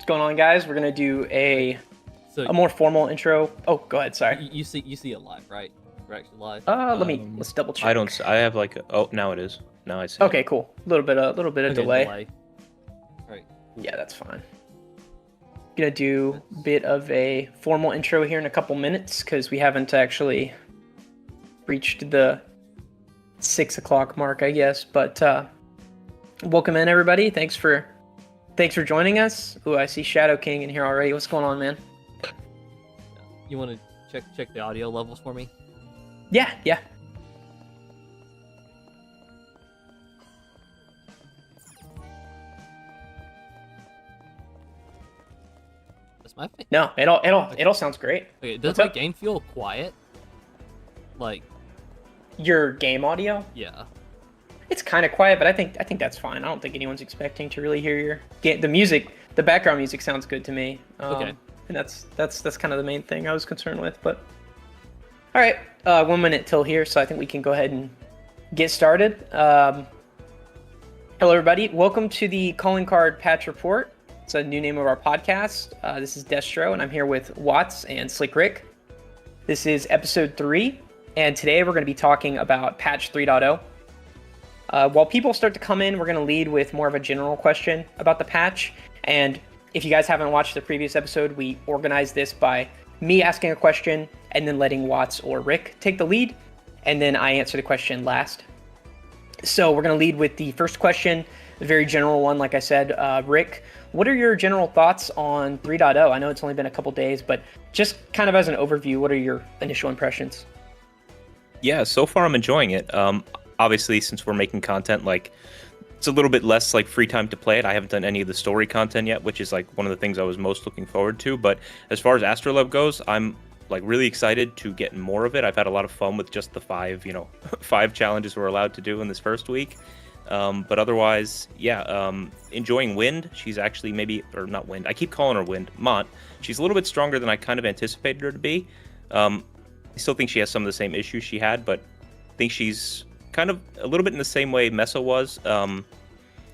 What's going on, guys? We're gonna do a more formal intro. Oh, go ahead. Sorry. You see it live, right? We're actually live. Let's double check. I don't. I have like. Oh, now it is. Now I see. Okay, cool. A little bit of delay. Right. Yeah, that's fine. Gonna do a bit of a formal intro here in a couple minutes because we haven't actually reached the 6 o'clock mark, I guess. But welcome in, everybody. Thanks for joining us. Ooh, I see Shadow King in here already. What's going on, man? You want to check the audio levels for me? Yeah. That's my thing. No, it all sounds great. Okay, does my game feel quiet? Like your game audio? Yeah. It's kind of quiet, but I think that's fine. I don't think anyone's expecting to really hear your game. The music, the background music sounds good to me. Okay. And that's kind of the main thing I was concerned with. But all right, 1 minute till here, so I think we can go ahead and get started. Hello, everybody. Welcome to the Calling Card Patch Report. It's a new name of our podcast. This is Destro, and I'm here with Watts and Slick Rick. This is episode 3, and today we're going to be talking about patch 3.0. While people start to come in, we're going to lead with more of a general question about the patch. And if you guys haven't watched the previous episode, we organized this by me asking a question and then letting Watts or Rick take the lead. And then I answer the question last. So we're going to lead with the first question, a very general one, like I said. Rick, what are your general thoughts on 3.0? I know it's only been a couple days, but just kind of as an overview, what are your initial impressions? Yeah, so far I'm enjoying it. Obviously, since we're making content, like it's a little bit less like free time to play it. I haven't done any of the story content yet, which is like one of the things I was most looking forward to. But as far as Astrolab goes, I'm like really excited to get more of it. I've had a lot of fun with just the five challenges we're allowed to do in this first week. But otherwise, yeah, enjoying Wind. She's actually not Wind. I keep calling her Wind. Mont. She's a little bit stronger than I kind of anticipated her to be. I still think she has some of the same issues she had, but I think she's kind of a little bit in the same way Mesa was. A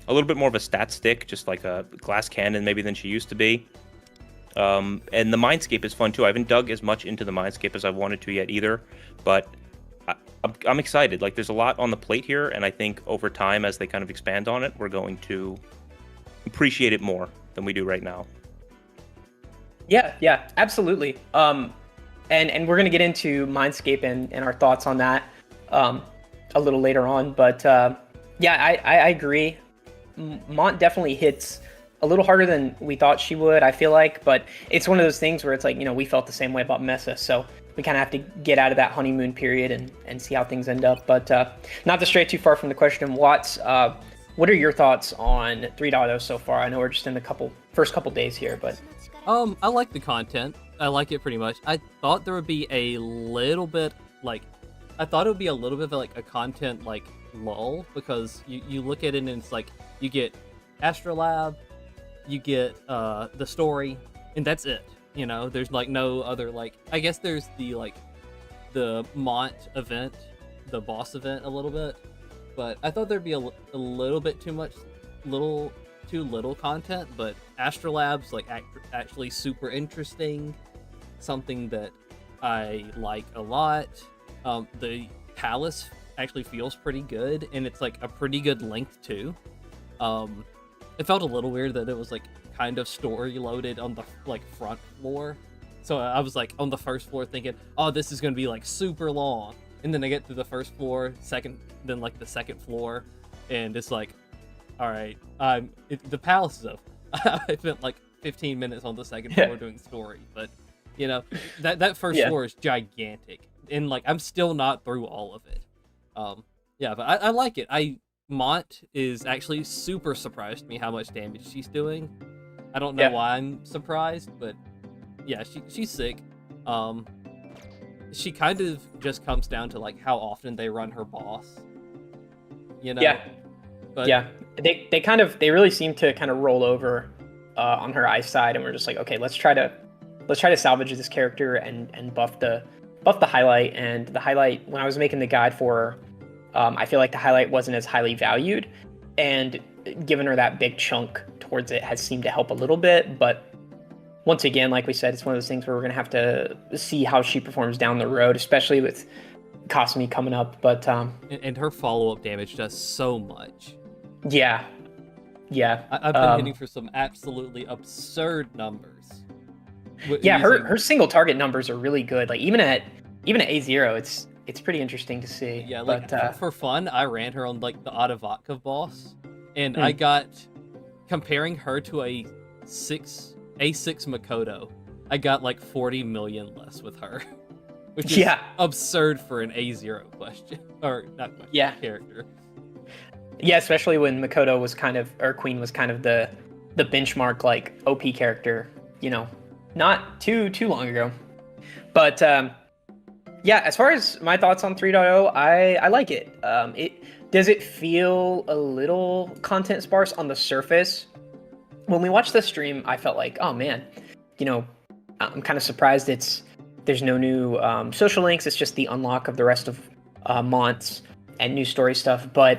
little bit more of a stat stick, just like a glass cannon maybe than she used to be. And the Mindscape is fun too. I haven't dug as much into the Mindscape as I wanted to yet either, but I'm excited. Like there's a lot on the plate here, and I think over time as they kind of expand on it, we're going to appreciate it more than we do right now. Yeah, absolutely. And we're gonna get into Mindscape and our thoughts on that a little later on. But yeah, I agree. Mont definitely hits a little harder than we thought she would, I feel like, but it's one of those things where it's like, we felt the same way about Mesa, so we kind of have to get out of that honeymoon period and see how things end up. But not to stray too far from the question, Watts, what are your thoughts on 3.0 so far? I know we're just in the first couple days here, but I like the content. I like it pretty much. I thought there would be a little bit like a content like lull, because you look at it and it's like you get Astrolab, you get the story, and that's it. There's like no other, like, I guess there's the Mont event, the boss event a little bit, but I thought there'd be a little bit too little content. But Astrolab's like actually super interesting, something that I like a lot. The palace actually feels pretty good, and it's like a pretty good length too. It felt a little weird that it was like kind of story loaded on the front floor. So I was like on the first floor thinking, oh, this is gonna be like super long, and then I get to the first floor, then like the second floor, and it's like, all right, the palace is up. I spent like 15 minutes on the second floor doing story, but that first floor is gigantic, and like I'm still not through all of it. Yeah, but I like it. Mont is actually super surprised me how much damage she's doing. I don't know why I'm surprised, but yeah, she's sick. She kind of just comes down to like how often they run her boss. Yeah. But yeah, they really seem to kind of roll over on her ice side, and we're just like, okay, let's try to salvage this character and buff the highlight. And the highlight, when I was making the guide for her, I feel like the highlight wasn't as highly valued, and giving her that big chunk towards it has seemed to help a little bit, but once again, like we said, it's one of those things where we're going to have to see how she performs down the road, especially with Kasumi coming up. But and her follow-up damage does so much. Yeah. I've been hitting for some absolutely absurd numbers. Yeah, her single target numbers are really good. Like even at A0, it's pretty interesting to see. Yeah, like for fun, I ran her on like the Otavatka boss, and I got, comparing her to a A6 Makoto, I got like 40 million less with her, which is absurd for an A0 question or not question, character. Yeah, especially when Makoto was Queen was kind of the benchmark like OP character, you know, not too long ago. But yeah, as far as my thoughts on 3.0, I like it. Does it feel a little content sparse on the surface? When we watched the stream, I felt like, oh man, you know, I'm kind of surprised there's no new social links. It's just the unlock of the rest of months and new story stuff. But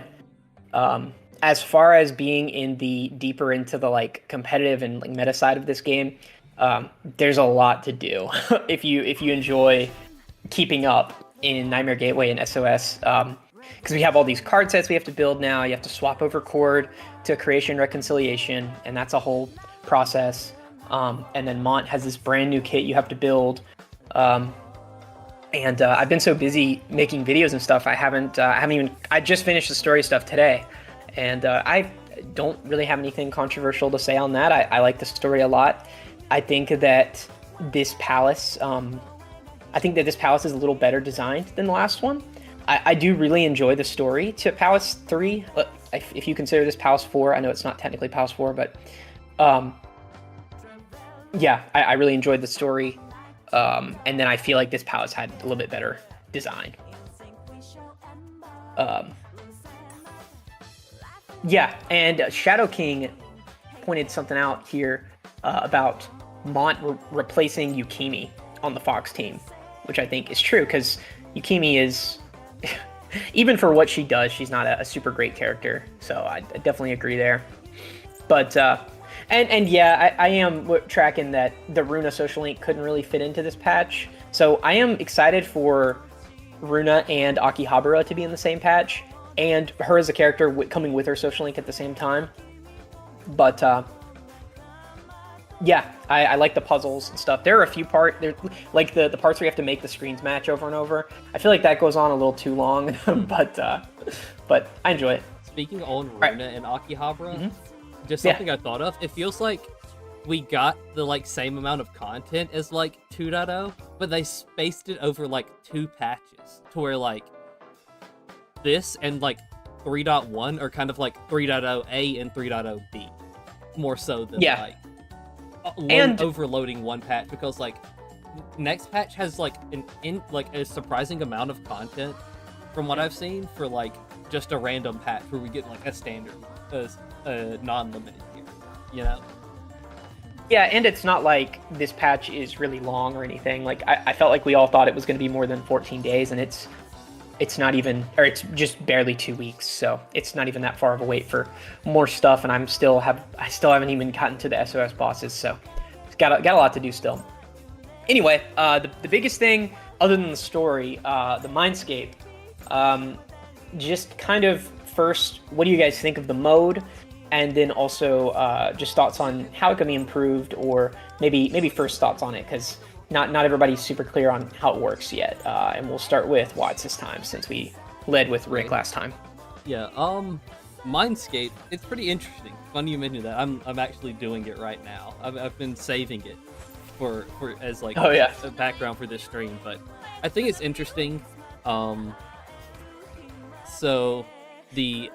as far as being in the deeper into the like competitive and like meta side of this game, there's a lot to do if you enjoy keeping up in Nightmare Gateway and SOS, because we have all these card sets we have to build now. You have to swap over chord to creation reconciliation, and that's a whole process. And then Mont has this brand new kit you have to build. And I've been so busy making videos and stuff, I just finished the story stuff today, and I don't really have anything controversial to say on that. I like the story a lot. I think that this palace, is a little better designed than the last one. I do really enjoy the story to Palace 3, if you consider this Palace 4. I know it's not technically Palace 4, but yeah, I really enjoyed the story. And then I feel like this palace had a little bit better design. Yeah, and Shadow King pointed something out here about Mont replacing Yukimi on the Fox team, which I think is true, because Yukimi is, even for what she does, she's not a super great character. So I definitely agree there. But And yeah, I am tracking that the Runa social link couldn't really fit into this patch. So I am excited for Runa and Akihabara to be in the same patch, and her as a character coming with her social link at the same time. But yeah, I like the puzzles and stuff. There are a few parts, like the parts where you have to make the screens match over and over. I feel like that goes on a little too long, but I enjoy it. Speaking on Runa and Akihabara, just something I thought of. It feels like we got the like same amount of content as like 2.0, but they spaced it over like 2 patches to where like this and like 3.1 are kind of like 3.0A and 3.0B, more so than like overloading one patch, because like next patch has like a surprising amount of content from what I've seen for like just a random patch where we get like a standard non-limited here, you know? Yeah, and it's not like this patch is really long or anything. Like I felt like we all thought it was going to be more than 14 days, and it's not even, or it's just barely 2 weeks. So it's not even that far of a wait for more stuff. And I still haven't even gotten to the SOS bosses. So it's got a lot to do still. Anyway, the biggest thing other than the story, the Mindscape, just kind of first, what do you guys think of the mode? And then also just thoughts on how it can be improved, or maybe first thoughts on it, because not everybody's super clear on how it works yet. And we'll start with Watts this time, since we led with Rick last time. Yeah, Mindscape, it's pretty interesting. Funny you mentioned that. I'm actually doing it right now. I've been saving it for as like a background for this stream, but I think it's interesting. So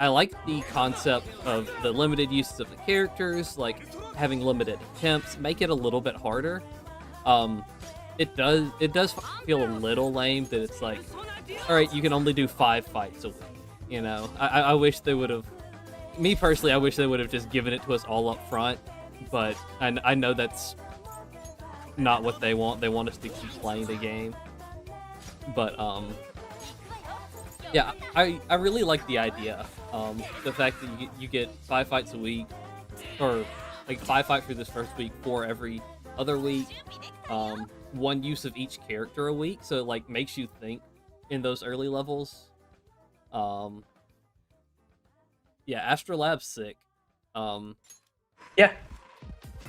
I like the concept of the limited uses of the characters, like having limited attempts, make it a little bit harder. It does feel a little lame that it's like, all right, you can only do 5 fights a week. You know, I wish they would have. Me personally, I wish they would have just given it to us all up front. But I know that's not what they want. They want us to keep playing the game. But yeah, I really like the idea. The fact that you get 5 fights a week, or like 5 through this first week, 4 every other week, 1 use of each character a week, so it like makes you think in those early levels. Yeah, Astrolab's sick.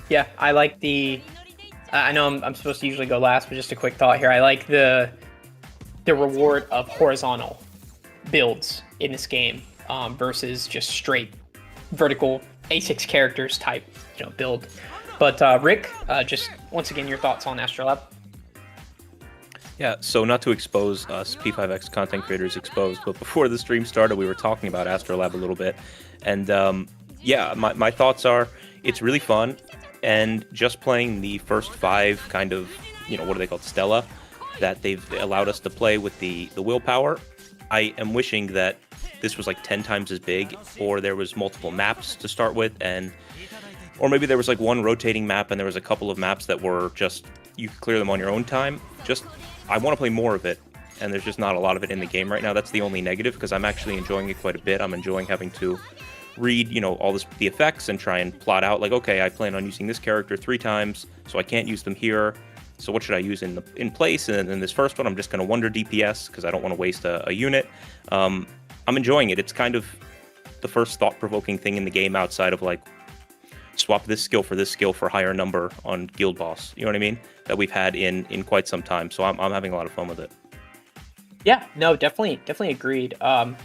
Yeah, I like the. I know I'm supposed to usually go last, but just a quick thought here. I like the reward of horizontal builds in this game versus just straight vertical A6 characters type build. But Rick, just once again your thoughts on Astrolab. Yeah, so not to expose us P5X content creators exposed, but before the stream started, we were talking about Astrolab a little bit, and yeah, my thoughts are it's really fun, and just playing the first 5 kind of, what are they called, Stella, that they've allowed us to play with the willpower. I am wishing that this was like 10 times as big, or there was multiple maps to start with, or maybe there was like one rotating map and there was a couple of maps that were just, you could clear them on your own time. I want to play more of it, and there's just not a lot of it in the game right now. That's the only negative, because I'm actually enjoying it quite a bit. I'm enjoying having to read, all the effects and try and plot out, like, okay, I plan on using this character 3 times, so I can't use them here. So what should I use in place? And then this first one, I'm just going to wonder DPS, because I don't want to waste a unit. I'm enjoying it. It's kind of the first thought-provoking thing in the game outside of, like, swap this skill for higher number on Guild Boss. You know what I mean? That we've had in quite some time. So I'm having a lot of fun with it. Yeah, no, definitely agreed. Of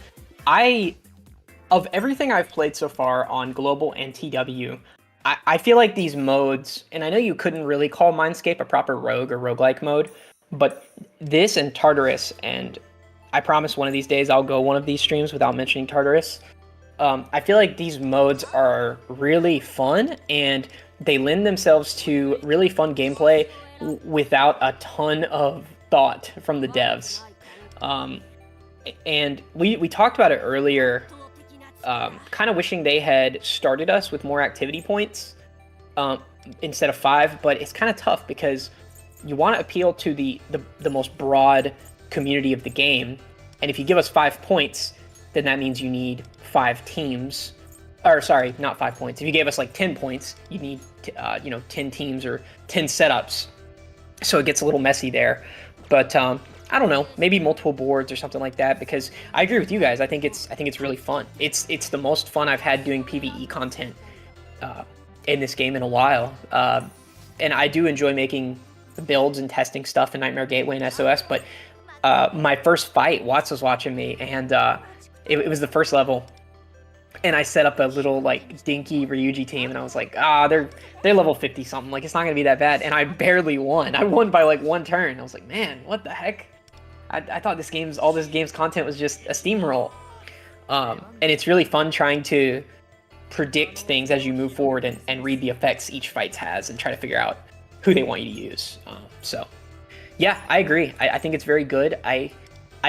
everything I've played so far on Global and TW, I feel like these modes, and I know you couldn't really call Mindscape a proper rogue or roguelike mode, but this and Tartarus, and I promise one of these days I'll go one of these streams without mentioning Tartarus. I feel like these modes are really fun, and they lend themselves to really fun gameplay without a ton of thought from the devs. And we talked about it earlier, kind of wishing they had started us with more activity points instead of 5, but it's kind of tough because you want to appeal to the most broad community of the game, and if you give us 5 points, then that means you need 5 teams. Or sorry, not 5 points. If you gave us like 10 points, you need 10 teams or 10 setups. So it gets a little messy there. But I don't know, maybe multiple boards or something like that, because I agree with you guys. I think it's really fun. It's the most fun I've had doing PvE content in this game in a while. And I do enjoy making builds and testing stuff in Nightmare Gateway and SOS, but my first fight, Watts was watching me, and it was the first level, and I set up a little like dinky Ryuji team, and I was like, they're level 50 something, like it's not gonna be that bad, and I barely won. I won by like 1 turn. I was like, man, what the heck? I thought all this game's content was just a steamroll. And it's really fun trying to predict things as you move forward and read the effects each fight has and try to figure out who they want you to use. So yeah, I agree. I think it's very good. I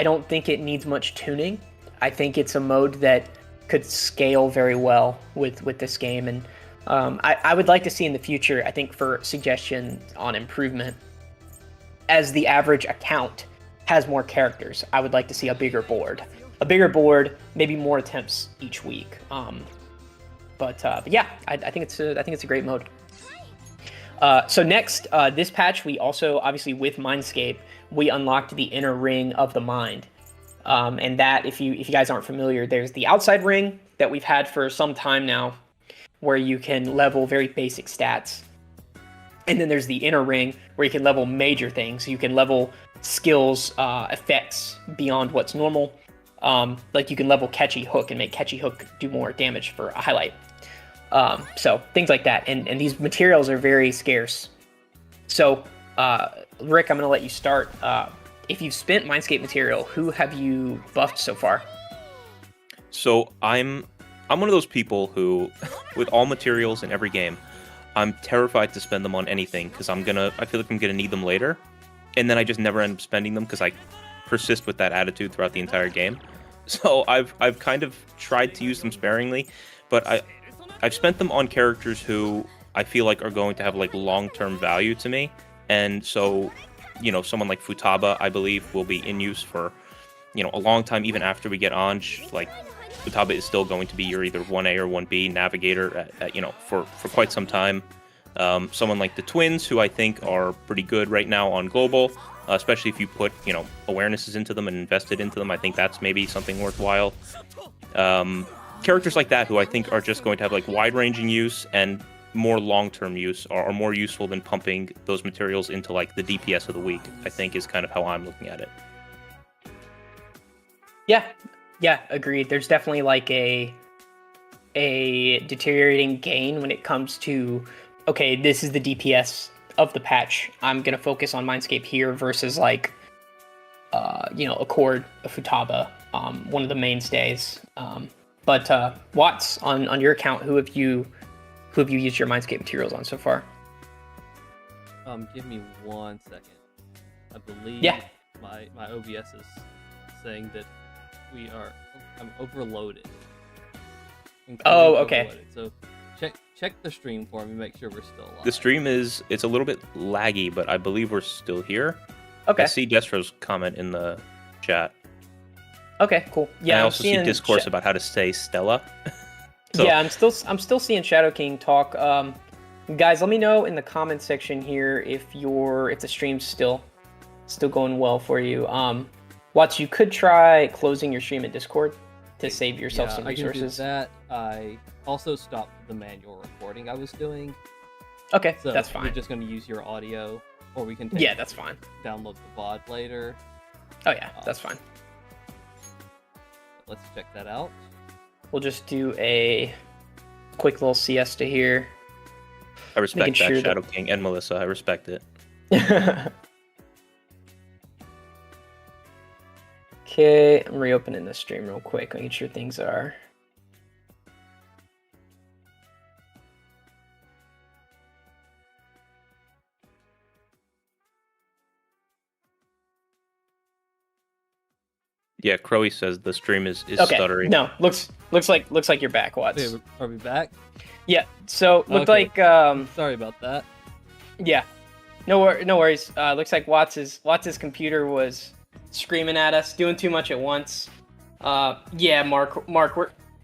don't think it needs much tuning. I think it's a mode that could scale very well with this game, and I would like to see in the future, I think, for suggestions on improvement, as the average account has more characters, I would like to see a bigger board, maybe more attempts each week. But yeah, I think it's a great mode. So next, this patch, we also, obviously with Mindscape, we unlocked the inner ring of the mind. And that, if you guys aren't familiar, there's the outside ring that we've had for some time now, where you can level very basic stats. And then there's the inner ring, where you can level major things. You can level skills, effects beyond what's normal. Like you can level Catchy Hook and make Catchy Hook do more damage for a highlight. So things like that. And these materials are very scarce. So Rick, I'm going to let you start. If you've spent Mindscape material, who have you buffed so far? So I'm one of those people who, with all materials in every game, I'm terrified to spend them on anything, because I feel like I'm gonna need them later, and then I just never end up spending them because I persist with that attitude throughout the entire game. So I've kind of tried to use them sparingly, but I've spent them on characters who I feel like are going to have like long-term value to me, and so, someone like Futaba, I believe, will be in use for, a long time, even after we get Anj. Like, Futaba is still going to be your either 1A or 1B navigator for quite some time. Someone like the Twins, who I think are pretty good right now on global, especially if you put awarenesses into them and invested into them. I think that's maybe something worthwhile. Characters like that, who I think are just going to have like wide-ranging use and more long-term use, are more useful than pumping those materials into like the DPS of the week, I think is kind of how I'm looking at it. Yeah, agreed. There's definitely like a deteriorating gain when it comes to, okay, this is the DPS of the patch. I'm gonna focus on Mindscape here versus like, Accord, a Futaba, one of the mainstays. But Watts, on your account, who have you used your Mindscape materials on so far? Give me 1 second. I believe my OBS is saying that I'm overloaded. Oh, okay. Overloaded. So check the stream for me, make sure we're still alive. The stream it's a little bit laggy, but I believe we're still here. Okay. I see Destro's comment in the chat. Okay, cool. Yeah, I also see discourse about how to say Stella. So. Yeah, I'm still seeing Shadow King talk. Guys, let me know in the comment section here if the stream's still going well for you. Watts, you could try closing your stream in Discord to save yourself some resources. I can do that. I also stopped the manual recording I was doing. Okay, so that's fine. We're just going to use your audio, or we can that's fine. Download the VOD later. Oh yeah, that's fine. Let's check that out. We'll just do a quick little siesta here. I respect that, Shadow King and Melissa. I respect it. Okay, I'm reopening the stream real quick, making sure things are. Yeah, Crowy says the stream is okay. stuttering. No, looks like you're back, Watts. Wait, are we back? Yeah. So looked like sorry about that. Yeah. No worries. Looks like Watts's computer was screaming at us, doing too much at once. Yeah, Mark,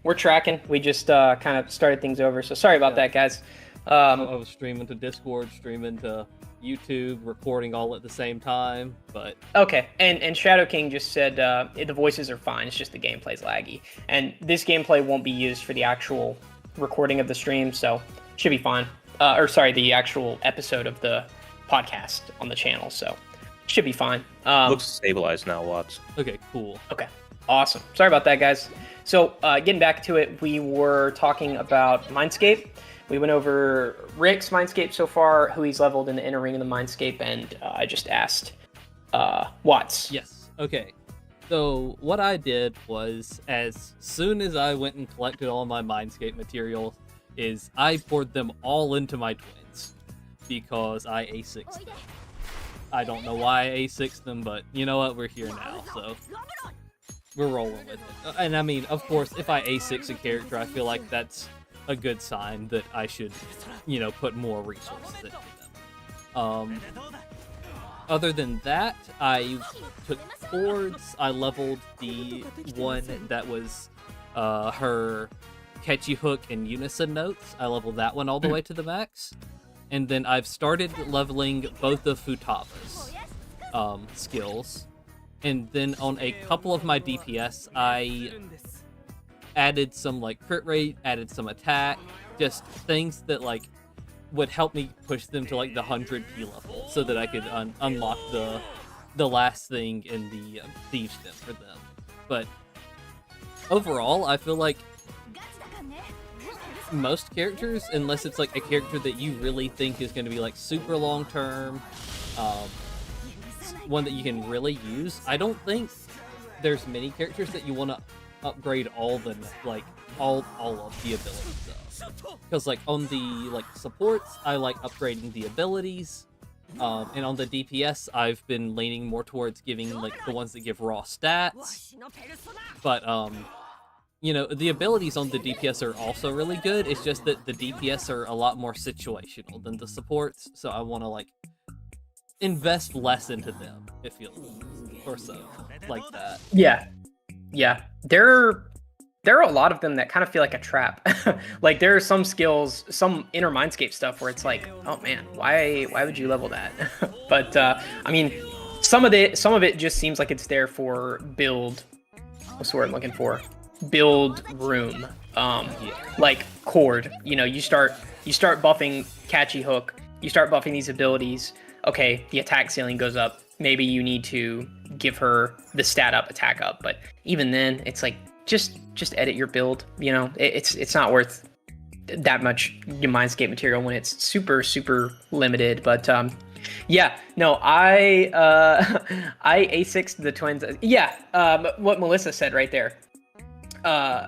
we're tracking. We just kind of started things over, so sorry about that, guys. I was streaming to Discord, streaming to YouTube, recording all at the same time, but okay. And Shadow King just said the voices are fine. It's just the gameplay's laggy, and this gameplay won't be used for the actual recording of the stream, so should be fine. The actual episode of the podcast on the channel, so should be fine. Looks stabilized now, Watts. Okay, cool. Okay, awesome. Sorry about that, guys. So getting back to it, we were talking about Mindscape. We went over Rick's Mindscape so far, who he's leveled in the inner ring of the Mindscape, and I just asked Watts. Yes. Okay. So what I did was, as soon as I went and collected all my Mindscape materials, is I poured them all into my twins because I A6'd them. I don't know why I A6'd them, but you know what? We're here now, so we're rolling with it. And I mean, of course, if I A6 a character, I feel like that's a good sign that I should, put more resources into them. Other than that, I took boards. I leveled the one that was her catchy hook and unison notes. I leveled that one all the way to the max. And then I've started leveling both of Futaba's skills. And then on a couple of my DPS, I added some crit rate, added some attack, just things that would help me push them to the 100p level, so that I could unlock the last thing in the Thieves' Den for them. But overall, I feel like most characters, unless it's a character that you really think is going to be super long term, one that you can really use, I don't think there's many characters that you want to upgrade all of the abilities of. Because on the supports, I like upgrading the abilities, and on the DPS, I've been leaning more towards giving the ones that give raw stats. But the abilities on the DPS are also really good. It's just that the DPS are a lot more situational than the supports, so I want to invest less into them, it feels, or so, like that. Yeah. They're there are a lot of them that kind of feel like a trap. Like there are some skills, some inner Mindscape stuff where it's like, oh man, why would you level that? But I mean, some of it just seems like it's there for build. What's the word I'm looking for? Build room. Like Cord. You know, you start buffing Catchy Hook. You start buffing these abilities. Okay, the attack ceiling goes up. Maybe you need to give her the stat up, attack up. But even then, it's like just edit your build. You know, it's not worth that much Mindscape material when it's super limited. But yeah, no, I A6'd the twins. Yeah, what Melissa said right there.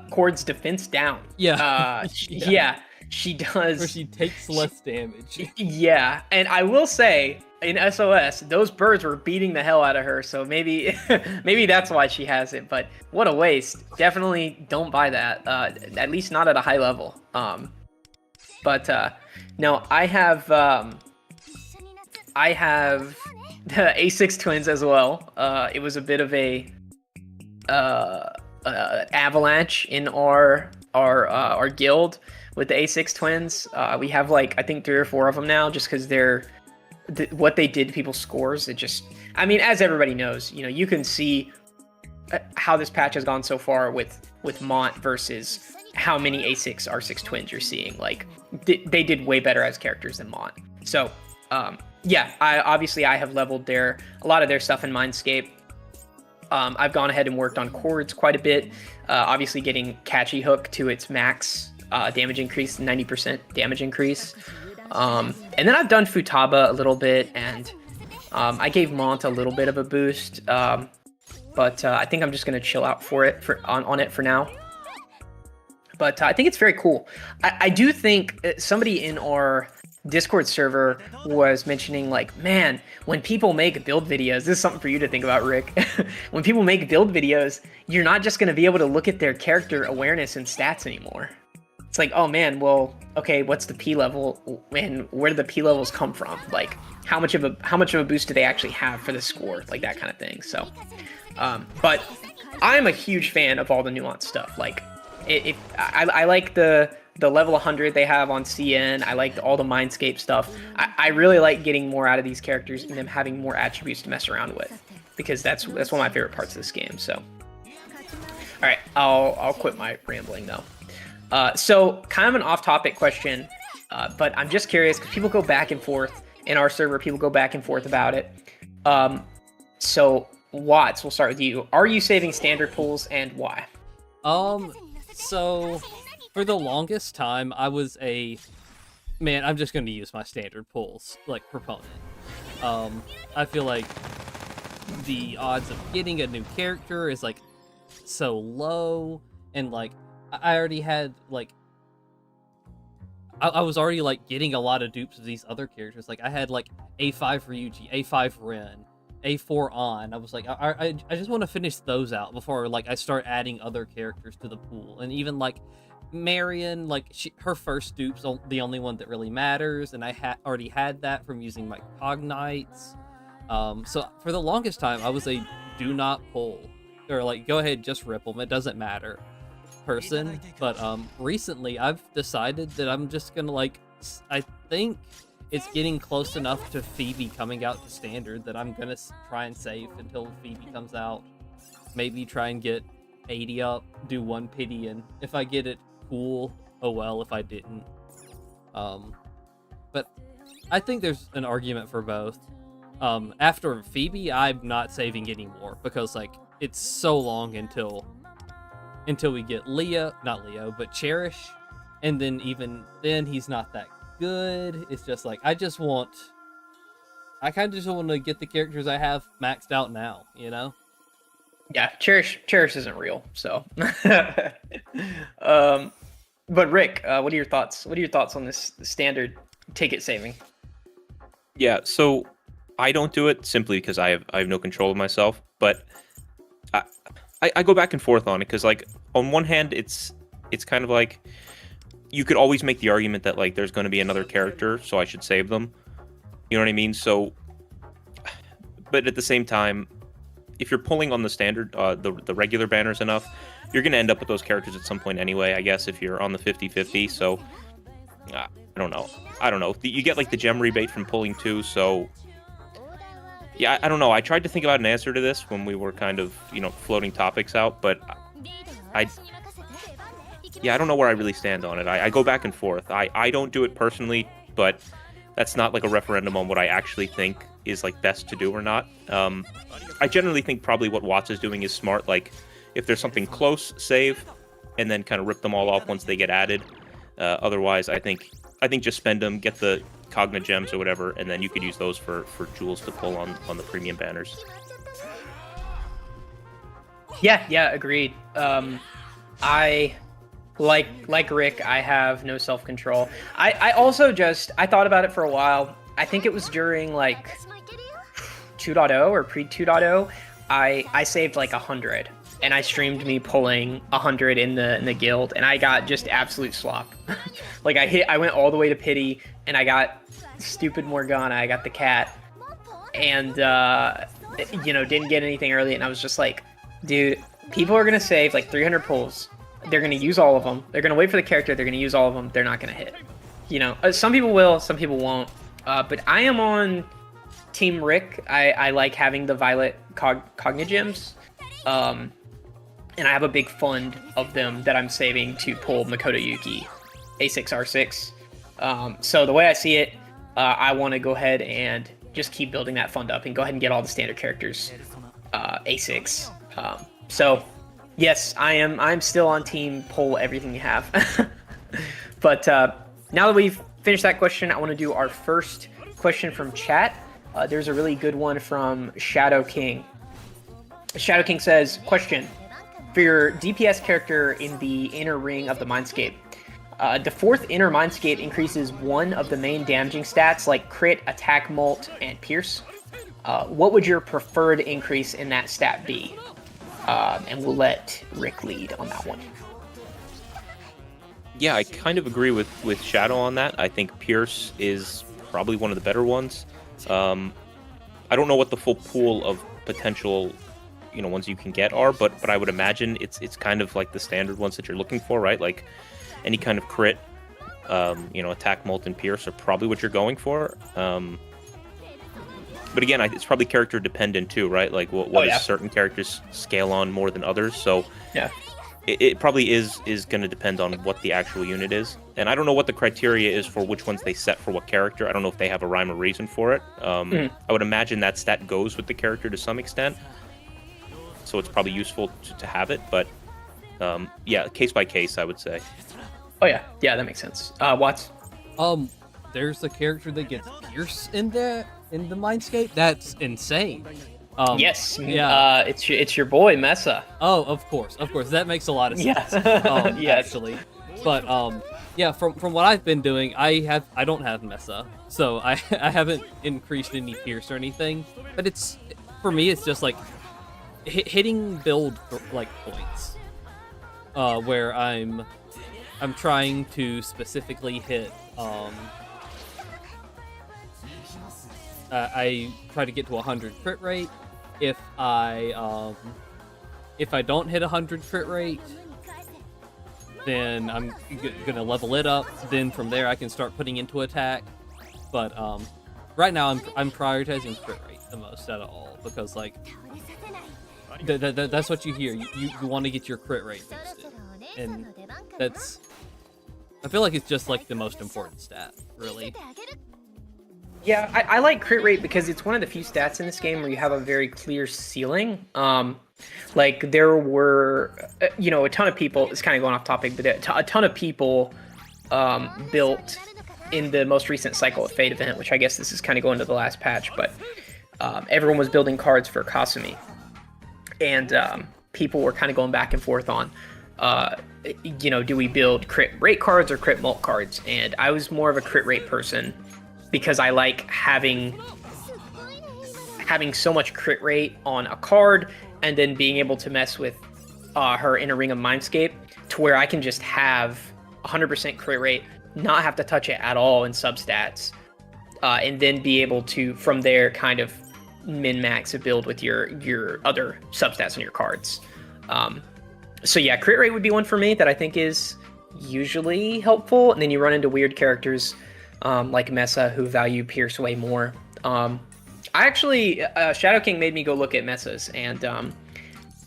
Cord's defense down. Yeah. Yeah, she does. Where she takes less damage. Yeah, and I will say, in SOS, those birds were beating the hell out of her, so maybe maybe that's why she has it, but what a waste. Definitely don't buy that, at least not at a high level. But no, I have the A6 twins as well. It was a bit of a avalanche in our guild with the A6 twins. We have like, I think 3 or 4 of them now, just because what they did to people's scores. It just, I mean, as everybody knows, you know, you can see how this patch has gone so far with Mont versus how many A6 R6 twins you're seeing. Like they did way better as characters than Mont. So yeah, I have leveled a lot of their stuff in Mindscape. I've gone ahead and worked on Cords quite a bit. Obviously getting Catchy Hook to its max damage increase, 90% damage increase. And then I've done Futaba a little bit, and I gave Mont a little bit of a boost. But I think I'm just gonna chill out on it for now. But I think it's very cool. I do think somebody in our Discord server was mentioning, like, man, when people make build videos, this is something for you to think about, Rick. When people make build videos, you're not just going to be able to look at their character awareness and stats anymore. It's like, oh man, well, okay, what's the P level and where do the P levels come from? Like, how much of a boost do they actually have for the score? Like that kind of thing. So, but I'm a huge fan of all the nuanced stuff. Like, I like the level 100 they have on CN. I like all the Mindscape stuff. I really like getting more out of these characters and them having more attributes to mess around with, because that's one of my favorite parts of this game. So, all right, I'll quit my rambling though. So kind of an off-topic question, but I'm just curious because people go back and forth in our server. People go back and forth about it. So Watts, we'll start with you. Are you saving standard pools and why? So for the longest time, I was I'm just going to use my standard pools, like, proponent. I feel like the odds of getting a new character is, like, so low, and, like, I already had, like, I was already, like, getting a lot of dupes of these other characters. Like, I had, like, A5 Ryuji, A5 Ren, A4 On. I was like, I just want to finish those out before, like, I start adding other characters to the pool. And even, like, Marion, like, her first dupe's the only one that really matters, and I already had that from using my Cognites. So for the longest time, I was a do not pull, or, like, go ahead, just rip them, it doesn't matter person. But recently I've decided that I'm just gonna, like, I think it's getting close enough to Phoebe coming out to standard that I'm gonna try and save until Phoebe comes out. Maybe try and get 80 up, do one pity, and if I get it, cool. Oh well, if I didn't. But I think there's an argument for both. After Phoebe, I'm not saving anymore because, like, it's so long until we get not Leo, but Cherish, and then even then he's not that good. It's just like I kind of just want to get the characters I have maxed out now, you know? Yeah, Cherish isn't real, so. But Rick, what are your thoughts? What are your thoughts on this standard ticket saving? Yeah, so I don't do it simply because I have no control of myself, but I go back and forth on it because, like, on one hand, it's kind of like you could always make the argument that, like, there's going to be another character, so I should save them. You know what I mean? So, but at the same time, if you're pulling on the standard, the regular banners enough, you're gonna end up with those characters at some point anyway. I guess if you're on the 50-50. So I don't know. You get like the gem rebate from pulling too. So yeah, I don't know. I tried to think about an answer to this when we were kind of floating topics out, but I don't know where I really stand on it. I go back and forth. I don't do it personally, but that's not like a referendum on what I actually think is like best to do or not. I generally think probably what Watts is doing is smart. Like if there's something close, save, and then kind of rip them all off once they get added. Otherwise, I think just spend them, get the Cogna gems or whatever, and then you could use those for jewels to pull on the premium banners. Yeah, agreed. I like Rick, I have no self-control. I also I thought about it for a while. I think it was during like 2.0 or pre 2.0. I saved like 100, and I streamed me pulling 100 in the guild, and I got just absolute slop. Like I went all the way to pity, and I got stupid Morgana. I got the cat, and didn't get anything early, and I was just like, dude, people are gonna save like 300 pulls. They're going to use all of them. They're going to wait for the character. They're going to use all of them. They're not going to hit. Some people will, some people won't. But I am on Team Rick. I like having the Violet Cogna gems. And I have a big fund of them that I'm saving to pull Makoto Yuki A6 R6. So the way I see it, I want to go ahead and just keep building that fund up and go ahead and get all the standard characters A6. So yes, I'm still on team pull everything you have. But now that we've finished that question, I want to do our first question from chat. There's a really good one from Shadow King. Shadow King says, question, for your DPS character in the inner ring of the Mindscape, the fourth inner Mindscape increases one of the main damaging stats like crit, attack, mult, and pierce. What would your preferred increase in that stat be? And we'll let Rick lead on that one. Yeah, I kind of agree with Shadow on that. I think Pierce is probably one of the better ones. I don't know what the full pool of potential, ones you can get are, but I would imagine it's kind of like the standard ones that you're looking for, right? Like any kind of crit, attack, mult, and pierce are probably what you're going for. But again, it's probably character dependent too, right? Like what does certain characters scale on more than others? So yeah, it probably is going to depend on what the actual unit is. And I don't know what the criteria is for which ones they set for what character. I don't know if they have a rhyme or reason for it. I would imagine that stat goes with the character to some extent. So it's probably useful to have it. But case by case, I would say. Oh yeah, that makes sense. Watts? There's a character that gets Pierce in the Mindscape. That's insane. Yes. Yeah. It's your boy Mesa. Oh, of course. That makes a lot of sense. Yes. Actually, but from what I've been doing, I don't have Mesa, so I haven't increased any Pierce or anything. But for me, it's just like hitting build like points, where I'm trying to specifically hit. I try to get to 100 crit rate. If I don't hit 100 crit rate, then I'm gonna level it up. Then from there I can start putting into attack. But right now I'm prioritizing crit rate the most out of all, because like that's what you hear. You want to get your crit rate boosted, and I feel like it's just like the most important stat, really. Yeah, I like crit rate because it's one of the few stats in this game where you have a very clear ceiling. Like there were, a ton of people. It's kind of going off topic, but a ton of people built in the most recent Cycle of Fate event, which I guess this is kind of going to the last patch. But everyone was building cards for Kasumi, and people were kind of going back and forth on, do we build crit rate cards or crit mult cards? And I was more of a crit rate person, because I like having so much crit rate on a card, and then being able to mess with her Inner Ring of Mindscape to where I can just have 100% crit rate, not have to touch it at all in substats, and then be able to, from there, kind of min-max a build with your other substats on your cards. So yeah, crit rate would be one for me that I think is usually helpful, and then you run into weird characters like Mesa who value Pierce way more. I actually, Shadow King made me go look at Mesa's, and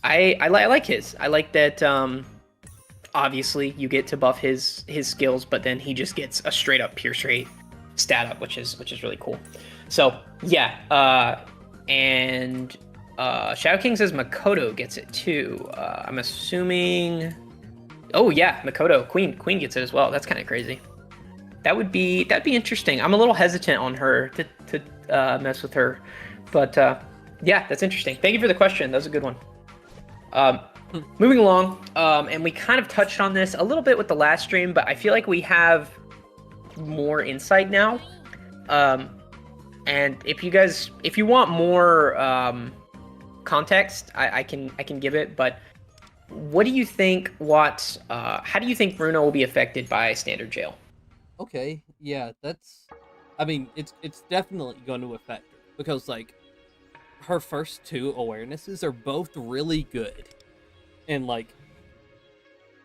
I like his. I like that. Obviously, you get to buff his skills, but then he just gets a straight up Pierce rate stat up, which is really cool. So yeah, and Shadow King says Makoto gets it too. I'm assuming. Oh yeah, Makoto Queen gets it as well. That's kind of crazy. That'd be interesting. I'm a little hesitant on her to mess with her, but yeah, that's interesting. Thank you for the question. That was a good one. Moving along, and we kind of touched on this a little bit with the last stream, but I feel like we have more insight now. And if you want more context, I can give it. But what do you think? How do you think Runa will be affected by standard jail? Okay, yeah, I mean, it's definitely going to affect her because like her first two awarenesses are both really good, and like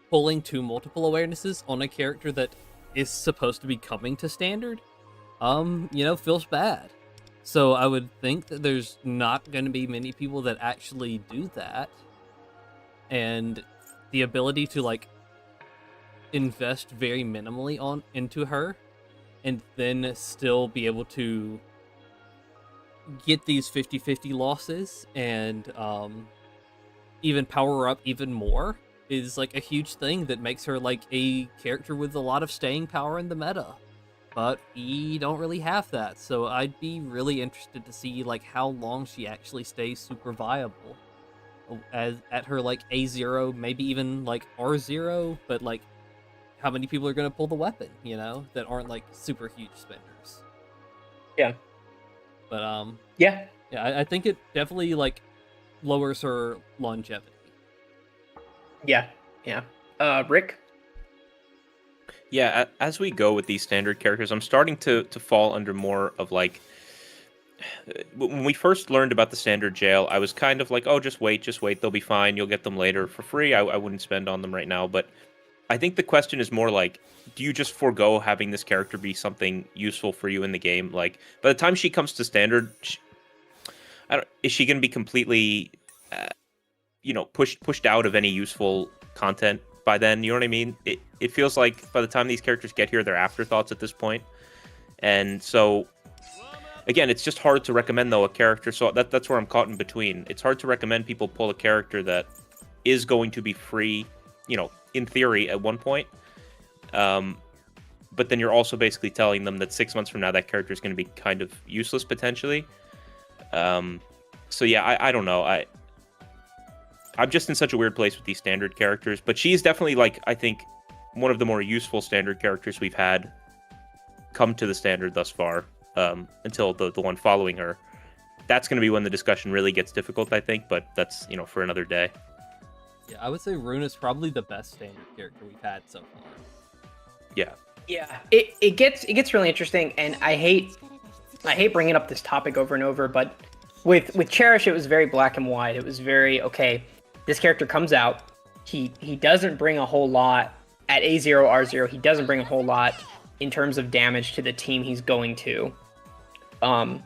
pulling two multiple awarenesses on a character that is supposed to be coming to standard, feels bad. So I would think that there's not going to be many people that actually do that, and the ability to like invest very minimally into her and then still be able to get these 50-50 losses and even power her up even more is like a huge thing that makes her like a character with a lot of staying power in the meta. But we don't really have that, so I'd be really interested to see like how long she actually stays super viable at her like A0, maybe even like R0, but like how many people are going to pull the weapon, that aren't like super huge spenders. Yeah. But yeah, I think it definitely like lowers her longevity. Yeah. Rick? Yeah, as we go with these standard characters, I'm starting to fall under more of like, when we first learned about the standard jail, I was kind of like, oh, just wait, they'll be fine, you'll get them later for free, I wouldn't spend on them right now. But I think the question is more like, do you just forego having this character be something useful for you in the game? Like, by the time she comes to standard, is she going to be completely, pushed out of any useful content by then? You know what I mean? It feels like by the time these characters get here, they're afterthoughts at this point. And so, again, it's just hard to recommend, though, a character. So that's where I'm caught in between. It's hard to recommend people pull a character that is going to be free, in theory, at one point. But then you're also basically telling them that 6 months from now, that character is going to be kind of useless, potentially. So yeah, I don't know. I'm just in such a weird place with these standard characters, but she's definitely, like, I think, one of the more useful standard characters we've had come to the standard thus far, until the one following her. That's going to be when the discussion really gets difficult, I think, but that's, for another day. Yeah, I would say Runa's probably the best standard character we've had so far. Yeah. Yeah, it gets really interesting, and I hate bringing up this topic over and over, but with Cherish, it was very black and white. It was very, okay, this character comes out, he doesn't bring a whole lot at A0, R0, he doesn't bring a whole lot in terms of damage to the team he's going to. And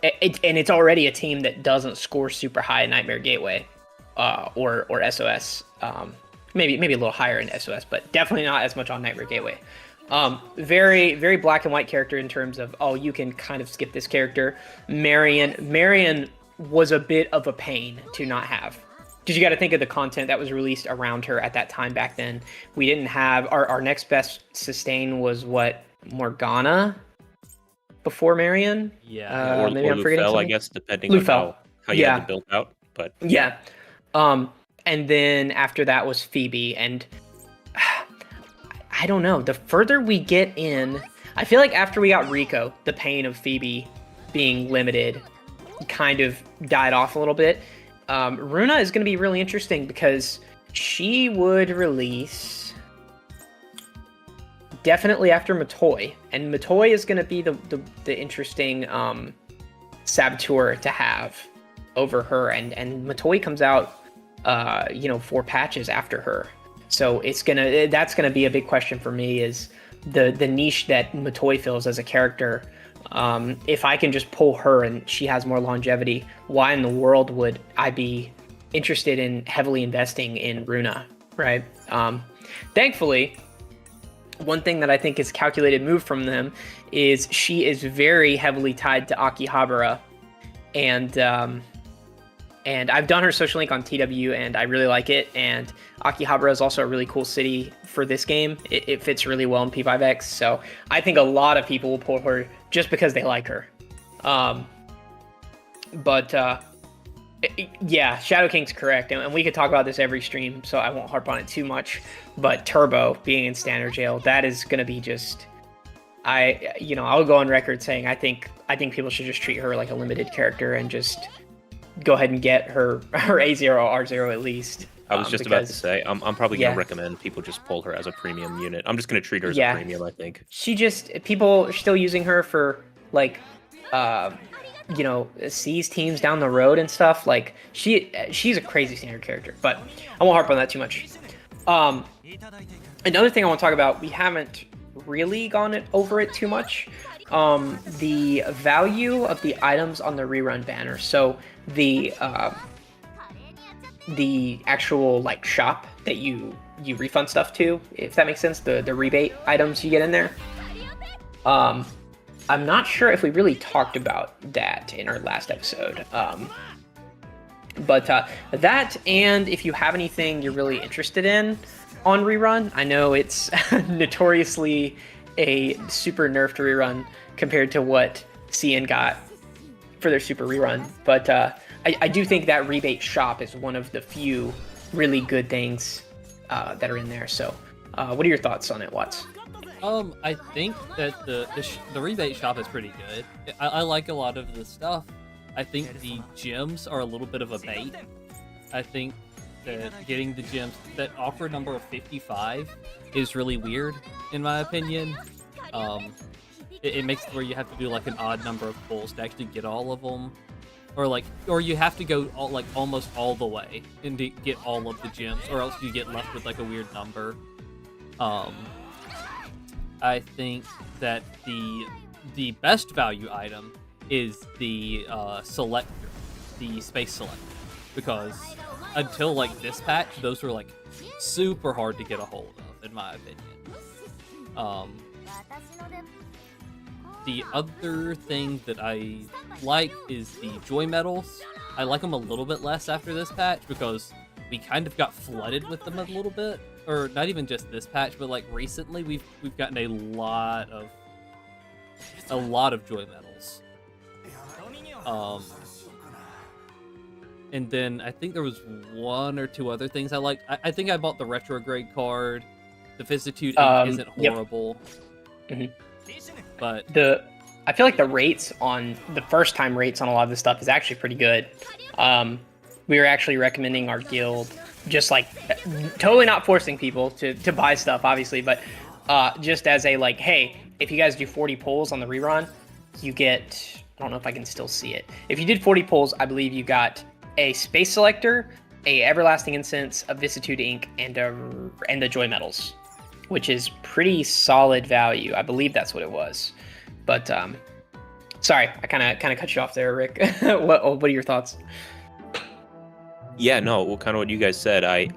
it's already a team that doesn't score super high in Nightmare Gateway, or SOS. Maybe a little higher in SOS, but definitely not as much on Nightmare Gateway. Very, very black and white character in terms of, oh, you can kind of skip this character. Marion was a bit of a pain to not have. Because you got to think of the content that was released around her at that time back then. We didn't have, our next best sustain was what, Morgana before Marion? Yeah. Or maybe I'm forgetting Lufel, something? I guess, depending on how you had to build out. But yeah. And then after that was Phoebe, and I don't know. The further we get in, I feel like after we got Rico, the pain of Phoebe being limited kind of died off a little bit. Runa is going to be really interesting because she would release definitely after Matoi, and Matoi is going to be the interesting saboteur to have over her, and Matoi comes out 4 patches after her. So that's gonna be a big question for me, is the niche that Matoi fills as a character. If I can just pull her and she has more longevity, why in the world would I be interested in heavily investing in Runa, right? Thankfully, one thing that I think is a calculated move from them is she is very heavily tied to Akihabara, and I've done her social link on TW, and I really like it. And Akihabara is also a really cool city for this game. It fits really well in P5X, so I think a lot of people will pull her just because they like her. Yeah, Shadow King's correct, and we could talk about this every stream, so I won't harp on it too much. But Turbo being in standard jail, that is going to be just, I'll go on record saying I think people should just treat her like a limited character and just go ahead and get her A0 R0 at least. I was just about to say, I'm probably going to recommend people just pull her as a premium unit. I'm just going to treat her as a premium, I think. People are still using her for, like, seas teams down the road and stuff. Like, she's a crazy standard character, but I won't harp on that too much. Another thing I want to talk about, we haven't really gone over it too much. The value of the items on the rerun banner. So the actual like shop that you refund stuff to, if that makes sense, the rebate items you get in there. I'm not sure if we really talked about that in our last episode. But that, and if you have anything you're really interested in on rerun, I know it's notoriously a super nerfed rerun compared to what CN got for their super rerun, but I do think that rebate shop is one of the few really good things that are in there. So what are your thoughts on it, Watts? I think that the rebate shop is pretty good. I like a lot of the stuff. I think the gems are a little bit of a bait. I think that getting the gems, that awkward number of 55 is really weird, in my opinion. It makes it where you have to do like an odd number of pulls to actually get all of them. Or you have to go almost all the way and to get all of the gems, or else you get left with like a weird number. I think that the best value item is the selector, the space selector, because until like this patch, those were like super hard to get a hold of, in my opinion. The other thing that I like is the joy medals. I like them a little bit less after this patch because we kind of got flooded with them a little bit. Or not even just this patch, but like recently we've gotten a lot of joy medals. And then I think there was 1 or 2 other things I liked. I think I bought the retrograde card. The Vicissitude isn't horrible. Yep. Mm-hmm. But I feel like the rates on the first time rates on a lot of this stuff is actually pretty good. We were actually recommending our guild, just like totally not forcing people to buy stuff, obviously, but just as a like, hey, if you guys do 40 pulls on the rerun, you get, I don't know if I can still see it. If you did 40 pulls, I believe you got a space selector, a everlasting incense, a vicissitude ink, and the joy medals, which is pretty solid value. I believe that's what it was. But sorry, I kind of cut you off there, Rick. what are your thoughts? Yeah, no, well, kind of what you guys said. I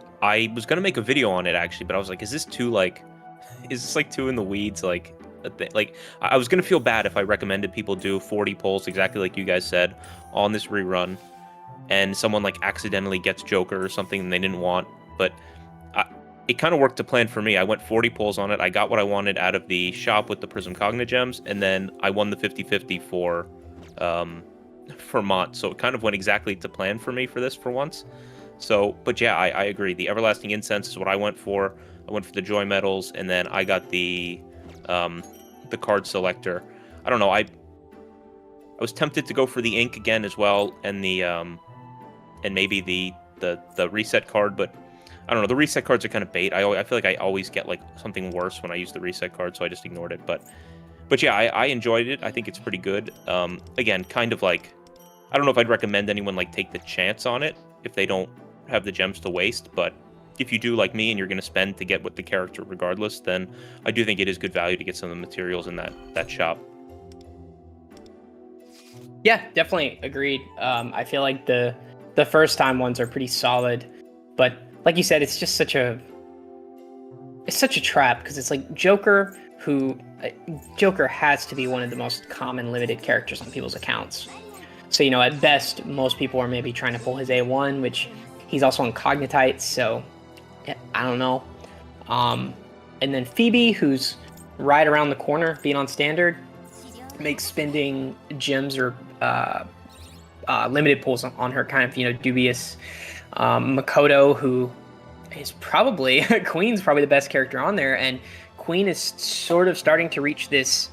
was gonna make a video on it actually, but I was like, is this too in the weeds? Like I was gonna feel bad if I recommended people do 40 polls exactly like you guys said on this rerun, and someone like accidentally gets Joker or something they didn't want. But it kind of worked to plan for me. I went 40 polls on it. I got what I wanted out of the shop with the Prism Cogna gems, and then I won the 50-50 for Mont. So it kind of went exactly to plan for me for this for once. So, but yeah, I agree. The Everlasting Incense is what I went for. I went for the Joy Medals, and then I got the card selector. I don't know. I was tempted to go for the ink again as well, and the and maybe the reset card, but I don't know. The reset cards are kind of bait. I feel like I always get like something worse when I use the reset card, so I just ignored it. But yeah, I enjoyed it. I think it's pretty good. Again, kind of like I don't know if I'd recommend anyone like take the chance on it if they don't have the gems to waste, but if you do like me and you're going to spend to get with the character regardless, then I do think it is good value to get some of the materials in that shop. Yeah, definitely agreed. I feel like the first time ones are pretty solid, but like you said, it's just such a trap because it's like Joker, Joker has to be one of the most common limited characters on people's accounts. So, at best, most people are maybe trying to pull his A1, which he's also on Cognitite, so I don't know. And then Phoebe, who's right around the corner, being on standard, makes spending gems or limited pulls on her kind of, dubious. Makoto, who is probably, Queen's probably the best character on there, and Queen is sort of starting to reach this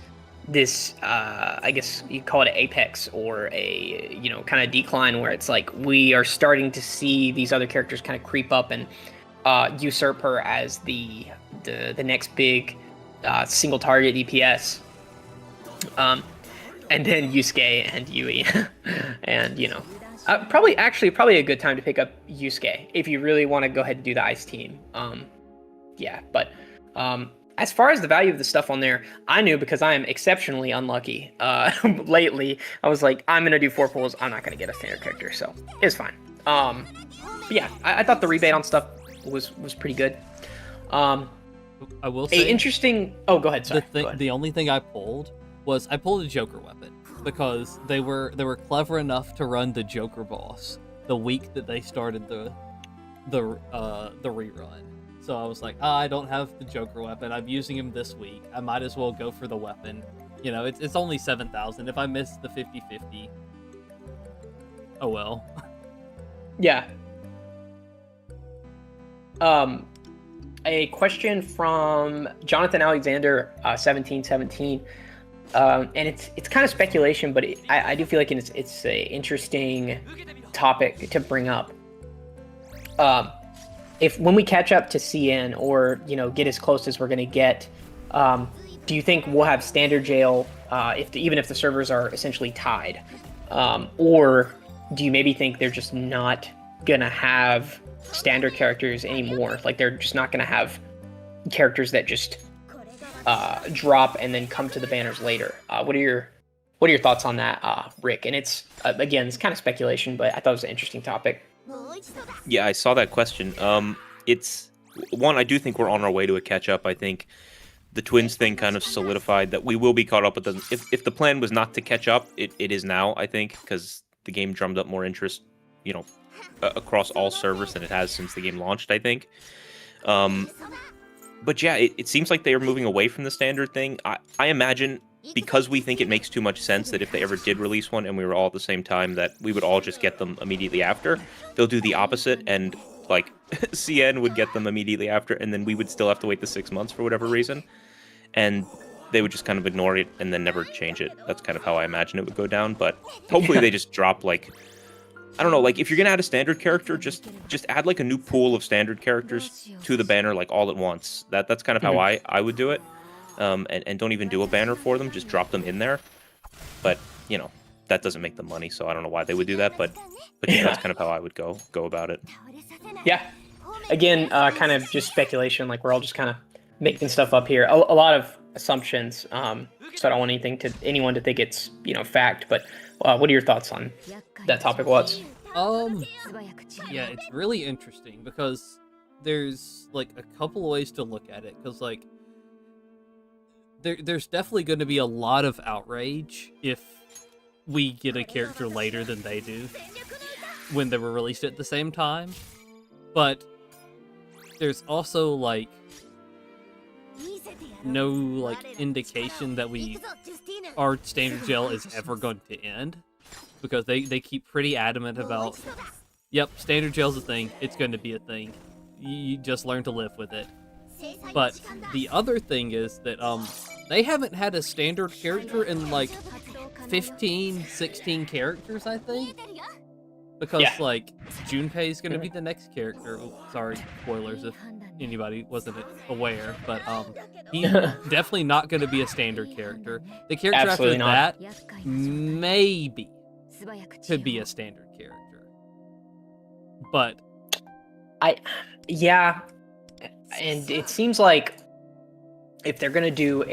I guess you call it an apex or a kind of decline where it's like we are starting to see these other characters kind of creep up and usurp her as the next big single target DPS, and then Yusuke and Yui and probably a good time to pick up Yusuke if you really want to go ahead and do the ice team. But as far as the value of the stuff on there, I knew because I am exceptionally unlucky lately. I was like, I'm going to do 4 pulls. I'm not going to get a standard character, so it's fine. I thought the rebate on stuff was pretty good. I will say... interesting... Oh, go ahead, sorry. The only thing I pulled was I pulled a Joker weapon because they were clever enough to run the Joker boss the week that they started the rerun. So I was like, I don't have the Joker weapon. I'm using him this week. I might as well go for the weapon. It's only 7,000. If I miss the 50-50, oh well. Yeah. A question from Jonathan Alexander, 1717. And it's kind of speculation, but I do feel like it's an interesting topic to bring up. When we catch up to CN or get as close as we're going to get, do you think we'll have standard jail even if the servers are essentially tied, or do you maybe think they're just not going to have standard characters anymore? Like they're just not going to have characters that just drop and then come to the banners later. What are your thoughts on that, Rick? And it's again, it's kind of speculation, but I thought it was an interesting topic. Yeah, I saw that question. It's one, I do think we're on our way to a catch up. I think the Twins thing kind of solidified that we will be caught up with them. If the plan was not to catch up, it is now, I think, because the game drummed up more interest, across all servers than it has since the game launched, I think. But yeah, it seems like they are moving away from the standard thing. I imagine because we think it makes too much sense that if they ever did release one and we were all at the same time, that we would all just get them immediately after. They'll do the opposite, and like CN would get them immediately after, and then we would still have to wait the 6 months for whatever reason. And they would just kind of ignore it and then never change it. That's kind of how I imagine it would go down. But hopefully they just drop, like, I don't know, like if you're gonna add a standard character, just add like a new pool of standard characters to the banner like all at once. That's kind of how I would do it. And don't even do a banner for them, just drop them in there. But that doesn't make them money, so I don't know why they would do that, but yeah, that's kind of how I would go about it. Yeah. Again, kind of just speculation, like we're all just kind of making stuff up here. A lot of assumptions, so I don't want anyone to think it's, fact, but what are your thoughts on that topic, Watts? Yeah, it's really interesting because there's like a couple of ways to look at it, because like there's definitely going to be a lot of outrage if we get a character later than they do when they were released at the same time. But there's also like no like indication that our standard jail is ever going to end, because they keep pretty adamant about, yep, standard jail's a thing, it's going to be a thing, you just learn to live with it. But the other thing is that they haven't had a standard character in like 15, 16 characters, I think. Because like Junpei is going to be the next character. Oh, sorry, spoilers if anybody wasn't aware, but he's definitely not going to be a standard character. The character Absolutely after that, maybe. could be a standard character. But yeah, and it seems like if they're gonna do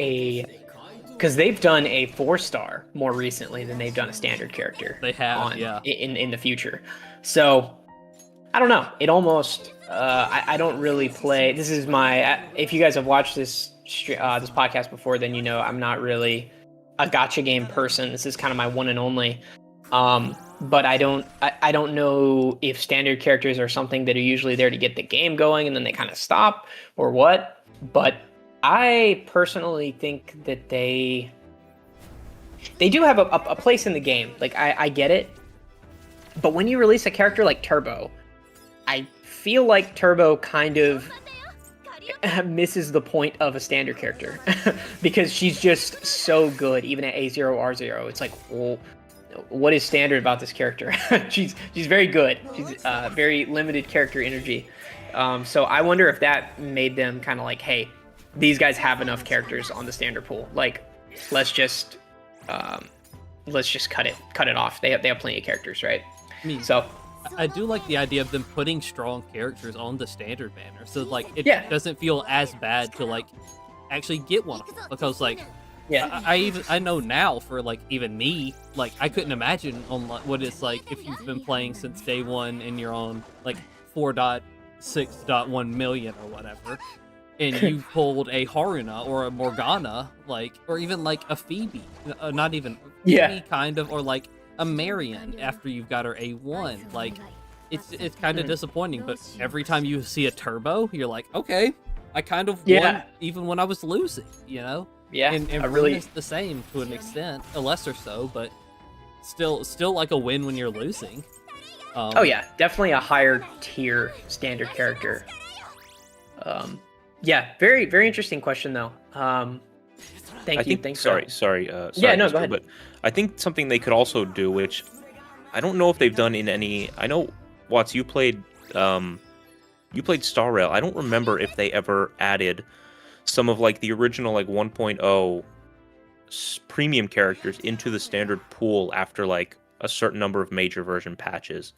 because they've done a 4-star more recently than they've done a standard character. They have, in the future. So I don't know. It almost I don't really play. This is my. If you guys have watched this podcast before, then you know I'm not really a gacha game person. This is kind of my one and only. But I don't know if standard characters are something that are usually there to get the game going and then they kind of stop or what. But I personally think that they do have a place in the game. Like I get it. But when you release a character like Turbo, I feel like Turbo kind of misses the point of a standard character because she's just so good, even at A0R0. It's like, well, what is standard about this character? she's very good. She's very limited character energy. So I wonder if that made them kind of like, hey, these guys have enough characters on the standard pool. Like, let's just cut it off. They have plenty of characters, right? So I do like the idea of them putting strong characters on the standard banner, so like it doesn't feel as bad to like actually get one of them, because like I know now for like even me, like I couldn't imagine on what it's like if you've been playing since day one and you're on like 4.6.1 million or whatever, and you pulled a Haruna or a Morgana, like, or even like a Phoebe, not even Phoebe kind of, or like a Marion after you've got her A1. Like, it's kind of disappointing, but every time you see a Turbo, you're like, okay, I kind of won even when I was losing, you know? Yeah, and really it's the same to an extent, a lesser so, but still like a win when you're losing. Oh yeah, definitely a higher tier standard character. Yeah, very very interesting question though. Thank you. Sorry. Yeah, no, go ahead. But I think something they could also do, which I don't know if they've done in any. I know, Watts, you played Star Rail. I don't remember if they ever added some of like the original like 1.0 premium characters into the standard pool after like a certain number of major version patches.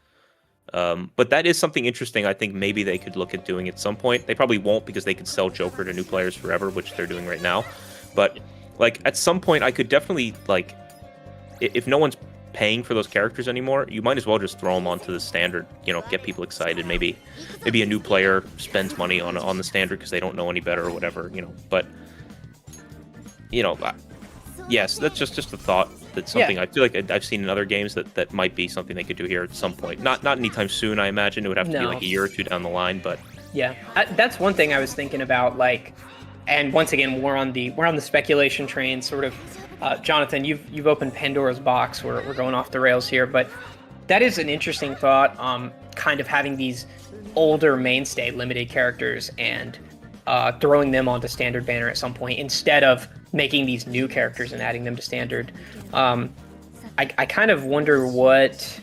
But that is something interesting. I think maybe they could look at doing at some point. They probably won't, because they could sell Joker to new players forever, which they're doing right now. But like at some point, I could definitely like, if no one's paying for those characters anymore, you might as well just throw them onto the standard. You know, get people excited. Maybe a new player spends money on the standard because they don't know any better or whatever. You know, but you know, yes, that's just a thought. That's something I feel like I've seen in other games that might be something they could do here at some point. Not anytime soon, I imagine. It would have to be like a year or two down the line, but yeah, that's one thing I was thinking about. Like, and once again, we're on the speculation train, sort of. Jonathan, you've opened Pandora's box. We're going off the rails here, but that is an interesting thought. Kind of having these older mainstay limited characters and throwing them onto standard banner at some point instead of making these new characters and adding them to standard. I kind of wonder what,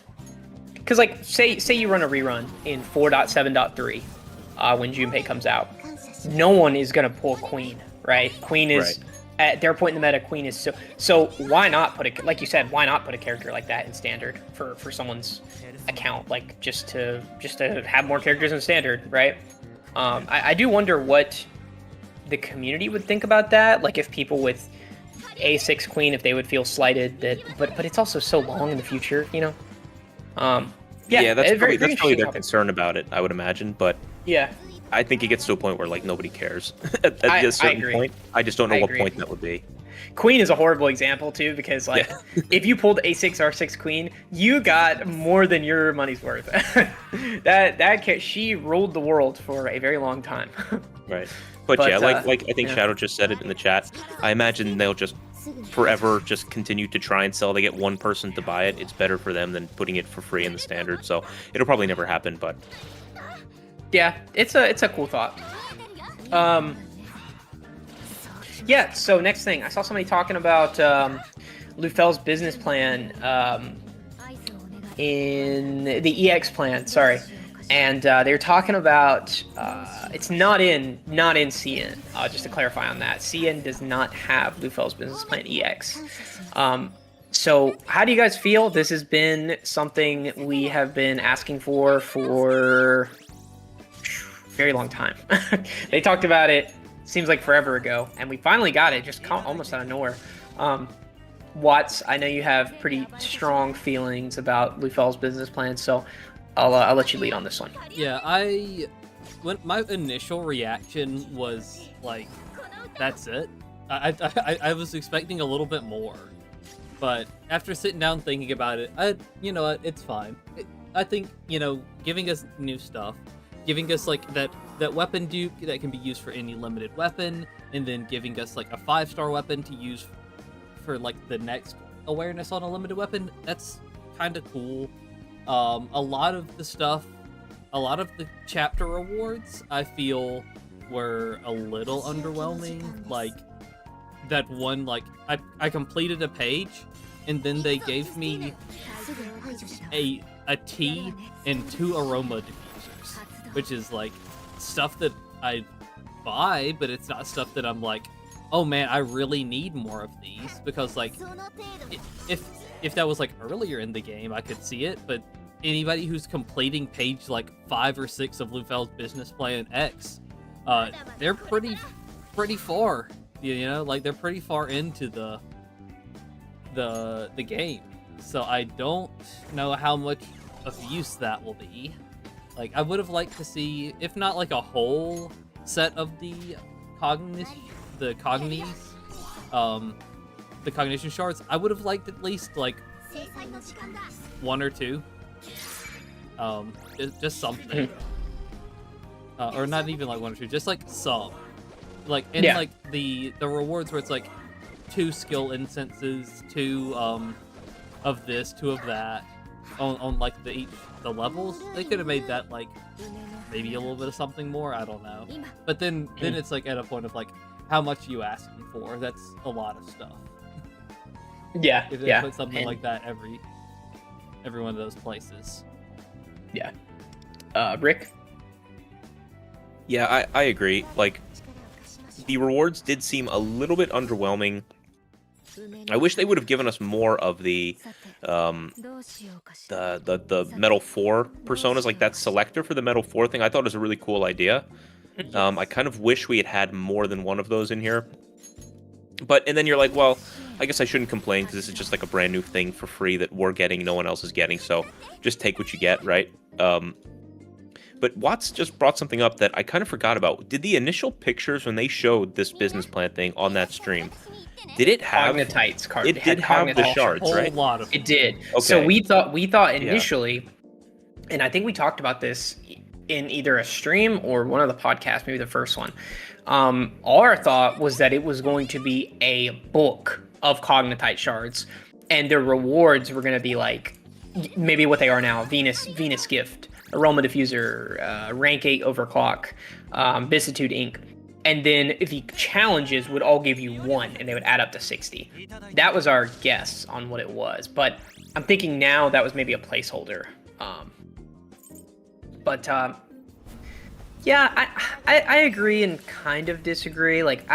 because like say you run a rerun in 4.7.3 when Junpei comes out, no one is gonna pull Queen, right? Queen is at their point in the meta. Queen is so why not put like you said, why not put a character like that in standard for someone's account, like just to have more characters in standard, right? I do wonder what the community would think about that. Like if people with A6 Queen, if they would feel slighted that, but it's also so long in the future, you know? That's probably their concern about it, I would imagine. But yeah, I think it gets to a point where like nobody cares at a certain point. I just don't know what point that would be. Queen is a horrible example too, because like if you pulled A6 R6 Queen, you got more than your money's worth. She ruled the world for a very long time. Right. But yeah, like I think Shadow just said it in the chat. I imagine they'll just forever just continue to try and sell. They get one person to buy it. It's better for them than putting it for free in the standard. So it'll probably never happen. But yeah, it's a cool thought. Yeah. So next thing, I saw somebody talking about Lufel's business plan in the EX plan. Sorry. And they were talking about it's not in CN. Just to clarify on that, CN does not have Lufel's business plan EX. So, how do you guys feel? This has been something we have been asking for a very long time. They talked about it, seems like forever ago, and we finally got it, just almost out of nowhere. Watts, I know you have pretty strong feelings about Lufel's business plan, so I'll let you lead on this one. Yeah, when my initial reaction was like, that's it. I was expecting a little bit more, but after sitting down thinking about it, you know what, it's fine. I think, you know, giving us new stuff, giving us like that weapon dupe that can be used for any limited weapon, and then giving us like a 5-star weapon to use for like the next awareness on a limited weapon, that's kind of cool. A lot of the chapter rewards I feel were a little underwhelming. Like that one, like I completed a page and then they gave me a tea and 2 aroma diffusers, which is like stuff that I buy, but it's not stuff that I'm like, oh man, I really need more of these, because like if that was like earlier in the game I could see it, but anybody who's completing page like 5 or 6 of Lufel's business plan X, they're pretty far, you know, like they're pretty far into the game. So I don't know how much of use that will be. Like I would have liked to see, if not like a whole set of the cognition shards, I would have liked at least like 1 or 2. Just something. Or not even like 1 or 2, just like some. Like in like the rewards where it's like 2 skill incenses, 2 of this, 2 of that, on like the levels. They could have made that like maybe a little bit of something more, I don't know. But then it's like at a point of like, how much are you asking for? That's a lot of stuff. Yeah, if they put something like that every one of those places. Yeah. Rick? Yeah, I agree. Like, the rewards did seem a little bit underwhelming. I wish they would have given us more of the Metal 4 personas, like that selector for the Metal 4 thing. I thought it was a really cool idea. I kind of wish we had more than one of those in here. And then you're like, well, I guess I shouldn't complain because this is just like a brand new thing for free that we're getting, no one else is getting, so just take what you get, right? But Watts just brought something up that I kind of forgot about. Did the initial pictures, when they showed this business plan thing on that stream, did it have Cognitites card? It did have the shards, right? A lot of them. It did. Okay. So we thought initially, and I think we talked about this in either a stream or one of the podcasts, maybe the first one. Our thought was that it was going to be a book of Cognitite shards, and the rewards were going to be like maybe what they are now: Venus Gift, Aroma Diffuser, Rank 8 Overclock, Vicissitude Ink. And then the challenges would all give you 1, and they would add up to 60. That was our guess on what it was, but I'm thinking now that was maybe a placeholder. Yeah, I agree and kind of disagree. Like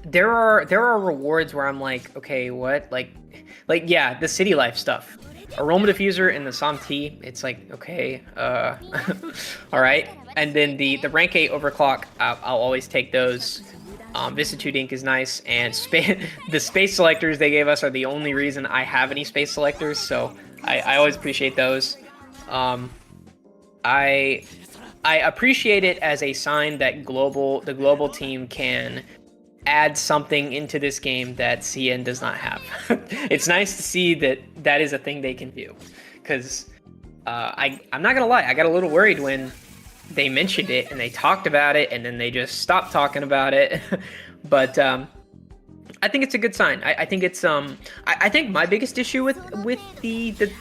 there are rewards where I'm like, okay, what? Like yeah, the city life stuff. Aroma Diffuser and the Santi, it's like, okay, all right. And then the Rank 8 Overclock, I'll always take those. Vicissitude Ink is nice, and the space selectors they gave us are the only reason I have any space selectors, so I always appreciate those. I appreciate it as a sign that the global team can add something into this game that CN does not have. It's nice to see that is a thing they can do, because I'm not gonna lie, I got a little worried when they mentioned it and they talked about it and then they just stopped talking about it. But I think it's a good sign. I think it's I think my biggest issue with the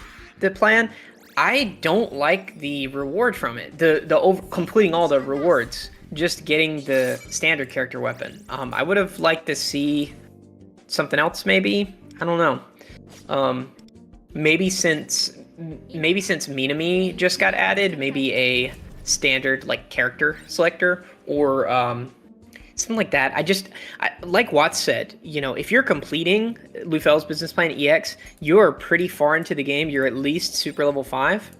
plan, I don't like the reward from it. Completing all the rewards, just getting the standard character weapon. I would have liked to see something else, maybe. I don't know. Maybe since Minami just got added, maybe a standard like character selector, or Something like that. Like Watts said, if you're completing Lufel's business plan EX, you're pretty far into the game. You're at least super level 5.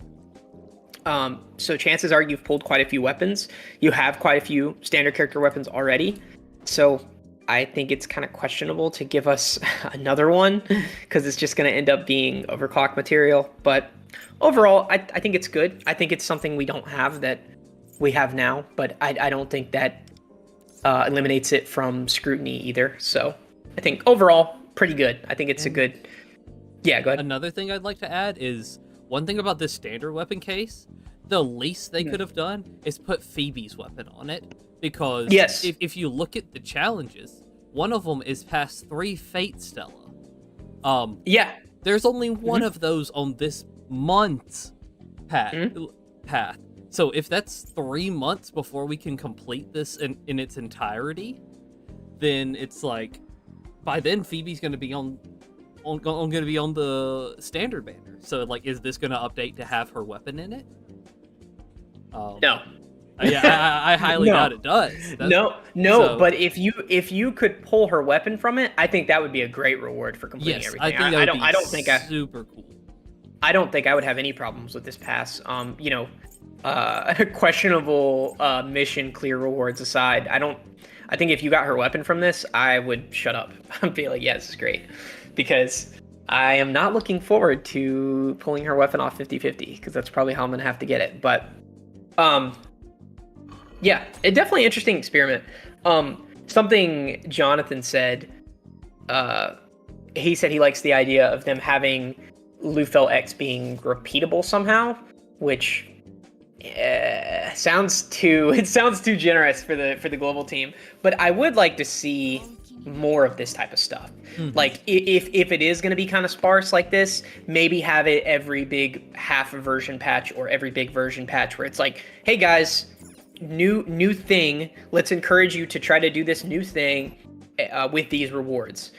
So chances are you've pulled quite a few weapons. You have quite a few standard character weapons already. So I think it's kind of questionable to give us another one because it's just going to end up being overclock material. But overall, I think it's good. I think it's something we don't have that we have now, but I don't think that eliminates it from scrutiny either. So I think overall, pretty good. I think it's a good... Yeah, go ahead. Another thing I'd like to add is one thing about this standard weapon case, the least they could have done is put Phoebe's weapon on it. Because if you look at the challenges, one of them is past 3 Fate Stella. There's only one of those on this month's path. So if that's 3 months before we can complete this in its entirety, then it's like by then Phoebe's going to be on the standard banner. So like, is this going to update to have her weapon in it? No. I highly doubt it does. But if you could pull her weapon from it, I think that would be a great reward for completing everything. I don't think super cool. I don't think I would have any problems with this pass. Questionable mission clear rewards aside, I think if you got her weapon from this, I would shut up. I'd be like, yeah, this is great. Because I am not looking forward to pulling her weapon off 50-50, because that's probably how I'm going to have to get it. But, yeah, it definitely interesting experiment. Something Jonathan said, he said he likes the idea of them having Lufel X being repeatable somehow, which sounds too generous for the global team. But I would like to see more of this type of stuff. Like if it is going to be kind of sparse like this, maybe have it every big half version patch or every big version patch where it's like, hey guys, new thing, let's encourage you to try to do this new thing with these rewards.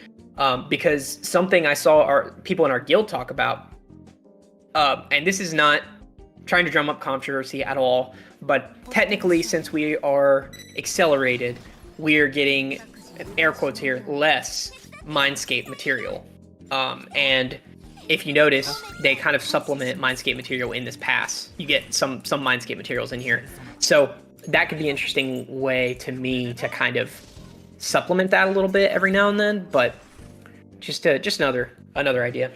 Because something I saw our people in our guild talk about, and this is not trying to drum up controversy at all, but technically since we are accelerated, we are getting, air quotes here, less Mindscape material. And if you notice, they kind of supplement Mindscape material in this pass. You get some Mindscape materials in here. So that could be an interesting way to me to kind of supplement that a little bit every now and then, but just another idea.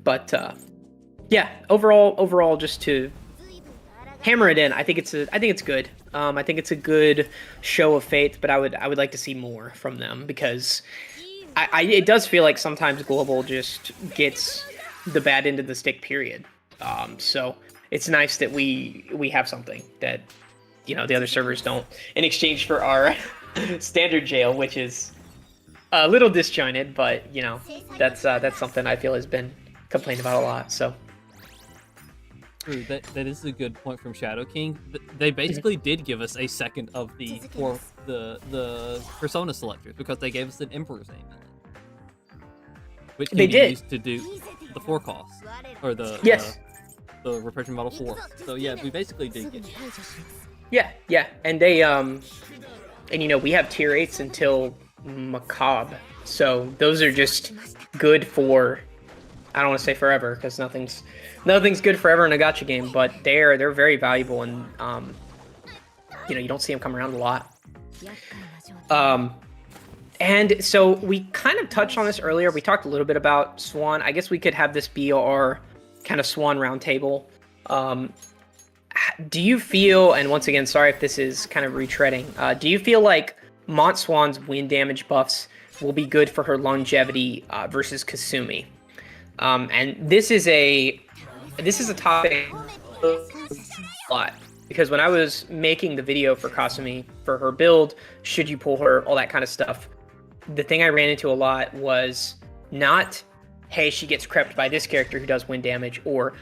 But yeah, overall, just to hammer it in, I think it's good. I think it's a good show of faith, but I would like to see more from them, because it does feel like sometimes global just gets the bad end of the stick, period. So it's nice that we have something that the other servers don't, in exchange for our standard jail, which is a little disjointed, but that's something I feel has been complained about a lot. So that is a good point from Shadow King. They basically did give us a second of the persona selectors, because they gave us an Emperor's Amulet, which can be used to do the 4 costs, or the Repression Model 4. So yeah, we basically did get it. Yeah, and they we have tier 8s until Macabre, so those are just good for, I don't want to say forever, because nothing's good forever in a gacha game, but they're very valuable, and you don't see them come around a lot. And so we kind of touched on this earlier. We talked a little bit about Swan. I guess we could have this be our kind of Swan roundtable. Do you feel, and once again, sorry if this is kind of retreading, do you feel like Mont Swan's wind damage buffs will be good for her longevity versus Kasumi? And this is a topic a lot, because when I was making the video for Kasumi for her build, should you pull her, all that kind of stuff, the thing I ran into a lot was not, hey, she gets crept by this character who does wind damage, or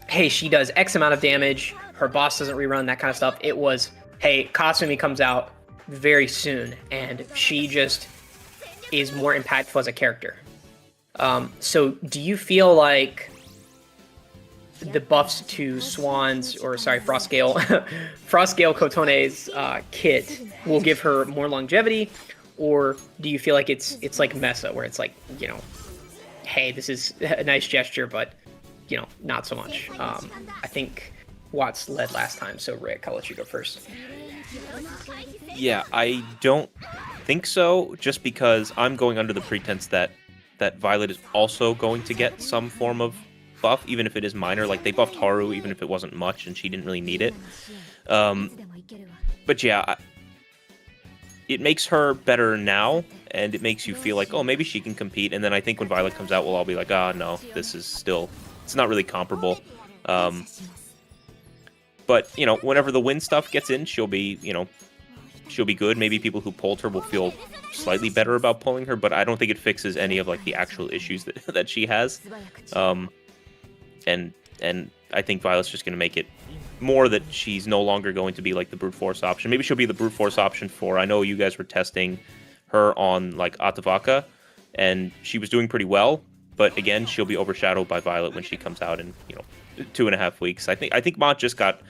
hey, she does X amount of damage, her boss doesn't rerun, that kind of stuff. It was, hey, Kasumi comes out very soon, and she just is more impactful as a character. So do you feel like the buffs to Frostgale, Frostgale Kotone's kit will give her more longevity, or do you feel like it's like Mesa, where it's like, you know, hey, this is a nice gesture, but, you know, not so much. I think Watts led last time, so Rick, I'll let you go first. Yeah, I don't think so, just because I'm going under the pretense that Violet is also going to get some form of buff, even if it is minor. Like, they buffed Haru, even if it wasn't much, and she didn't really need it. But yeah, it makes her better now, and it makes you feel like, oh, maybe she can compete. And then I think when Violet comes out, we'll all be like, ah, no, this is still, it's not really comparable. But, you know, whenever the win stuff gets in, she'll be, you know, she'll be good. Maybe people who pulled her will feel slightly better about pulling her, but I don't think it fixes any of, like, the actual issues that she has. And I think Violet's just going to make it more that she's no longer going to be, like, the brute force option. Maybe she'll be the brute force option for, I know you guys were testing her on, like, Atavaka, and she was doing pretty well, but again, she'll be overshadowed by Violet when she comes out in, you know, 2.5 weeks. I think Mont just got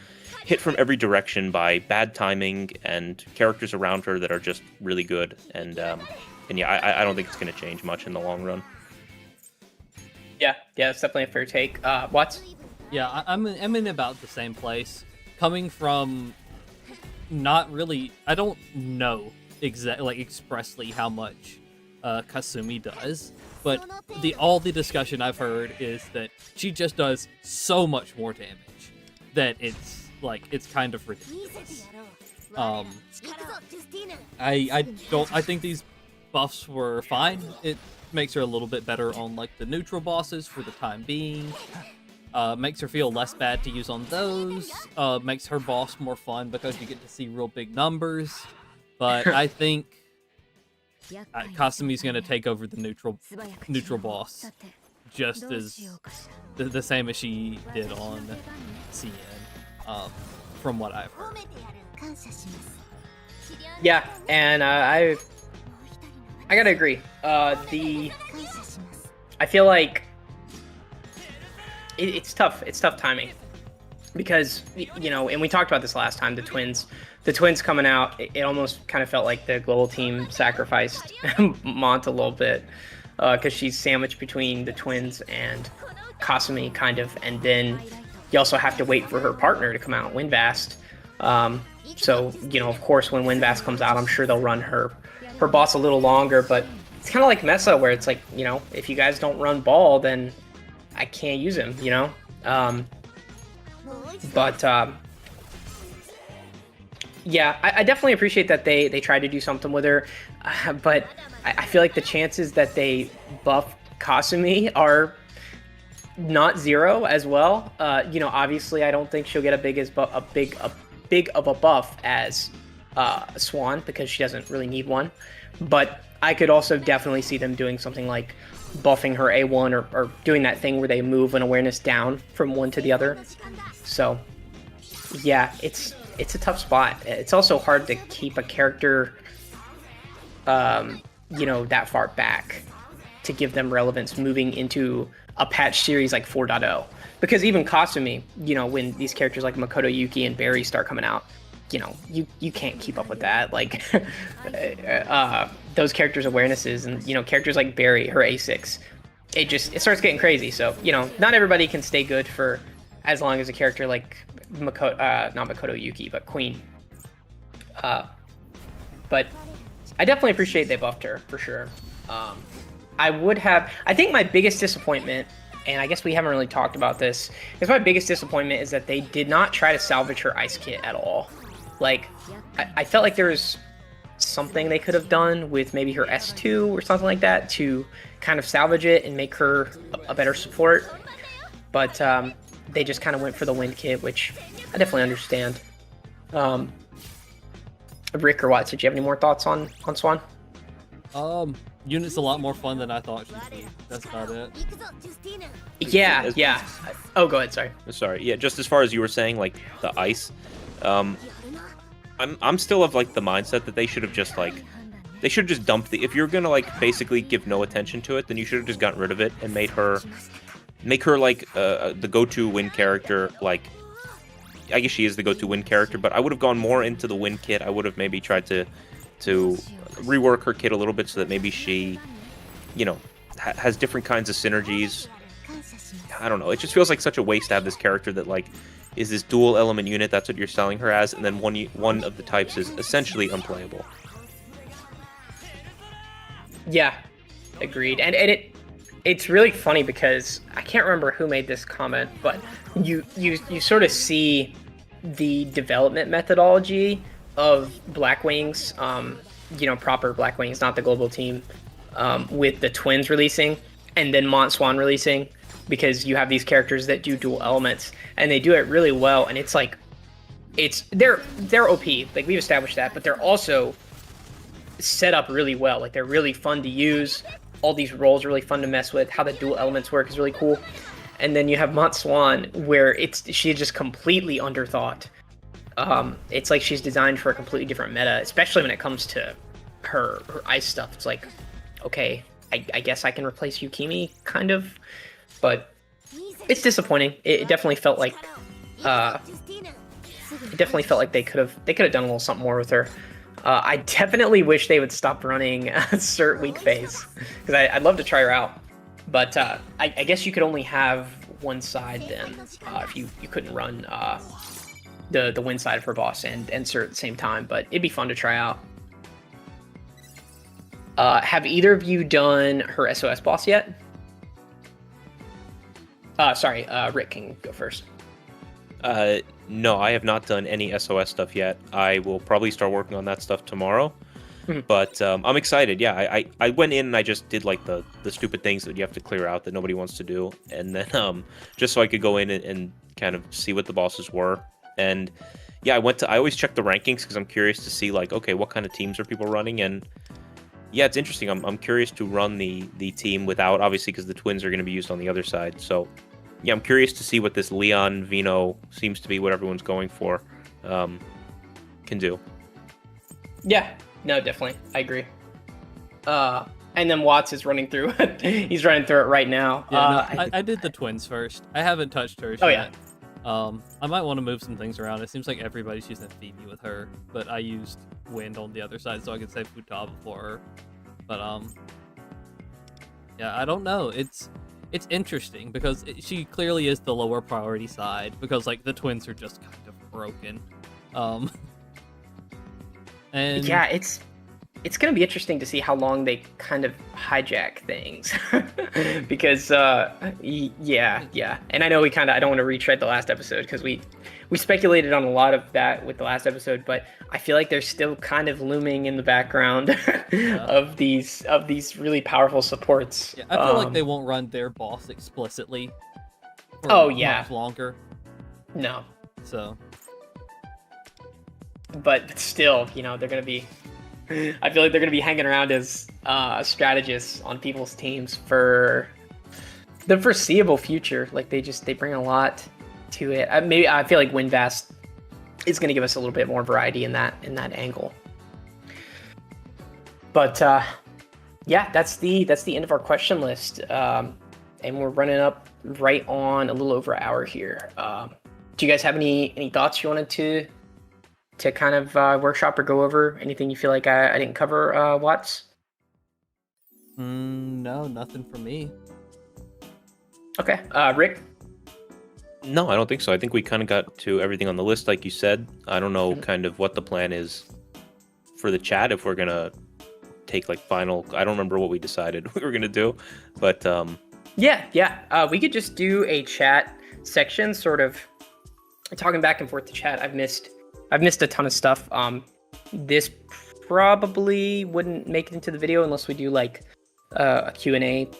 hit from every direction by bad timing and characters around her that are just really good. And yeah, I don't think it's going to change much in the long run. Yeah, it's definitely a fair take. Watts? Yeah, I'm in about the same place. Coming from not really, I don't know expressly how much Kasumi does, but all the discussion I've heard is that she just does so much more damage that it's kind of ridiculous. I think these buffs were fine. It makes her a little bit better on, like, the neutral bosses for the time being. Makes her feel less bad to use on those. Makes her boss more fun because you get to see real big numbers. But I think Kasumi's gonna take over the neutral boss just as the same as she did on CN, from what I've heard. Yeah, and I gotta agree. I feel like it's tough. It's tough timing because, you know, and we talked about this last time. The twins coming out, it almost kind of felt like the global team sacrificed Mont a little bit because she's sandwiched between the twins and Kasumi, kind of, and then you also have to wait for her partner to come out, Winvast. So, you know, of course, when Winvast comes out, I'm sure they'll run her boss a little longer, but it's kind of like Mesa, where it's like, you know, if you guys don't run Ball, then I can't use him, you know? Yeah, I definitely appreciate that they tried to do something with her, but I feel like the chances that they buff Kasumi are not zero as well. You know, obviously, I don't think she'll get a big of a buff as Swan, because she doesn't really need one. But I could also definitely see them doing something like buffing her A1 or doing that thing where they move an awareness down from one to the other. So yeah, it's a tough spot. It's also hard to keep a character, you know, that far back to give them relevance moving into a patch series like 4.0. Because even Kasumi, you know, when these characters like Makoto Yuki and Barry start coming out, you know, you can't keep up with that. Like, those characters' awarenesses, and, you know, characters like Barry, her A6, it starts getting crazy. So, you know, not everybody can stay good for as long as a character like not Makoto Yuki, but Queen. But I definitely appreciate they buffed her, for sure. I think my biggest disappointment, and I guess we haven't really talked about this, is my biggest disappointment is that they did not try to salvage her ice kit at all. Like, I felt like there was something they could have done with maybe her S2 or something like that to kind of salvage it and make her a better support. But they just kind of went for the wind kit, which I definitely understand. Rick or Watts, did you have any more thoughts on Swan? Unit's a lot more fun than I thought she'd be. That's about it. Yeah. Oh, go ahead, sorry. Yeah, just as far as you were saying, like, the ice, I'm still of, like, the mindset that they should have just, like, they should have just dumped if you're gonna, like, basically give no attention to it, then you should have just gotten rid of it and made her make her like the go-to win character. Like, I guess she is the go-to win character, but I would have gone more into the win kit. I would have maybe tried to rework her kit a little bit so that maybe she, you know, has different kinds of synergies. I don't know. It just feels like such a waste to have this character that like is this dual element unit. That's what you're selling her as, and then one of the types is essentially unplayable. Yeah, agreed. And it's really funny because I can't remember who made this comment, but you sort of see the development methodology of Blackwings, you know, proper Blackwings, not the global team, with the twins releasing and then Mont Swan releasing, because you have these characters that do dual elements and they do it really well. And it's like, they're OP, like we've established that, but they're also set up really well. Like they're really fun to use. All these roles are really fun to mess with. How the dual elements work is really cool. And then you have Mont Swan, where she's just completely underthought. It's like she's designed for a completely different meta, especially when it comes to her ice stuff. It's like, okay, I guess I can replace Yukimi, kind of, but it's disappointing. It definitely felt like they could have done a little something more with her. I definitely wish they would stop running Cert weak phase, because I'd love to try her out. But I guess you could only have one side then, if you couldn't run the win side of her boss and Cert at the same time. But it'd be fun to try out. Have either of you done her SOS boss yet? Sorry, Rick can go first. No, I have not done any SOS stuff yet. I will probably start working on that stuff tomorrow. But I'm excited. Yeah, I went in and I just did like the stupid things that you have to clear out that nobody wants to do, and then just so I could go in and kind of see what the bosses were. And yeah, I always check the rankings because I'm curious to see like, okay, what kind of teams are people running. And yeah, it's interesting. I'm curious to run the team without, obviously, because the twins are going to be used on the other side. So yeah, I'm curious to see what this Leon Vino seems to be what everyone's going for can do. Yeah, no, definitely, I agree. And then Watts is running through it. He's running through it right now. Yeah, I did the twins first. I haven't touched hers yet. Yeah. I might want to move some things around. It seems like everybody's using Phoebe with her, but I used Wind on the other side so I could save Futaba for her. But yeah, I don't know. It's interesting because she clearly is the lower priority side because like the twins are just kind of broken. And yeah, it's going to be interesting to see how long they kind of hijack things. Because yeah. And I know I don't want to retread the last episode because we speculated on a lot of that with the last episode, but I feel like they're still kind of looming in the background of these really powerful supports. Yeah, I feel like they won't run their boss explicitly for much longer. No. So, but still, they're going to be, I feel like they're going to be hanging around as strategists on people's teams for the foreseeable future. Like they bring a lot to it. Maybe I feel like Winvast is going to give us a little bit more variety in that angle. But yeah, that's the end of our question list, and we're running up right on a little over an hour here. Do you guys have any thoughts you wanted to kind of workshop or go over? Anything you feel like I didn't cover, Watts? No, nothing for me. Okay, Rick? No, I don't think so. I think we kind of got to everything on the list, like you said. I don't know kind of what the plan is for the chat, if we're going to take like final... I don't remember what we decided we were going to do, but... Yeah. We could just do a chat section, sort of talking back and forth to chat. I've missed a ton of stuff. This probably wouldn't make it into the video unless we do like a Q&A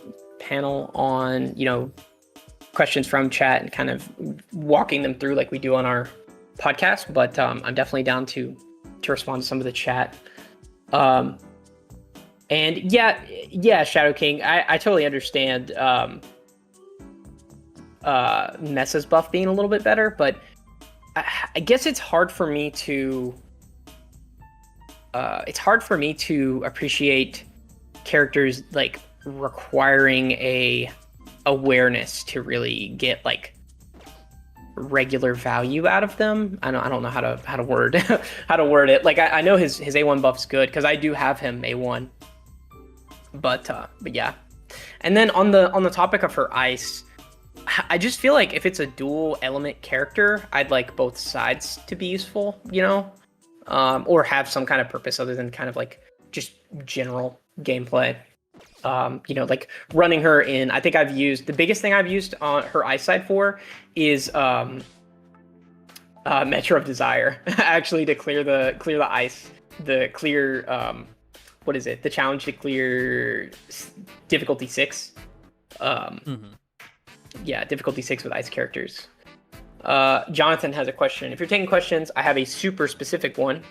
panel on, questions from chat and kind of walking them through like we do on our podcast. But I'm definitely down to respond to some of the chat. And yeah, Shadow King, I totally understand Messa's buff being a little bit better, but I guess it's hard for me to appreciate characters like requiring a awareness to really get like regular value out of them. I don't know how to word how to word it. Like I know his A1 buff's good because I do have him A1. But yeah. And then on the topic of her ice, I just feel like if it's a dual element character, I'd like both sides to be useful, you know? Or have some kind of purpose other than kind of like just general gameplay. You know, like running her in. I think the biggest thing I've used on her ice side for is Metro of Desire. Actually, to clear the ice, what is it? The challenge to clear difficulty 6. Yeah, difficulty 6 with ice characters. Jonathan has a question. If you're taking questions, I have a super specific one.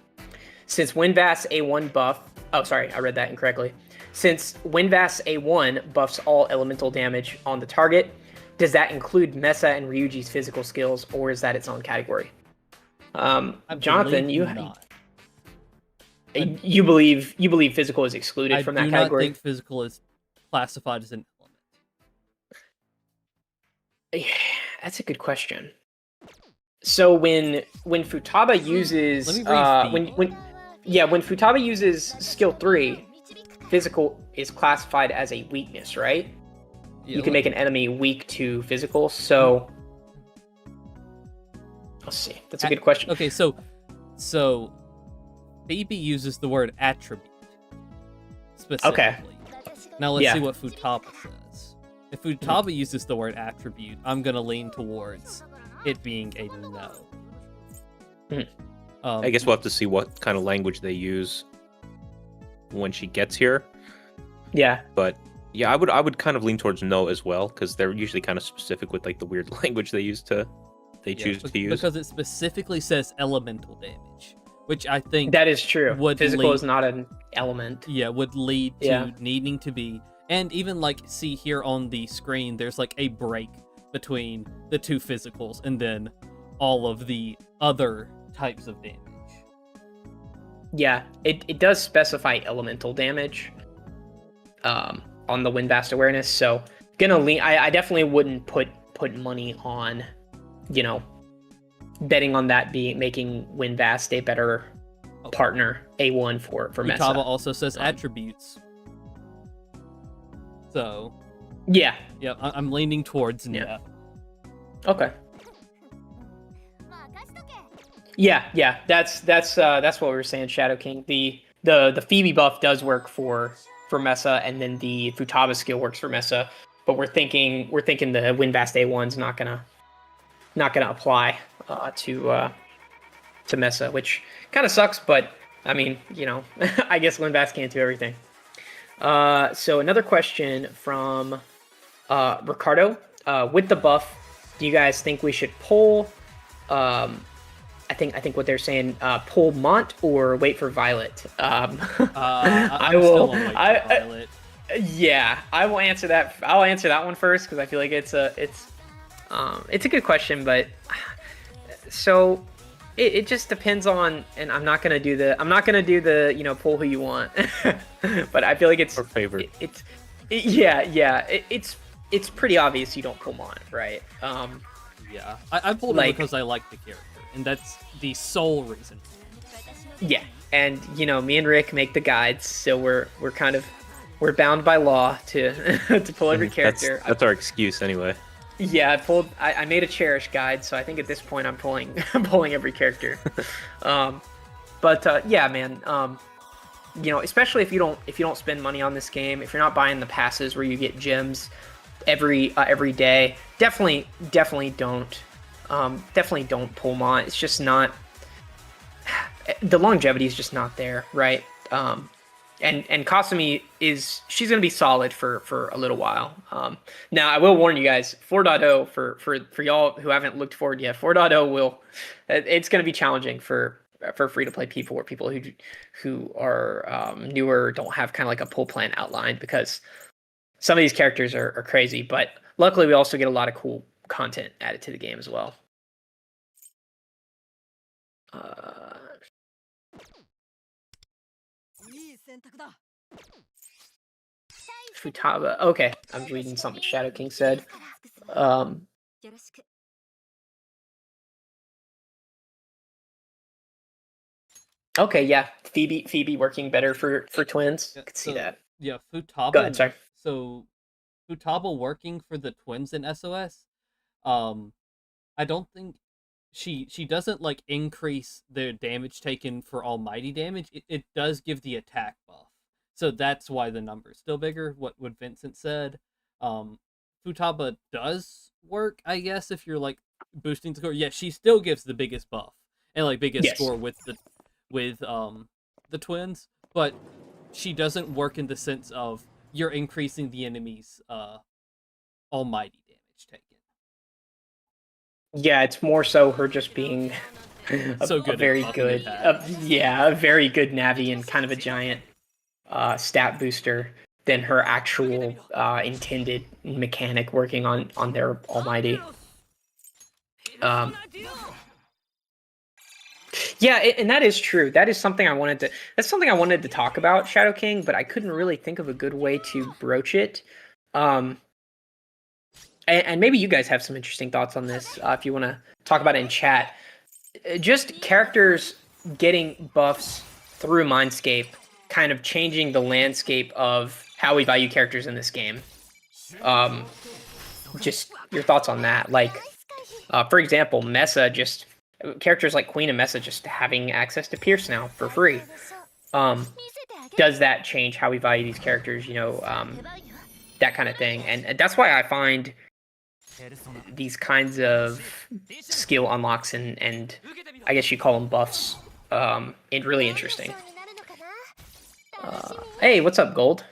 Since Winvast A1 buff... Oh, sorry, I read that incorrectly. Since Winvast A1 buffs all elemental damage on the target, does that include Mesa and Ryuji's physical skills, or is that its own category? Jonathan, you believe physical is excluded from that category? I do not think physical is classified as an element. That's a good question. So when Futaba uses Let me read when Futaba uses skill 3, physical is classified as a weakness, right? Yeah, you can make an enemy weak to physical. So let's see. That's a good question. Okay, so Phoebe uses the word attribute specifically. Okay. Now let's see what Futaba says. If Futaba uses the word attribute, I'm gonna lean towards it being a no. I guess we'll have to see what kind of language they use when she gets here. Yeah. But yeah, I would kind of lean towards no as well, because they're usually kind of specific with like the weird language they choose to use. Because it specifically says elemental damage, which I think that is true. Physical is not an element. Yeah, would lead to needing to be, and even like see here on the screen, there's like a break between the two physicals and then all of the other types of damage. Yeah, it does specify elemental damage on the Winvast awareness, so gonna lean. I definitely wouldn't put money on, you know, betting on that making Winvast a better partner A1 for Mesa. Futaba also says attributes. So yeah, I'm leaning towards no. Okay. Yeah, that's what we were saying, Shadow King. The Phoebe buff does work for Mesa, and then the Futaba skill works for Mesa, but we're thinking the Winvast A1's not gonna apply to Mesa, which kind of sucks, but I mean, you know, I guess Winvast can't do everything. So another question from Ricardo. With the buff, do you guys think we should pull I think what they're saying, pull Mont or wait for Violet? I will answer that. I'll answer that one first because I feel like it's a good question, but so it just depends on, and I'm not gonna do the you know, pull who you want, but I feel like it's our favorite. It's pretty obvious you don't pull Mont, right? Yeah, I pulled him because I like the character, and that's the sole reason. Yeah, and you know, me and Rick make the guides, so we're bound by law to to pull every character. That's our excuse anyway. Yeah, I made a Cherish guide, so I think at this point I'm pulling every character. Yeah, man. You know, especially if you don't spend money on this game, if you're not buying the passes where you get gems every day, definitely don't pull Mont. It's just not, the longevity is just not there, right? And Kasumi she's gonna be solid for a little while. Now I will warn you guys, 4.0 for y'all who haven't looked forward yet, 4.0 it's gonna be challenging for free to play people, or people who are newer, don't have kind of like a pull plan outlined, because some of these characters are crazy, but luckily we also get a lot of cool content added to the game as well. Futaba. Okay, I'm reading something Shadow King said. Okay, yeah, Phoebe working better for twins. I could see that. Yeah, Go Futaba. ahead, sorry. So Futaba working for the twins in SOS. I don't think she doesn't like increase their damage taken for almighty damage. It does give the attack buff. So that's why the number's still bigger, what Vincent said. Futaba does work, I guess, if you're like boosting the score. Yeah, she still gives the biggest buff and like biggest score with the twins, but she doesn't work in the sense of you're increasing the enemy's almighty damage taken. Yeah, it's more so her just being so good, a very good, a very good Navi and kind of a giant stat booster than her actual intended mechanic working on their almighty. Yeah, and that is true. That is something I wanted to. That's something I wanted to talk about, Shadow King, but I couldn't really think of a good way to broach it. And maybe you guys have some interesting thoughts on this if you want to talk about it in chat. Just characters getting buffs through Mindscape, kind of changing the landscape of how we value characters in this game. Just your thoughts on that. Like, for example, Mesa just... Characters like Queen and Mesa just having access to Pierce now for free. Does that change how we value these characters? You know, that kind of thing. And that's why I find these kinds of skill unlocks and I guess you call them buffs really interesting. Hey, what's up, Gold?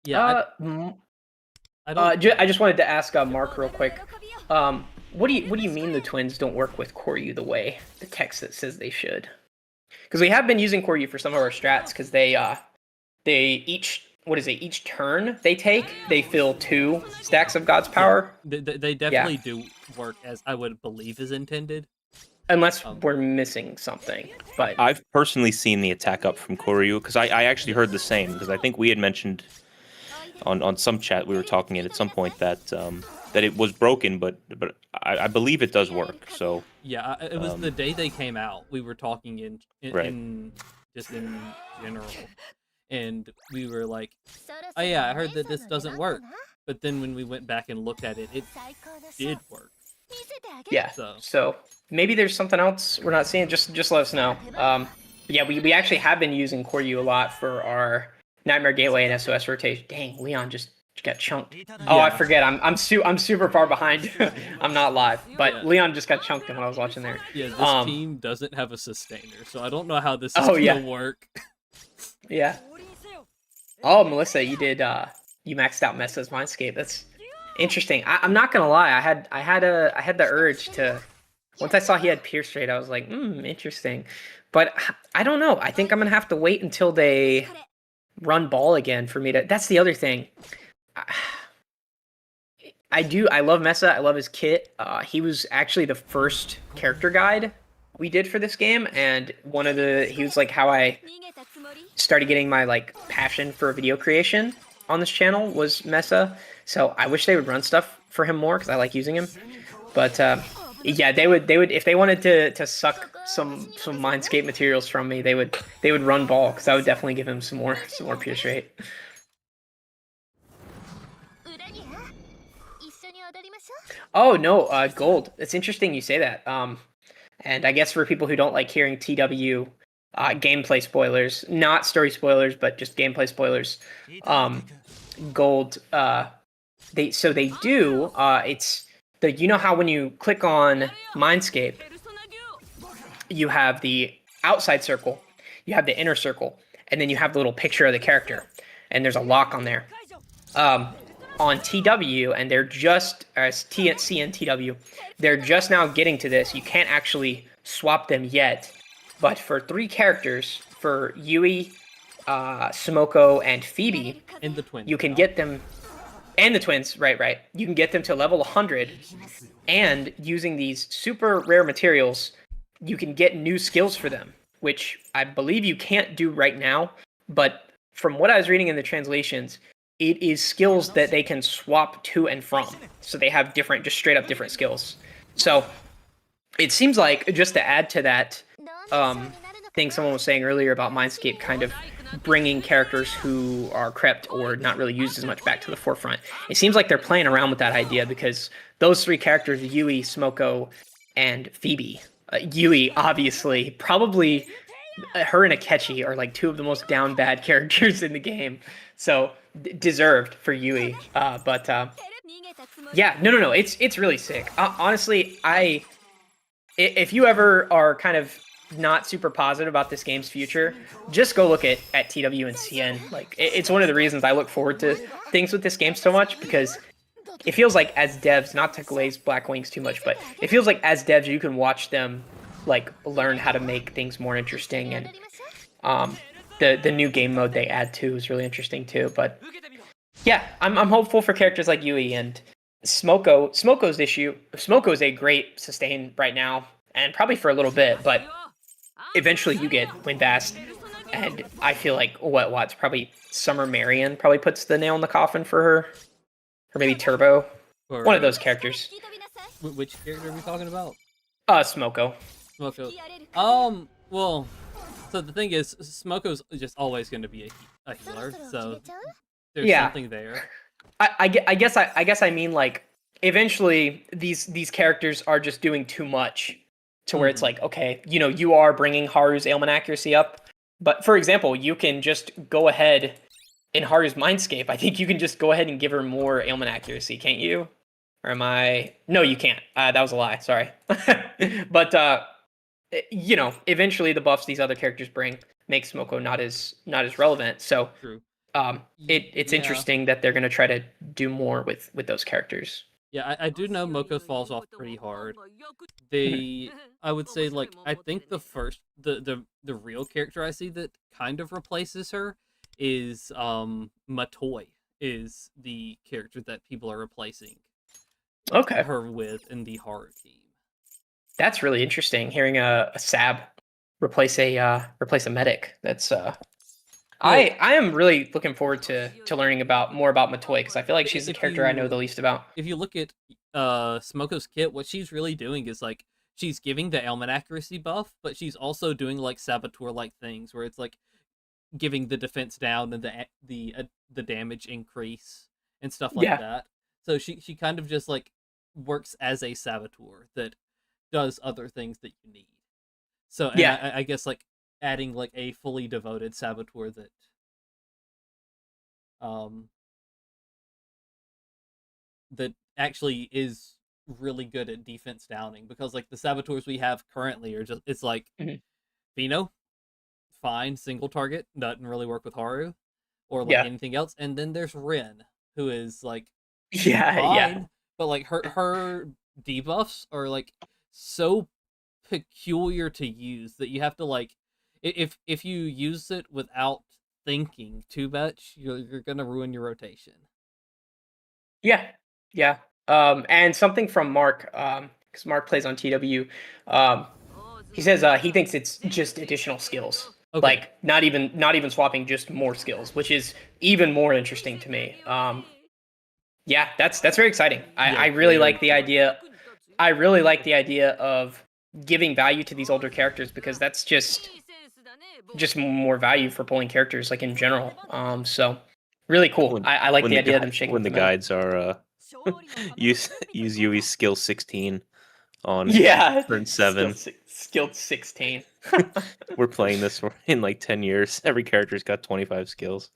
Yeah. I just wanted to ask Mark real quick. What do you mean the twins don't work with Koryu the way the text that says they should? Because we have been using Koryu for some of our strats because they each turn they take, they fill 2 stacks of God's power. Yeah, they definitely do work as I would believe is intended. Unless we're missing something. But I've personally seen the attack up from Koryu because I actually heard the same, because I think we had mentioned on some chat we were talking at some point that that it was broken, but I believe it does work. So yeah, it was the day they came out. We were talking in just in general, and we were like, "Oh yeah, I heard that this doesn't work." But then when we went back and looked at it, it did work. Yeah. So maybe there's something else we're not seeing. Just let us know. Yeah, we actually have been using Koryu a lot for our Nightmare Gateway and SOS rotation. Dang, Leon just got chunked. Oh, I forget. I'm super far behind. I'm not live, but Leon just got chunked when I was watching there. Yeah, this team doesn't have a sustainer, so I don't know how this is gonna work. Yeah. Oh, Melissa, you did. You maxed out Mesa's Mindscape. That's interesting. I'm not gonna lie. I had the urge to. Once I saw he had Pierce Trade, I was like, interesting. But I don't know. I think I'm gonna have to wait until they run ball again for me to. That's the other thing. I love Mesa. I love his kit. He was actually the first character guide we did for this game, and he was like how I started getting my like passion for video creation on this channel was Mesa. So I wish they would run stuff for him more because I like using him. But yeah, they would if they wanted to suck some Mindscape materials from me, they would run ball because I would definitely give him some more pierce rate. Oh no, Gold. It's interesting you say that. And I guess for people who don't like hearing TW gameplay spoilers, not story spoilers, but just gameplay spoilers, Gold. They do. It's you know how when you click on Mindscape, you have the outside circle, you have the inner circle, and then you have the little picture of the character, and there's a lock on there. On TW, and they're just TNC and TW, they're just now getting to this. You can't actually swap them yet, but for 3 characters, for Yui, Smoko, and Phoebe, and the twins, you can get them, and the twins, right. You can get them to level 100, and using these super rare materials, you can get new skills for them. which I believe you can't do right now. But from what I was reading in the translations, it is skills that they can swap to and from. So they have different, just straight up different skills. So it seems like, just to add to that thing someone was saying earlier about Mindscape kind of bringing characters who are crept or not really used as much back to the forefront, it seems like they're playing around with that idea, because those three characters, Yui, Smoko, and Phoebe. Yui, obviously, probably her and Akechi are like two of the most down bad characters in the game. So deserved for Yui. Yeah, no. It's really sick. Honestly, if you ever are kind of not super positive about this game's future, just go look at TW and CN. Like, it's one of the reasons I look forward to things with this game so much, because it feels like as devs, not to glaze Black Wings too much, but it feels like as devs you can watch them like learn how to make things more interesting, and the new game mode they add to is really interesting too. But yeah, I'm hopeful for characters like Yui and Smoko. Smoko's a great sustain right now, and probably for a little bit, but eventually you get Windbast, and I feel like what's probably Summer Marion probably puts the nail in the coffin for her, or maybe Turbo, Or, one of those characters. Which character are we talking about? Smoko. Smoko. Well, so the thing is, Smoko's just always going to be a healer, so there's something there. I guess I mean, like, eventually these characters are just doing too much to where it's like, okay, you are bringing Haru's ailment accuracy up, but for example, you can just go ahead in Haru's Mindscape. I think you can just go ahead and give her more ailment accuracy, can't you? Or am I? No, you can't. That was a lie. Sorry. But eventually the buffs these other characters bring make Smoko not as relevant. So True. It's interesting that they're going to try to do more with those characters. Yeah, I do know Moko falls off pretty hard. I would say, like, I think the real character I see that kind of replaces her is Matoi, is the character that people are replacing her with in the horror team. That's really interesting, hearing a Sab replace a medic. That's I am really looking forward to learning more about Matoi, because I feel like she's the character I know the least about. If you look at Smoko's kit, what she's really doing is, like, she's giving the ailment accuracy buff, but she's also doing, like, saboteur-like things where it's like giving the defense down and the damage increase and stuff like that. So she kind of just, like, works as a saboteur that does other things that you need. So I guess, like, adding, like, a fully devoted saboteur that actually is really good at defense downing, because, like, the saboteurs we have currently are just, it's like Vino, fine, single target, doesn't really work with Haru or like anything else, and then there's Rin, who is like fine, but like her debuffs are like so peculiar to use that you have to, like, if you use it without thinking too much, you're gonna ruin your rotation. Yeah. And something from Mark, because Mark plays on TW. He says he thinks it's just additional skills, like not even swapping, just more skills, which is even more interesting to me. Yeah, that's very exciting. I really like the idea. I really like the idea of giving value to these older characters, because that's just more value for pulling characters, like, in general. So really cool. I like the idea of them shaking when the guides are use Yui's skill 16 on turn 7. Skilled 16. We're playing this in like 10 years. Every character's got 25 skills.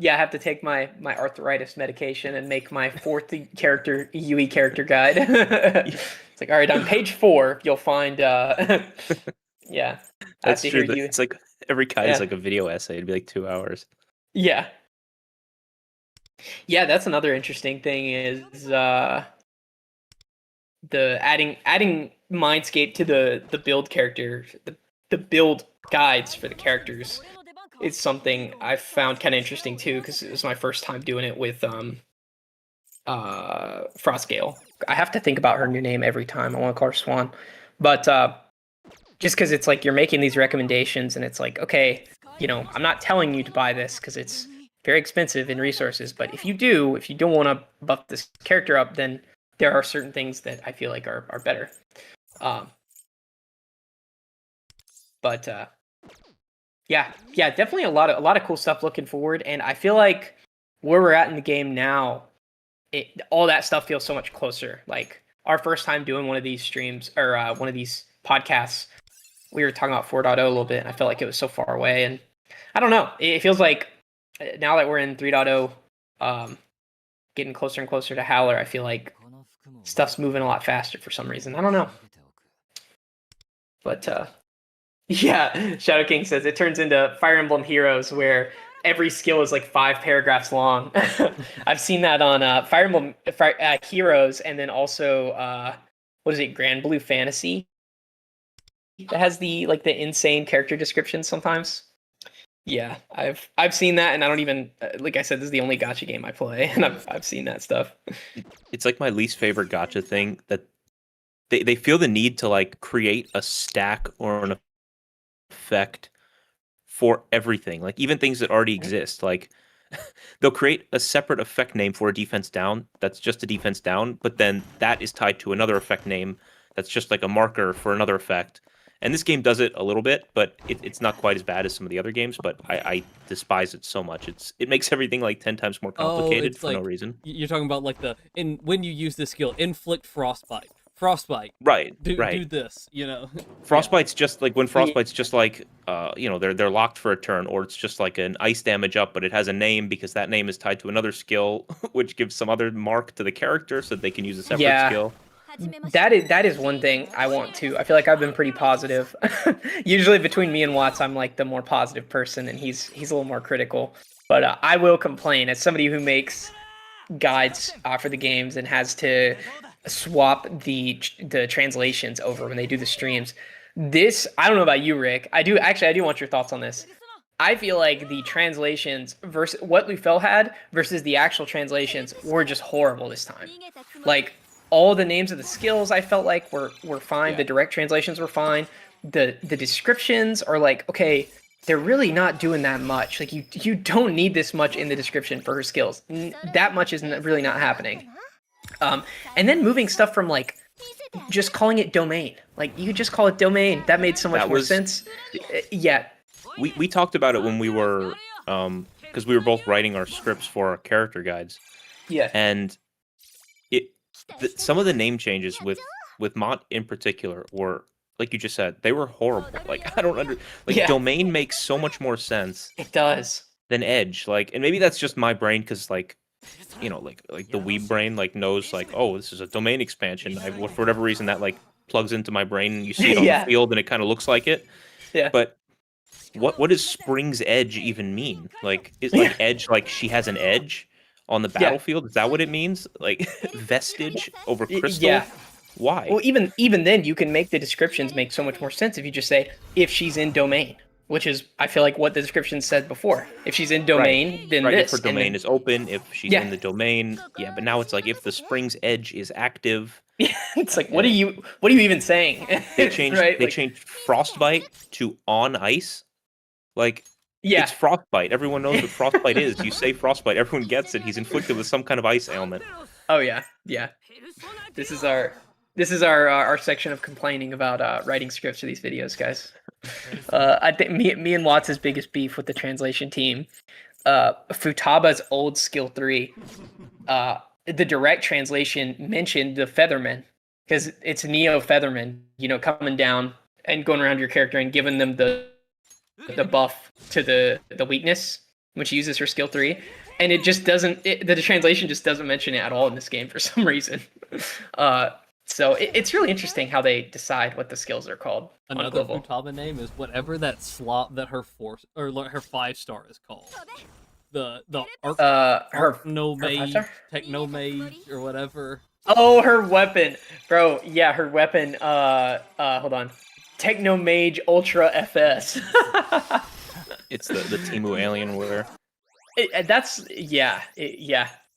Yeah, I have to take my arthritis medication and make my 4th character Yui character guide. It's like, all right, on page 4, you'll find yeah. That's true. It's like every guide is like a video essay. It'd be like 2 hours. Yeah, that's another interesting thing is the adding Mindscape to the build character, the build guides for the characters. It's something I found kind of interesting too, because it was my first time doing it with Frostgale. I have to think about her new name every time. I want to call her Swan, but just because it's like you're making these recommendations and it's like, okay, I'm not telling you to buy this because it's very expensive in resources, but if you don't want to buff this character up, then there are certain things that I feel like are better. But yeah, definitely a lot of cool stuff looking forward, and I feel like where we're at in the game now, all that stuff feels so much closer. Like our first time doing one of these streams or one of these podcasts, we were talking about 4.0 a little bit, and I felt like it was so far away, and I don't know. It feels like now that we're in 3.0, getting closer and closer to Howler, I feel like stuff's moving a lot faster for some reason. I don't know. But yeah, Shadow King says it turns into Fire Emblem Heroes where every skill is like 5 paragraphs long. I've seen that on Fire Emblem Heroes, and then also what is it, Grand Blue Fantasy? That has the insane character descriptions sometimes. Yeah, I've seen that, and I don't even like I said, this is the only gacha game I play, and I've seen that stuff. It's like my least favorite gacha thing that they feel the need to like create a stack or an effect for everything, like even things that already exist. Like they'll create a separate effect name for a defense down that's just a defense down, but then that is tied to another effect name that's just like a marker for another effect. And this game does it a little bit, but it's not quite as bad as some of the other games. But I despise it so much. It makes everything like 10 times more complicated for no reason. You're talking about like when you use this skill, inflict frostbite. Right. Do this, Frostbite's just like when Frostbite's just like they're locked for a turn, or it's just like an ice damage up, but it has a name because that name is tied to another skill, which gives some other mark to the character so that they can use a separate skill. That is one thing I want to. I feel like I've been pretty positive. Usually between me and Watts, I'm like the more positive person, and he's a little more critical. But I will complain as somebody who makes guides for the games and has to swap the translations over when they do the streams. This, I don't know about you, Rick. I do want your thoughts on this. I feel like the translations versus what Lufel had versus the actual translations were just horrible this time. Like all the names of the skills I felt like were fine. Yeah. The direct translations were fine. The descriptions are like, okay, they're really not doing that much. Like you don't need this much in the description for her skills. That much is really not happening. And then moving stuff from like just calling it domain. Like you just call it domain. That made so much more sense. Yeah. We talked about it when we were because we were both writing our scripts for our character guides. Yeah. And some of the name changes with Mont in particular were, like you just said, they were horrible. Like I don't domain makes so much more sense. It does. Than edge. Like, and maybe that's just my brain because like the weeb brain like knows like, oh, this is a domain expansion. For whatever reason that like plugs into my brain and you see it on the field and it kind of looks like it. Yeah. But what does Spring's edge even mean? Like is like edge like she has an edge on the battlefield? Is that what it means? Like vestige over crystal? Yeah. Why? Well, even then you can make the descriptions make so much more sense if you just say if she's in domain. Which is, I feel like, what the description said before. If she's in domain, then this. If her domain is open, if she's in the domain, but now it's like if the Spring's edge is active. It's like, what are you even saying? They changed frostbite to on ice. Like, it's frostbite. Everyone knows what frostbite is. You say frostbite, everyone gets it. He's inflicted with some kind of ice ailment. Oh yeah. This is our section of complaining about writing scripts for these videos, guys. I think me and Watts' biggest beef with the translation team, Futaba's old skill 3, the direct translation mentioned the Featherman because it's Neo Featherman, coming down and going around your character and giving them the buff to the weakness when she uses her skill 3, and it just doesn't. The translation just doesn't mention it at all in this game for some reason. So it's really interesting how they decide what the skills are called. Another Futaba name is whatever that slot that her 5-star is called. The Techno Mage or whatever. Oh, her weapon, bro. Yeah, her weapon. Hold on, Techno Mage Ultra FS. It's the Temu Alienware.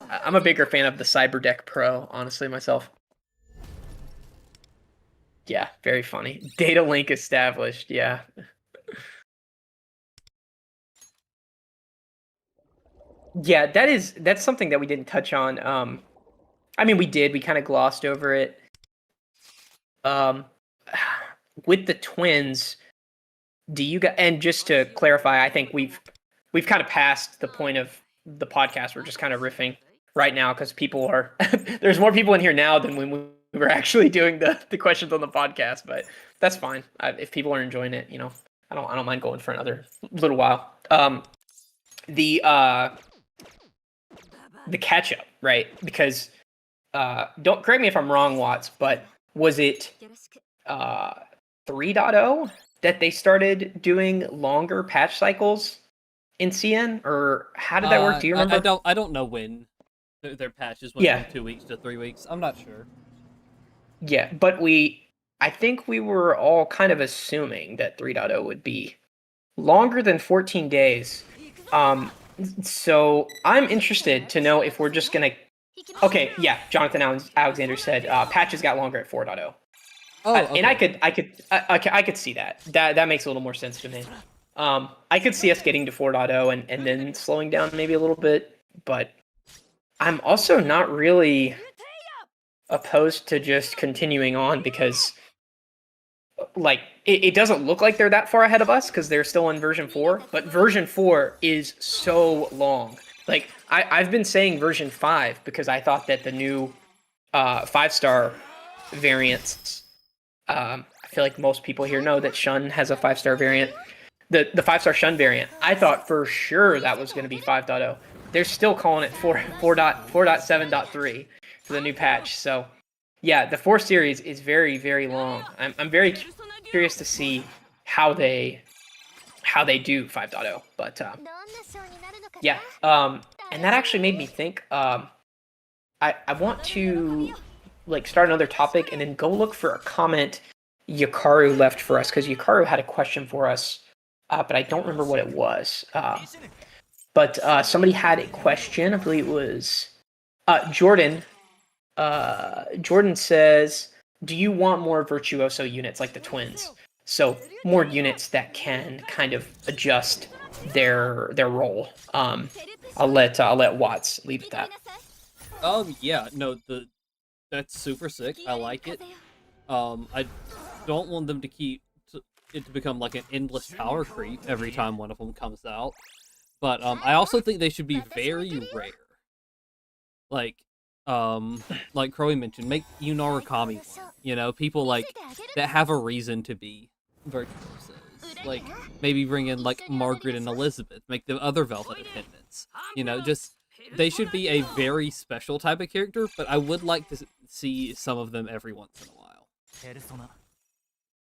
I'm a bigger fan of the Cyberdeck Pro, honestly, myself. Yeah, very funny. Data link established. Yeah. Yeah, that's something that we didn't touch on. I mean, we did. We kind of glossed over it. Um, with the twins, do you guys? And just to clarify, I think we've kind of passed the point of the podcast. We're just kind of riffing right now because people are there's more people in here now than when we were actually doing the questions on the podcast. But that's fine. If people are enjoying it, I don't mind going for another little while. The catch up, right? Because don't correct me if I'm wrong, Watts, but was it 3.0 that they started doing longer patch cycles in CN, or how did that work? Do you remember? I don't know when their patches went from 2 weeks to 3 weeks. I'm not sure. Yeah, but I think we were all kind of assuming that 3.0 would be longer than 14 days. So I'm interested to know if we're just gonna. Okay, yeah, Jonathan Alexander said patches got longer at 4.0. Oh, okay. And I could see that. That makes a little more sense to me. I could see us getting to 4.0 and then slowing down maybe a little bit, but I'm also not really opposed to just continuing on because like it doesn't look like they're that far ahead of us because they're still in version 4, but version 4 is so long. Like I've been saying version 5 because I thought that the new 5-star variants, I feel like most people here know that Shun has a 5-star variant. The 5-star Shun variant, I thought for sure that was going to be 5.0. They're still calling it 4.7.3 for the new patch. So yeah, the 4 series is very, very long. I'm very curious to see how they do 5.0. But yeah, and that actually made me think. I want to like start another topic and then go look for a comment Yakaru left for us because Yakaru had a question for us, but I don't remember what it was. But somebody had a question. I believe it was Jordan. Jordan says, do you want more virtuoso units like the twins? So more units that can kind of adjust their role. I'll let Watts lead with that. Yeah, no, that's super sick. I like it. I don't want them to keep it to become like an endless power creep every time one of them comes out. But I also think they should be very rare. Like Crowy mentioned, make Unarakami one. People like that have a reason to be virtuosos. Like maybe bring in like Margaret and Elizabeth, make them other Velvet attendants. Just they should be a very special type of character, but I would like to see some of them every once in a while.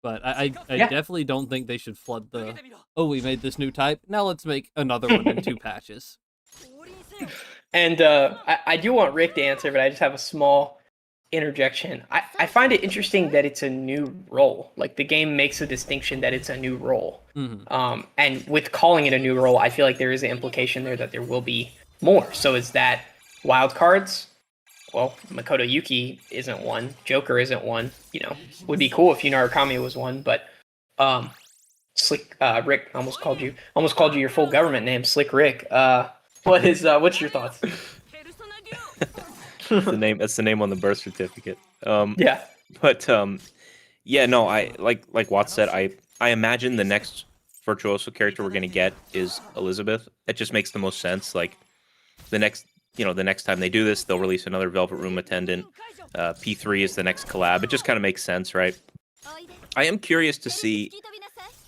But I definitely don't think they should flood the, oh, we made this new type, now let's make another one in 2 patches. And I do want Rick to answer, but I just have a small interjection. I find it interesting that it's a new role. Like, the game makes a distinction that it's a new role. Mm-hmm. And with calling it a new role, I feel like there is an implication there that there will be more. So is that wild cards? Well, Makoto Yuki isn't one. Joker isn't one. Would be cool if Unarakami was one, but Slick Rick almost called you your full government name, Slick Rick. What's your thoughts? That's the name on the birth certificate. Yeah. But yeah, no, I like Watts said, I imagine the next virtuoso character we're gonna get is Elizabeth. It just makes the most sense. Like the next time they do this, they'll release another Velvet Room attendant. P3 is the next collab. It just kind of makes sense, right? I am curious to see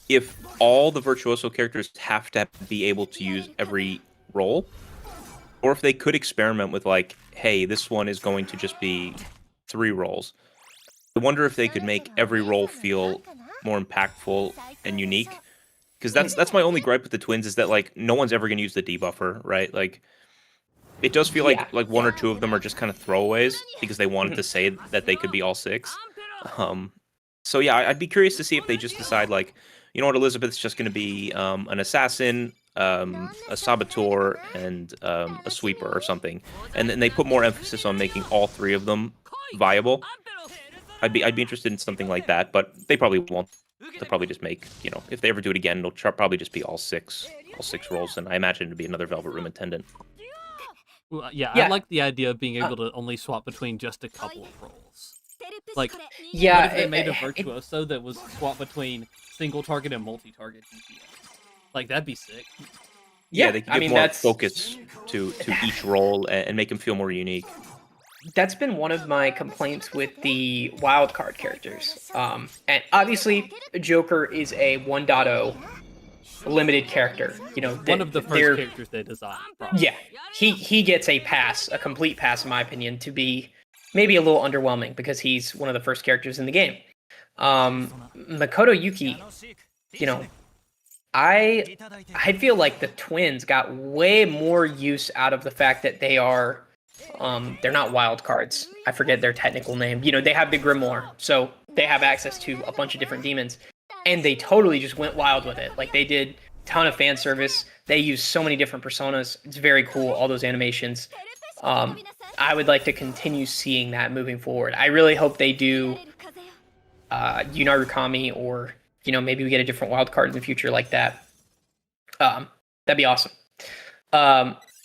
if all the virtuoso characters have to be able to use every role, or if they could experiment with like, hey, this one is going to just be 3 roles. I wonder if they could make every role feel more impactful and unique, because that's my only gripe with the twins is that like no one's ever going to use the debuffer, right? Like it does feel like 1 or 2 of them are just kind of throwaways because they wanted to say that they could be all 6. So yeah, I'd be curious to see if they just decide like, you know what, Elizabeth's just going to be an assassin, a saboteur, and a sweeper or something, and then they put more emphasis on making all 3 of them viable. I'd be interested in something like that, but they probably won't. They'll probably just make, if they ever do it again, it'll probably just be all six roles, and I imagine it'd be another Velvet Room attendant. Well, yeah, Yeah. I like the idea of being able to only swap between just a couple of roles. Like, Yeah, what if they made a Virtuoso that was swap between single target and multi-target DPS? Like, that'd be sick. Yeah, they could give more focus to each role and make them feel more unique. That's been one of my complaints with the wildcard characters. And obviously, Joker is a 1.0 limited character. One of the first characters they designed. Probably. Yeah, he gets a pass, a complete pass, in my opinion, to be maybe a little underwhelming because he's one of the first characters in the game. Makoto Yuki, I feel like the twins got way more use out of the fact that they are. They're not wild cards. I forget their technical name. They have the Grimoire, so they have access to a bunch of different demons, and they totally just went wild with it. Like, they did a ton of fan service. They use so many different personas. It's very cool, all those animations. I would like to continue seeing that moving forward. I really hope they do Yunarukami, or maybe we get a different wild card in the future like that. That'd be awesome.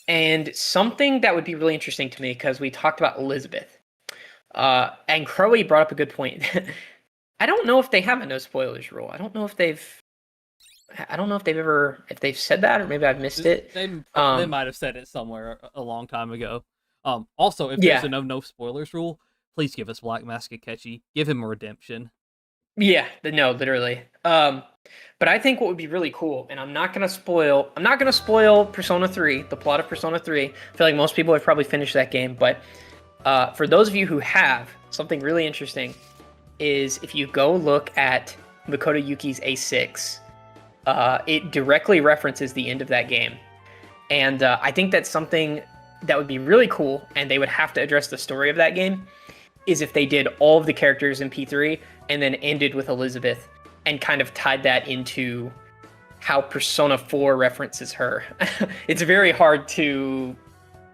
And something that would be really interesting to me, because we talked about Elizabeth, and Crowley brought up a good point. I don't know if they have a no spoilers rule. I don't know if they've said that, or maybe I've missed it. They might have said it somewhere a long time ago. Also, if there's a no spoilers rule, please give us Black Mask Akechi. Give him a redemption. Yeah, no, literally. But I think what would be really cool, and I'm not gonna spoil Persona 3, the plot of Persona 3. I feel like most people have probably finished that game, but for those of you who have, something really interesting is if you go look at Makoto Yuki's A6, it directly references the end of that game. And I think that's something that would be really cool, and they would have to address the story of that game, is if they did all of the characters in P3 and then ended with Elizabeth and kind of tied that into how Persona 4 references her. It's very hard to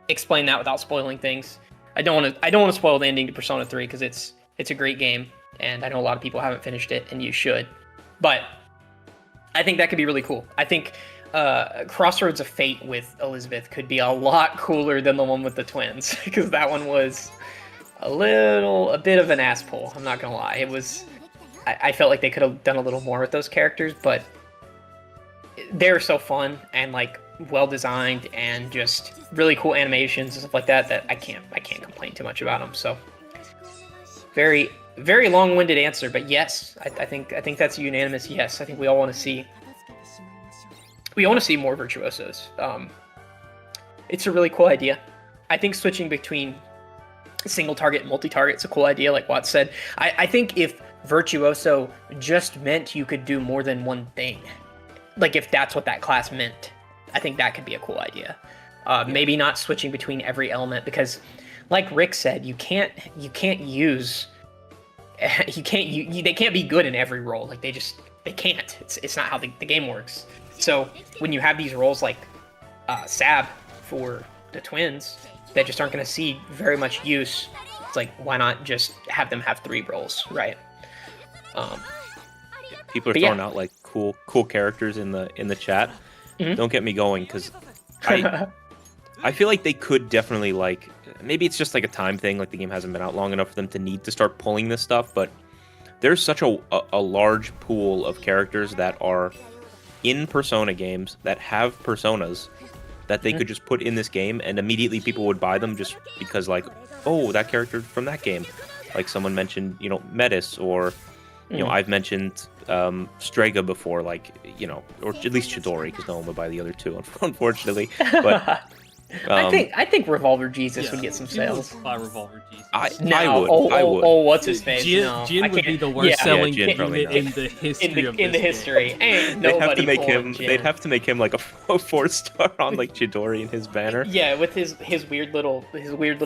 explain that without spoiling things. I don't want to spoil the ending to Persona 3 because it's a great game, and I know a lot of people haven't finished it, and you should. But I think that could be really cool. I think Crossroads of Fate with Elizabeth could be a lot cooler than the one with the twins, because that one was a bit of an ass pull. I'm not gonna lie. I felt like they could have done a little more with those characters, but they're so fun and like well designed and just really cool animations and stuff like that I can't complain too much about them. So very, very long-winded answer, but yes, I think that's a unanimous yes. I think we all want to see more virtuosos. It's a really cool idea. I think switching between single target and multi-target is a cool idea, like Watt said. I think if virtuoso just meant you could do more than one thing, like if that's what that class meant, I think that could be a cool idea. Maybe not switching between every element, because like Rick said, they can't be good in every role. Like they can't. It's not how the game works. So when you have these roles like Sab for the twins that just aren't going to see very much use, it's like, why not just have them have 3 roles, right? People are throwing out like cool characters in the chat. Mm-hmm. Don't get me going, because I feel like they could definitely, like, maybe it's just like a time thing, like the game hasn't been out long enough for them to need to start pulling this stuff, but there's such a large pool of characters that are in Persona games that have personas that they could just put in this game, and immediately people would buy them just because, like, oh, that character from that game. Like someone mentioned, Metis, or I've mentioned Strega before, like, or at least Chidori, because no one would buy the other 2, unfortunately. But I think Revolver Jesus would get some sales. Buy Revolver Jesus. I would. Oh, what's his face? Jin would be the worst selling game in the history of this game. Ain't nobody they'd have to make him like a 4-star on like Chidori in his banner. Yeah, with his weird little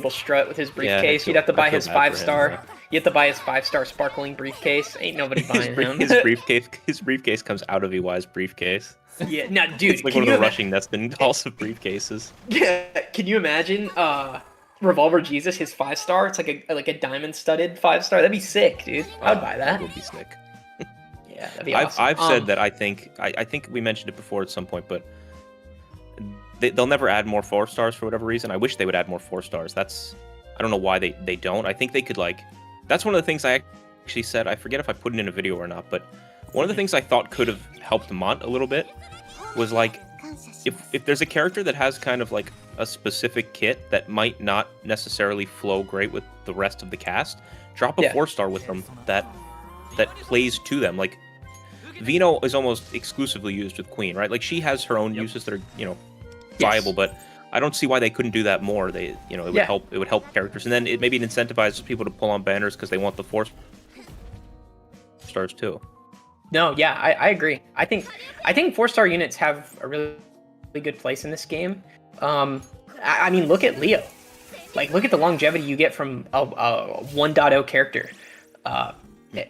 strut with his briefcase. You'd have to buy his 5-star. You have to buy his 5-star sparkling briefcase. Ain't nobody buying him. His briefcase comes out of Iwai's briefcase. Yeah, now, dude, it's like one of the rushing nesting dolls of briefcases. Yeah, can you imagine Revolver Jesus, his 5-star. It's like a diamond studded 5-star. That'd be sick, dude. I would buy that. That would be sick. Yeah, that'd be awesome. I've said that I think we mentioned it before at some point, but they'll never add more 4-stars for whatever reason. I wish they would add more 4-stars. I don't know why they don't. I think they could that's one of the things I actually said. I forget if I put it in a video or not, but one of the things I thought could have helped Mont a little bit was if there's a character that has kind of like a specific kit that might not necessarily flow great with the rest of the cast, drop a 4-star with them that plays to them. Like Vino is almost exclusively used with Queen, right? Like she has her own uses that are, viable, but I don't see why they couldn't do that more. It would help. It would help characters, and then it incentivizes people to pull on banners because they want the 4-stars too. No, yeah, I agree. I think 4-star units have a really good place in this game. I mean, look at Leo. Like, look at the longevity you get from a 1.0 character.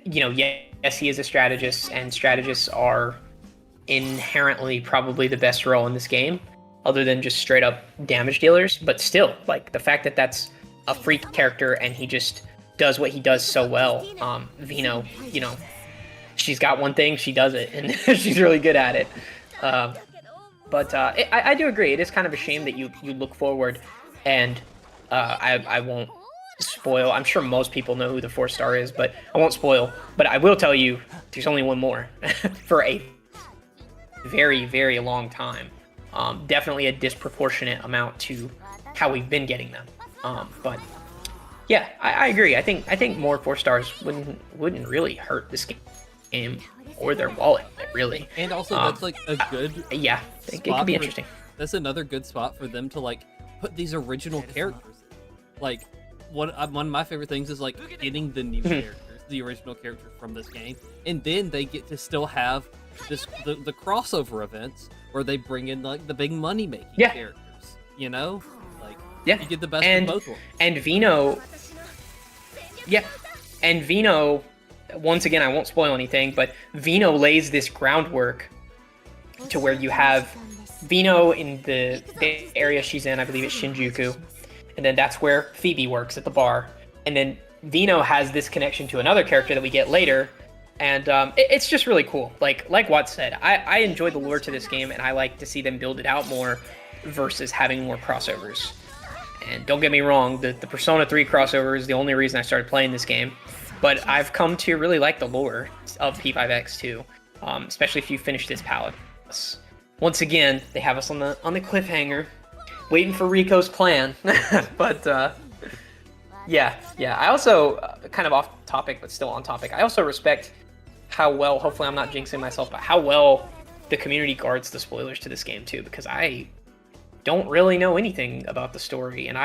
Yes, he is a strategist, and strategists are inherently probably the best role in this game, other than just straight up damage dealers. But still, like, the fact that that's a free character and he just does what he does so well. Vino, she's got one thing, she does it, and she's really good at it. But I do agree. It is kind of a shame that you look forward, and I won't spoil. I'm sure most people know who the 4-star is, but I won't spoil. But I will tell you, there's only one more for a very, very long time. Definitely a disproportionate amount to how we've been getting them. But yeah, I agree. I think more 4-stars wouldn't really hurt this game or their wallet, really. And also, that's like a good it could be interesting. That's another good spot for them to put these original characters. Like, one of my favorite things is getting the new characters, the original characters from this game, and then they get to still have the crossover events where they bring in the big money making characters. You get the best of both worlds. And Vino, once again, I won't spoil anything, but Vino lays this groundwork to where you have Vino in the area she's in. I believe it's Shinjuku, and then that's where Phoebe works at the bar, and then Vino has this connection to another character that we get later, and it's just really cool. Like Watt said, I enjoy the lore to this game, and I like to see them build it out more versus having more crossovers. And don't get me wrong, the Persona 3 crossover is the only reason I started playing this game, but I've come to really like the lore of P5X too, especially if you finish this Palace. Once again, they have us on the cliffhanger, waiting for Rico's plan. But yeah. I also, kind of off topic, but still on topic, I also respect how well, hopefully I'm not jinxing myself, but how well the community guards the spoilers to this game too, because I don't really know anything about the story, and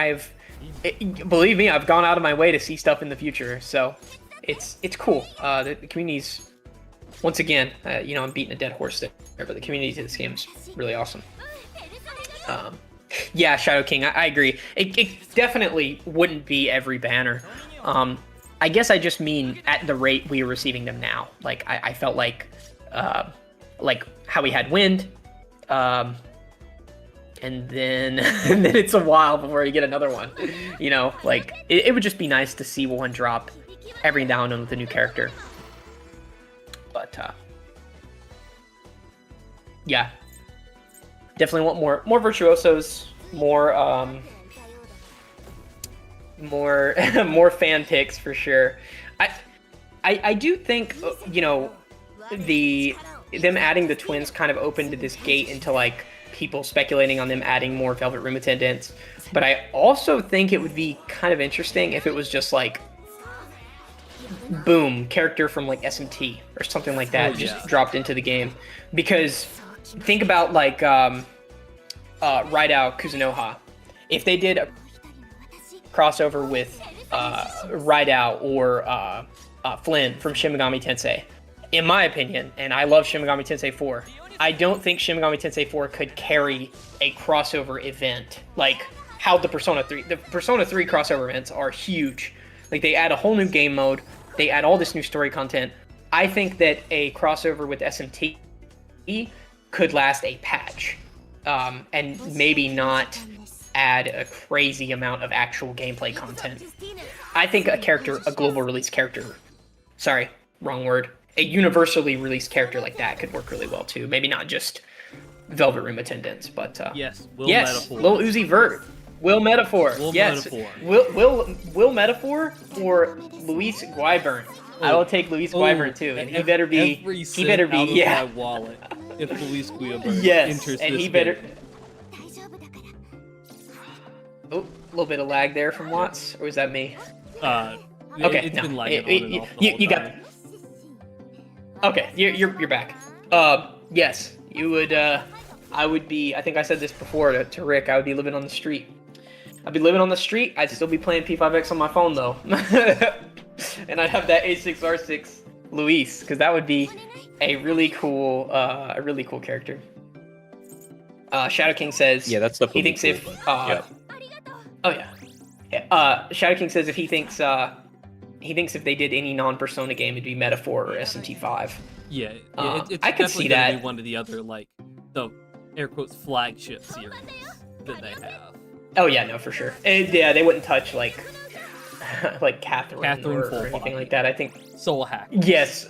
believe me, I've gone out of my way to see stuff in the future, so it's cool. The community's, once again, I'm beating a dead horse there, but the community to this game is really awesome. Yeah, Shadow King, I agree. It definitely wouldn't be every banner. I guess I just mean at the rate we are receiving them now. Like, I felt like how we had Wind, and then it's a while before you get another one. It would just be nice to see one drop every now and then with a new character. But yeah, definitely want more virtuosos, more fan picks for sure. I do think them adding the twins kind of opened this gate into people speculating on them adding more Velvet Room attendants, but I also think it would be kind of interesting if it was just boom, character from SMT or something like that dropped into the game. Because think about Raidou Kuzunoha. If they did a crossover with Raidou or Flynn from Shin Megami Tensei, in my opinion, and I love Shin Megami Tensei 4, I don't think Shin Megami Tensei 4 could carry a crossover event like how the Persona 3 crossover events are huge. They add a whole new game mode, they add all this new story content. I think that a crossover with SMT could last a patch, and maybe not add a crazy amount of actual gameplay content. I think a global release character, sorry, wrong word, a universally released character like that could work really well too. Maybe not just Velvet Room attendants, but yes, Metaphor. Lil Uzi Vert, Will Metaphor, Metaphor. Will Metaphor or Luis Guybern. I will take Luis Guybern too, and he better be my wallet if Luis Guybern enters and this he better. Oh, a little bit of lag there from Watts, or was that me? Okay, it's been lagging on and off the whole you got. time. Okay, you're back. Yes, you would. I would be. I think I said this before to Rick. I would be living on the street. I'd be living on the street. I'd still be playing P5X on my phone though, and I'd have that A6R6 Luis, because that would be a really cool character. Shadow King says. Yeah, that's he thinks if. Yeah. Oh yeah. Shadow King says if he thinks if they did any non-Persona game, it'd be Metaphor or SMT5. Yeah, it's I could see that. Be one of the other the air quotes flagship series that they have. Oh yeah, no, for sure. Yeah, they wouldn't touch like Catherine or anything like that. I think Soul Hack. Yes.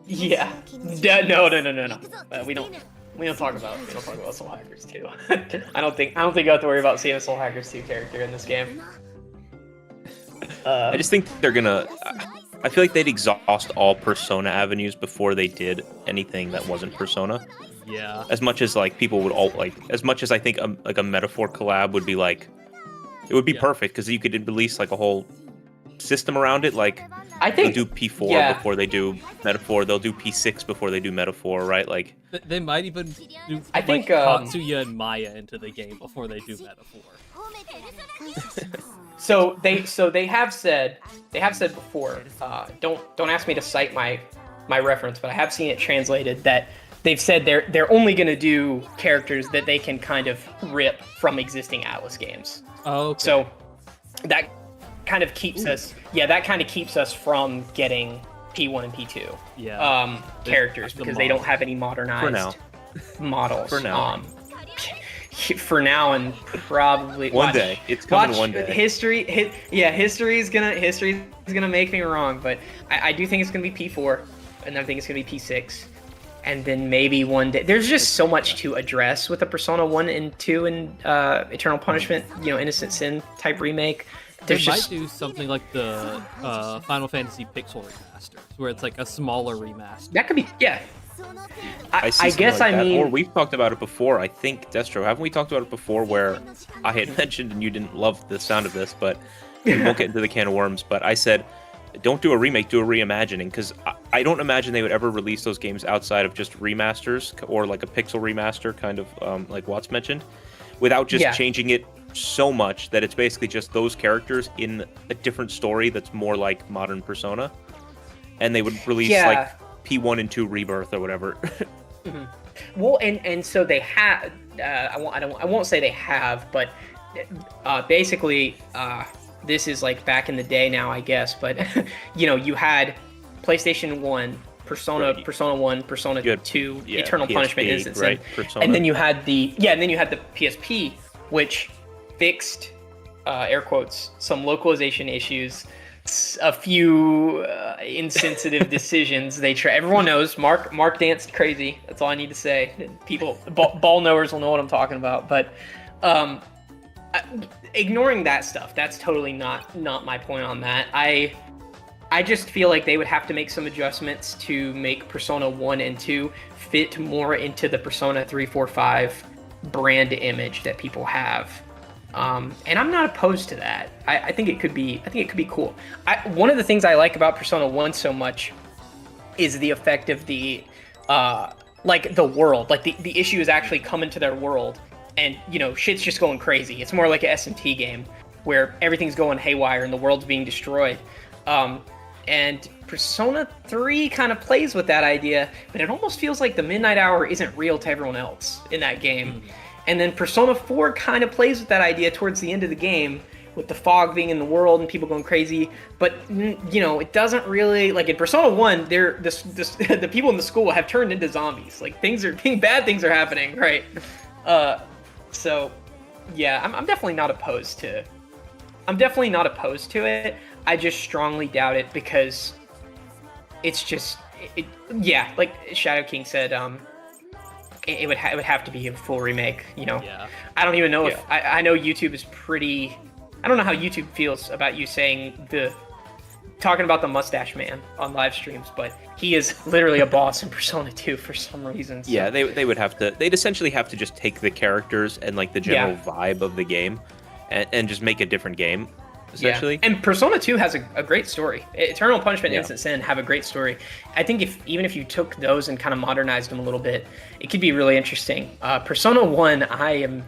Yeah. No. We don't talk about Soul Hackers 2. I don't think you have to worry about seeing a Soul Hackers 2 character in this game. I just think they're gonna. I feel like they'd exhaust all Persona avenues before they did anything that wasn't Persona. Yeah. As much as people would as much as I think a Metaphor collab would be it would be perfect because you could release a whole system around it. I think they'll do P4 before they do Metaphor. They'll do P6 before they do Metaphor, right? They might even do I think Katsuya and Maya into the game before they do Metaphor. So they have said before. Don't ask me to cite my reference, but I have seen it translated that they've said they're only going to do characters that they can kind of rip from existing Atlas games. Oh. Okay. So that kind of keeps us. Yeah, that kind of keeps us from getting P1 and P2. Yeah. Characters because they don't have any modernized models. For now. For now and probably one day it's coming. One day history is gonna make me wrong, but I do think it's gonna be P4, and I think it's gonna be P6, and then maybe one day. There's just so much to address with the Persona 1 and 2 and Eternal Punishment, Innocent Sin type remake. They might do something like the Final Fantasy Pixel remasters, where it's a smaller remaster. That could be, yeah. I guess or we've talked about it before. I think Destro, haven't we talked about it before? Where I had mentioned and you didn't love the sound of this, but we won't get into the can of worms. But I said, don't do a remake, do a reimagining, because I don't imagine they would ever release those games outside of just remasters or a pixel remaster, kind of like Watts mentioned, without just changing it so much that it's basically just those characters in a different story that's more like modern Persona, and they would release P1 and 2 Rebirth or whatever. Mm-hmm. Well, and so they have. I won't say they have, but basically, this is back in the day now, I guess. But you had PlayStation 1, Persona 1, Persona 2, Eternal PSP, Punishment, Instant Sin, right? and then you had the PSP, which fixed air quotes some localization issues. A few insensitive decisions. Everyone knows Mark danced crazy. That's all I need to say. People, ball knowers will know what I'm talking about. But ignoring that stuff, that's totally not my point on that. I just feel like they would have to make some adjustments to make Persona 1 and 2 fit more into the Persona 3, 4, 5 brand image that people have. And I'm not opposed to that. I think it could be cool. One of the things I like about Persona 1 so much is the effect of the the world. The issue is actually coming to their world, and shit's just going crazy. It's more like an SMT game where everything's going haywire and the world's being destroyed. And Persona 3 kind of plays with that idea, but it almost feels like the Midnight Hour isn't real to everyone else in that game. Mm-hmm. And then Persona 4 kind of plays with that idea towards the end of the game, with the fog being in the world and people going crazy. But it doesn't really in Persona 1. The people in the school have turned into zombies. Bad things are happening, right? So Yeah, I'm definitely not opposed to. I'm definitely not opposed to it. I just strongly doubt it because it's just, yeah, like Shadow King said, it would have to be a full remake. You know, Yeah. I don't even know if I know YouTube is pretty. I don't know how YouTube feels about you saying talking about the mustache man on live streams, but he is literally a boss in Persona 2 for some reason. So. Yeah, they would have to. They'd essentially have to just take the characters and like the general vibe of the game, and just make a different game. Essentially. Yeah. And Persona 2 has a great story. Eternal Punishment and Yeah. Instant Sin have a great story. I think even if you took those and kind of modernized them a little bit, it could be really interesting. Persona 1, I am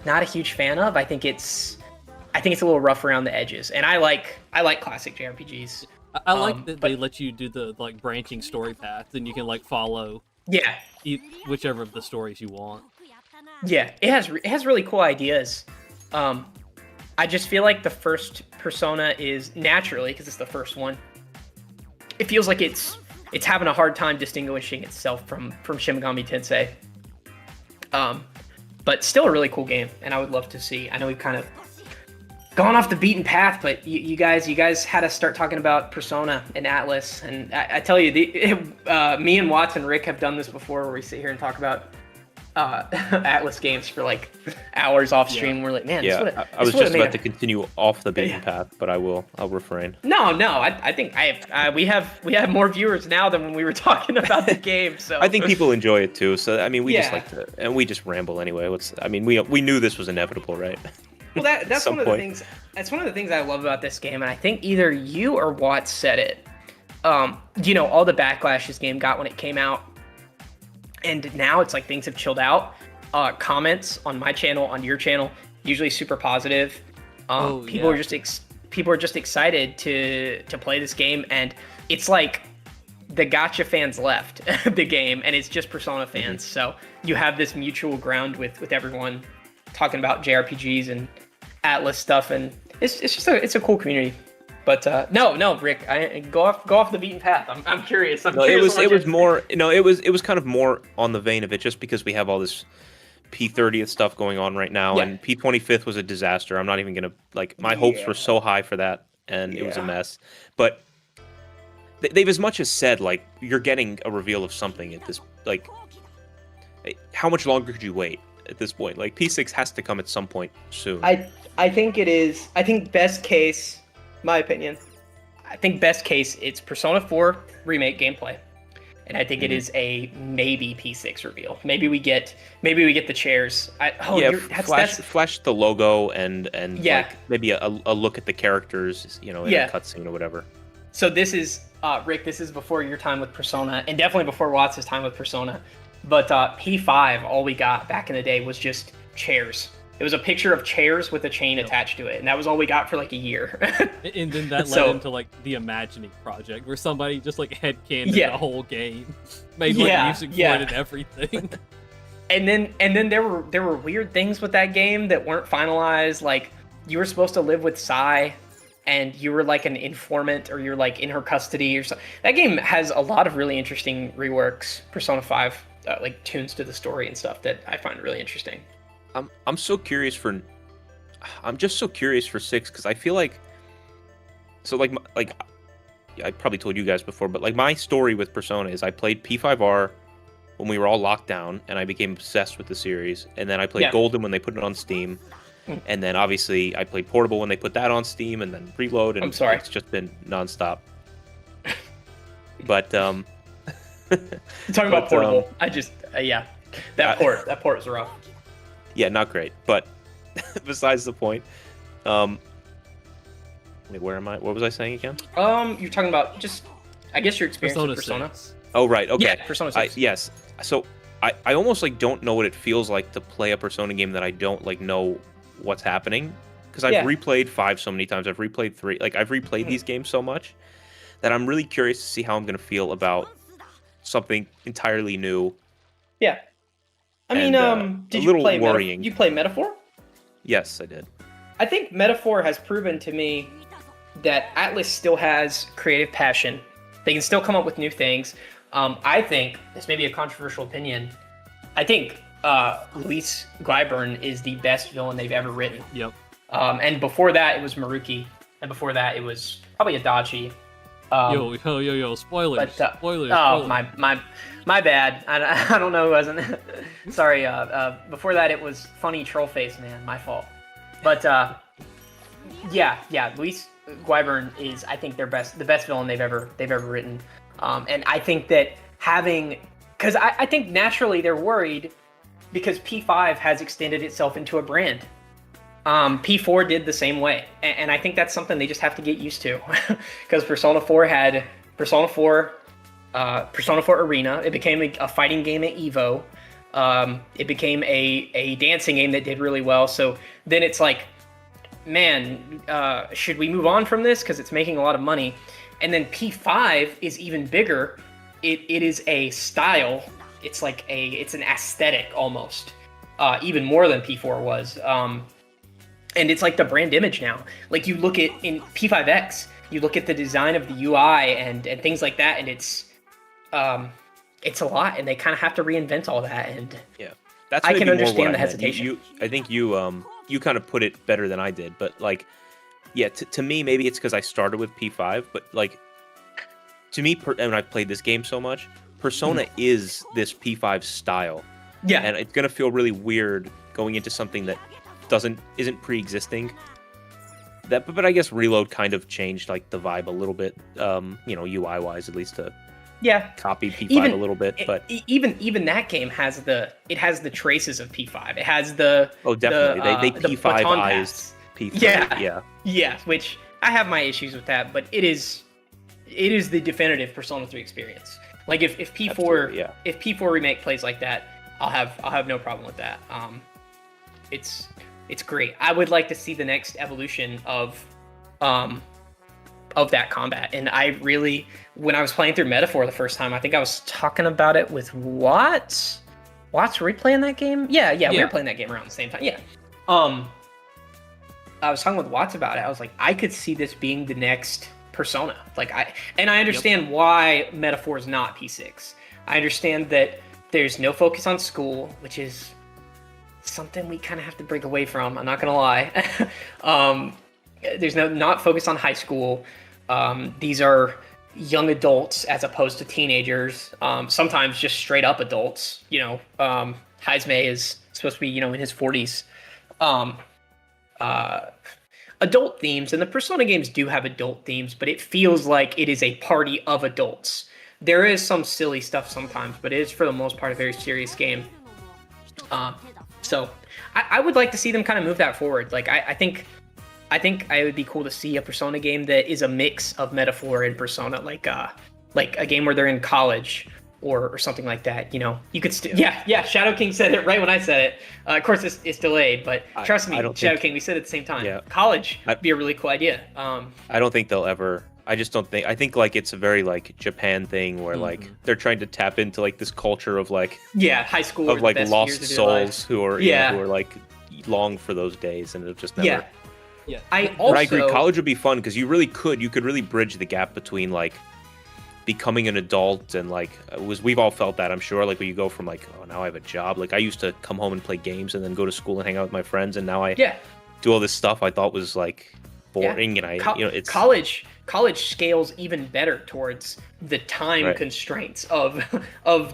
not a huge fan of. I think it's a little rough around the edges, and I like classic JRPGs. I like that they let you do the like branching story paths, and you can like follow whichever of the stories you want. Yeah, it has really cool ideas. I just feel like the first Persona is naturally, because it's the first one, it feels like it's having a hard time distinguishing itself from Shin Megami Tensei. But still a really cool game, and I would love to see. I know we've kind of gone off the beaten path, but you guys had us start talking about Persona and Atlas, and I tell you, me and Watts and Rick have done this before, where we sit here and talk about Atlas games for like hours off stream. We're like, man, I was just about to continue off the beaten path, but I'll refrain. No, I think we have more viewers now than when we were talking about the game. So I think people enjoy it too. So I mean, we just like to, and we just ramble anyway. We knew this was inevitable, right? Well, that's one of the things. That's one of the things I love about this game, and I think either you or Watts said it. You know, all the backlash this game got when it came out. And now it's like things have chilled out. Comments on my channel, on your channel, usually super positive. People are just excited to play this game, and it's like the gacha fans left the game, and it's just Persona fans. Mm-hmm. So you have this mutual ground with everyone talking about JRPGs and Atlas stuff, and it's a cool community. But no, Rick, I go off the beaten path. I'm curious. It was more, it was kind of more on the vein of it, just because we have all this P30th stuff going on right now, and P25th was a disaster. I'm not even gonna my hopes were so high for that, and it was a mess. But they've as much as said you're getting a reveal of something at this. How much longer could you wait at this point? P6 has to come at some point soon. I think it is. I think best case. My opinion, I think best case it's Persona 4 remake gameplay, and I think it is a maybe P6 reveal. Maybe we get the chairs. Flash the logo and maybe a look at the characters, in a cutscene or whatever. So this is Rick. This is before your time with Persona, and definitely before Watts' time with Persona. But P5, all we got back in the day was just chairs. It was a picture of chairs with a chain attached to it, and that was all we got for a year. And then that led into the Imagining Project, where somebody just headcanoned the whole game, made music for it and everything. And then there were weird things with that game that weren't finalized. You were supposed to live with Sai, and you were an informant, or you're in her custody or something. That game has a lot of really interesting reworks. Persona 5 tunes to the story and stuff that I find really interesting. I'm just so curious for 6, because I feel I probably told you guys before, but my story with Persona is I played P5R when we were all locked down, and I became obsessed with the series, and then I played Golden when they put it on Steam, and then obviously I played Portable when they put that on Steam, and then Reload, and it's just been nonstop. But talking about Portable, that port is rough. Yeah, not great, but besides the point. Wait, where am I? What was I saying again? You're talking about I guess your experience with Persona. 6. Oh, right. Okay. Yeah, Persona 6. Yes. So I almost don't know what it feels like to play a Persona game that I don't know what's happening, because I've replayed 5 so many times. I've replayed 3. I've replayed these games so much that I'm really curious to see how I'm going to feel about something entirely new. Yeah. I mean, did you play worrying. You play Metaphor? Yes, I did. I think Metaphor has proven to me that Atlas still has creative passion. They can still come up with new things. I think, this may be a controversial opinion, I think Luis Glyburn is the best villain they've ever written. Yep. And before that, it was Maruki, and before that, it was probably Adachi. Yo, spoilers. But, Spoilers. Oh, spoilers. my bad. I don't know who wasn't. Sorry. Before that, it was Funny Trollface Man. My fault. But yeah. Luis Gwyvern is, I think, the best villain they've ever written. And I think that because I think naturally they're worried because P5 has extended itself into a brand. P4 did the same way, and I think that's something they just have to get used to, because Persona 4 had Persona 4 Arena. It became a fighting game at EVO. It became a dancing game that did really well. So then it's like, man, should we move on from this because it's making a lot of money? And then P5 is even bigger. It is a style. It's like it's an aesthetic almost, even more than P4 was. And it's like the brand image now. Like you look at in P5X, you look at the design of the UI and things like that, and it's a lot, and they kind of have to reinvent all that. And yeah, that's I can more understand what the I meant. hesitation. I think you kind of put it better than I did, but like, yeah, to me maybe it's because I started with P5, but like, to me, and I've played this game so much, Persona is this P5 style. Yeah, and it's gonna feel really weird going into something that isn't pre-existing. But I guess Reload kind of changed like the vibe a little bit, UI wise, at least to copy P5 a little bit. But even that game has the traces of P5. It has the definitely they P5ized P5. Yeah, which I have my issues with that, but it is the definitive Persona 3 experience. Like if P4 if P4 remake plays like that, I'll have no problem with that. It's great. I would like to see the next evolution of that combat. And I really, when I was playing through Metaphor the first time, I think I was talking about it with Watts. Watts, were we playing that game? Yeah, we were playing that game around the same time. Yeah. I was talking with Watts about it. I was like, I could see this being the next Persona. Like I understand why Metaphor is not P6. I understand that there's no focus on school, which is something we kind of have to break away from. I'm not gonna lie. There's not focus on high school. These are young adults as opposed to teenagers. Sometimes just straight up adults. Heisme is supposed to be in his 40s. Adult themes, and the Persona games do have adult themes, but it feels like it is a party of adults. There is some silly stuff sometimes, but it is for the most part a very serious game. So I would like to see them kind of move that forward. Like I think it would be cool to see a Persona game that is a mix of Metaphor and Persona, like a game where they're in college or something like that. You could Shadow King said it right when I said it. Of course it's delayed, but trust me, Shadow King, we said it at the same time. Yeah. College would be a really cool idea. I don't think they'll ever. I just don't think. I think like it's a very like Japan thing where like they're trying to tap into like this culture of like high school of like lost souls who are who are like long for those days, and it'll just never. Yeah. I agree. College would be fun because you could really bridge the gap between like becoming an adult and like we've all felt that, I'm sure, like when you go from like, oh, now I have a job. Like I used to come home and play games and then go to school and hang out with my friends, and now I do all this stuff I thought was like boring, and it's college scales even better towards the time constraints of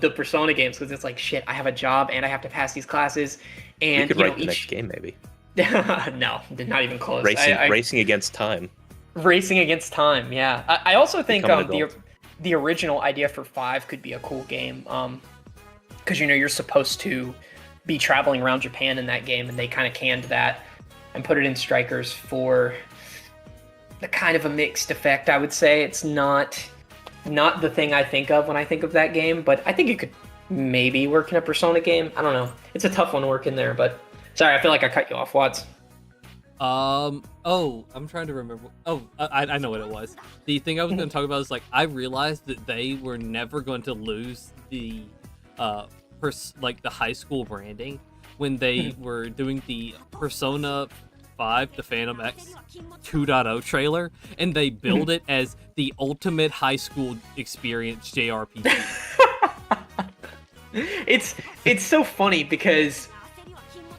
the Persona games, because it's like, shit, I have a job and I have to pass these classes, and you could write the next game maybe. No, not even close. Racing against time. Racing against time, yeah. I also think the original idea for 5 could be a cool game, because you're supposed to be traveling around Japan in that game, and they kind of canned that and put it in Strikers for the kind of a mixed effect. I would say it's not the thing I think of when I think of that game, but I think it could maybe work in a Persona game. I don't know. It's a tough one to work in there, but sorry, I feel like I cut you off, Watts. I'm trying to remember. I know what it was. The thing I was going to talk about is like, I realized that they were never going to lose the the high school branding when they were doing the Persona 5, the Phantom X 2.0 trailer, and they build it as the ultimate high school experience JRPG. it's so funny because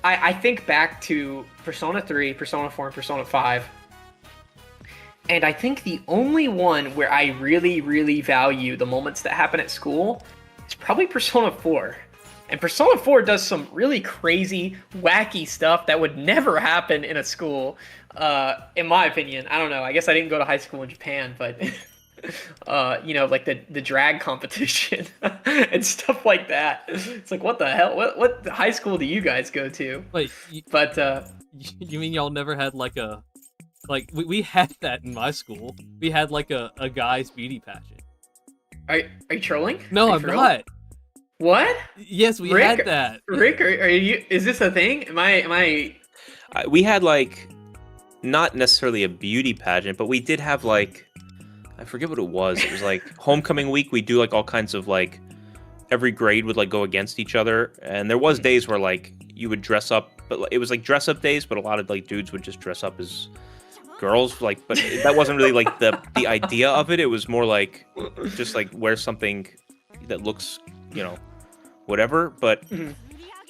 I think back to Persona 3, Persona 4, and Persona 5, and I think the only one where I really, really value the moments that happen at school is probably Persona 4. And Persona 4 does some really crazy, wacky stuff that would never happen in a school, in my opinion. I don't know. I guess I didn't go to high school in Japan, but like the drag competition and stuff like that. It's like, what the hell? What high school do you guys go to? Wait, But you mean y'all never had like a we had that in my school. We had like a guy's beauty pageant. are you trolling? No, Are I'm you for real? not. What? Yes, we Rick, had that. Rick, are you? Is this a thing? Am I? We had like not necessarily a beauty pageant, but we did have like I forget what it was. It was like homecoming week. We do like all kinds of like every grade would like go against each other, and there was days where like you would dress up, but it was like dress up days. But a lot of like dudes would just dress up as girls, like. But that wasn't really like the idea of it. It was more like just like wear something that looks, whatever. But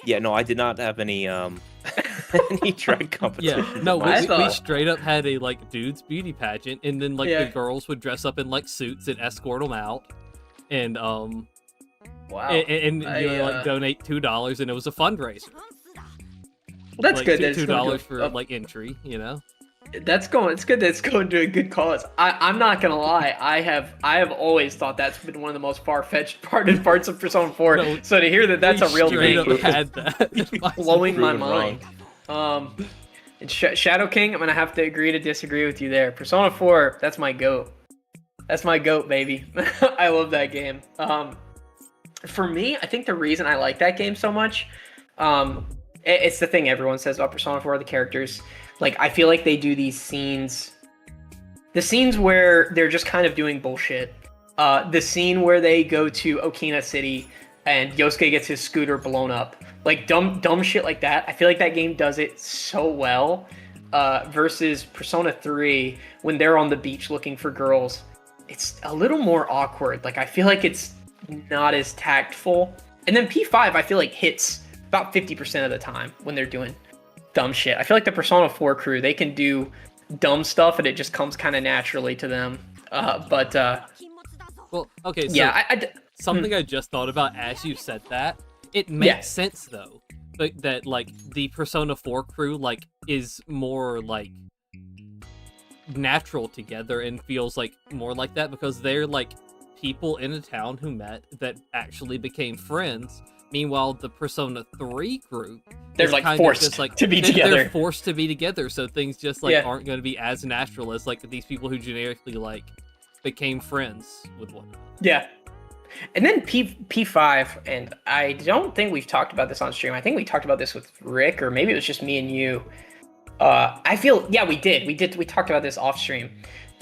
yeah, no, I did not have any any drag competition. Yeah, no, I we straight up had a like dudes beauty pageant, and then like the girls would dress up in like suits and escort them out, and Wow. and like donate $2, and it was a fundraiser. Well, that's like, good. That's $2 for like entry, That's going. It's good that it's going to a good cause. I'm not gonna lie. I have always thought that's been one of the most far-fetched parts of Persona 4. No, so to hear that that's a real straight thing, up had that. blowing my Proven mind. And Shadow King, I'm gonna have to agree to disagree with you there. Persona 4, that's my goat. That's my goat, baby. I love that game. For me, I think the reason I like that game so much, it's the thing everyone says about Persona 4, the characters. Like, I feel like they do these scenes, the scenes where they're just kind of doing bullshit. The scene where they go to Okina City and Yosuke gets his scooter blown up. Like, dumb shit like that. I feel like that game does it so well. Versus Persona 3, when they're on the beach looking for girls, it's a little more awkward. Like, I feel like it's not as tactful. And then P5, I feel like hits about 50% of the time when they're doing dumb shit. I feel like the Persona 4 crew, they can do dumb stuff and it just comes kind of naturally to them. Well, okay, so yeah, something I just thought about as you said that, it makes sense though, but that like the Persona 4 crew like is more like natural together and feels like more like that because they're like people in a town who met that actually became friends. Meanwhile, the Persona 3 group, they're like forced just, like, to be together. They're forced to be together, so things just like aren't going to be as natural as like these people who generically like became friends with one another. Yeah. And then P5, and I don't think we've talked about this on stream. I think we talked about this with Rick, or maybe it was just me and you. I feel, yeah, we did. We talked about this off stream.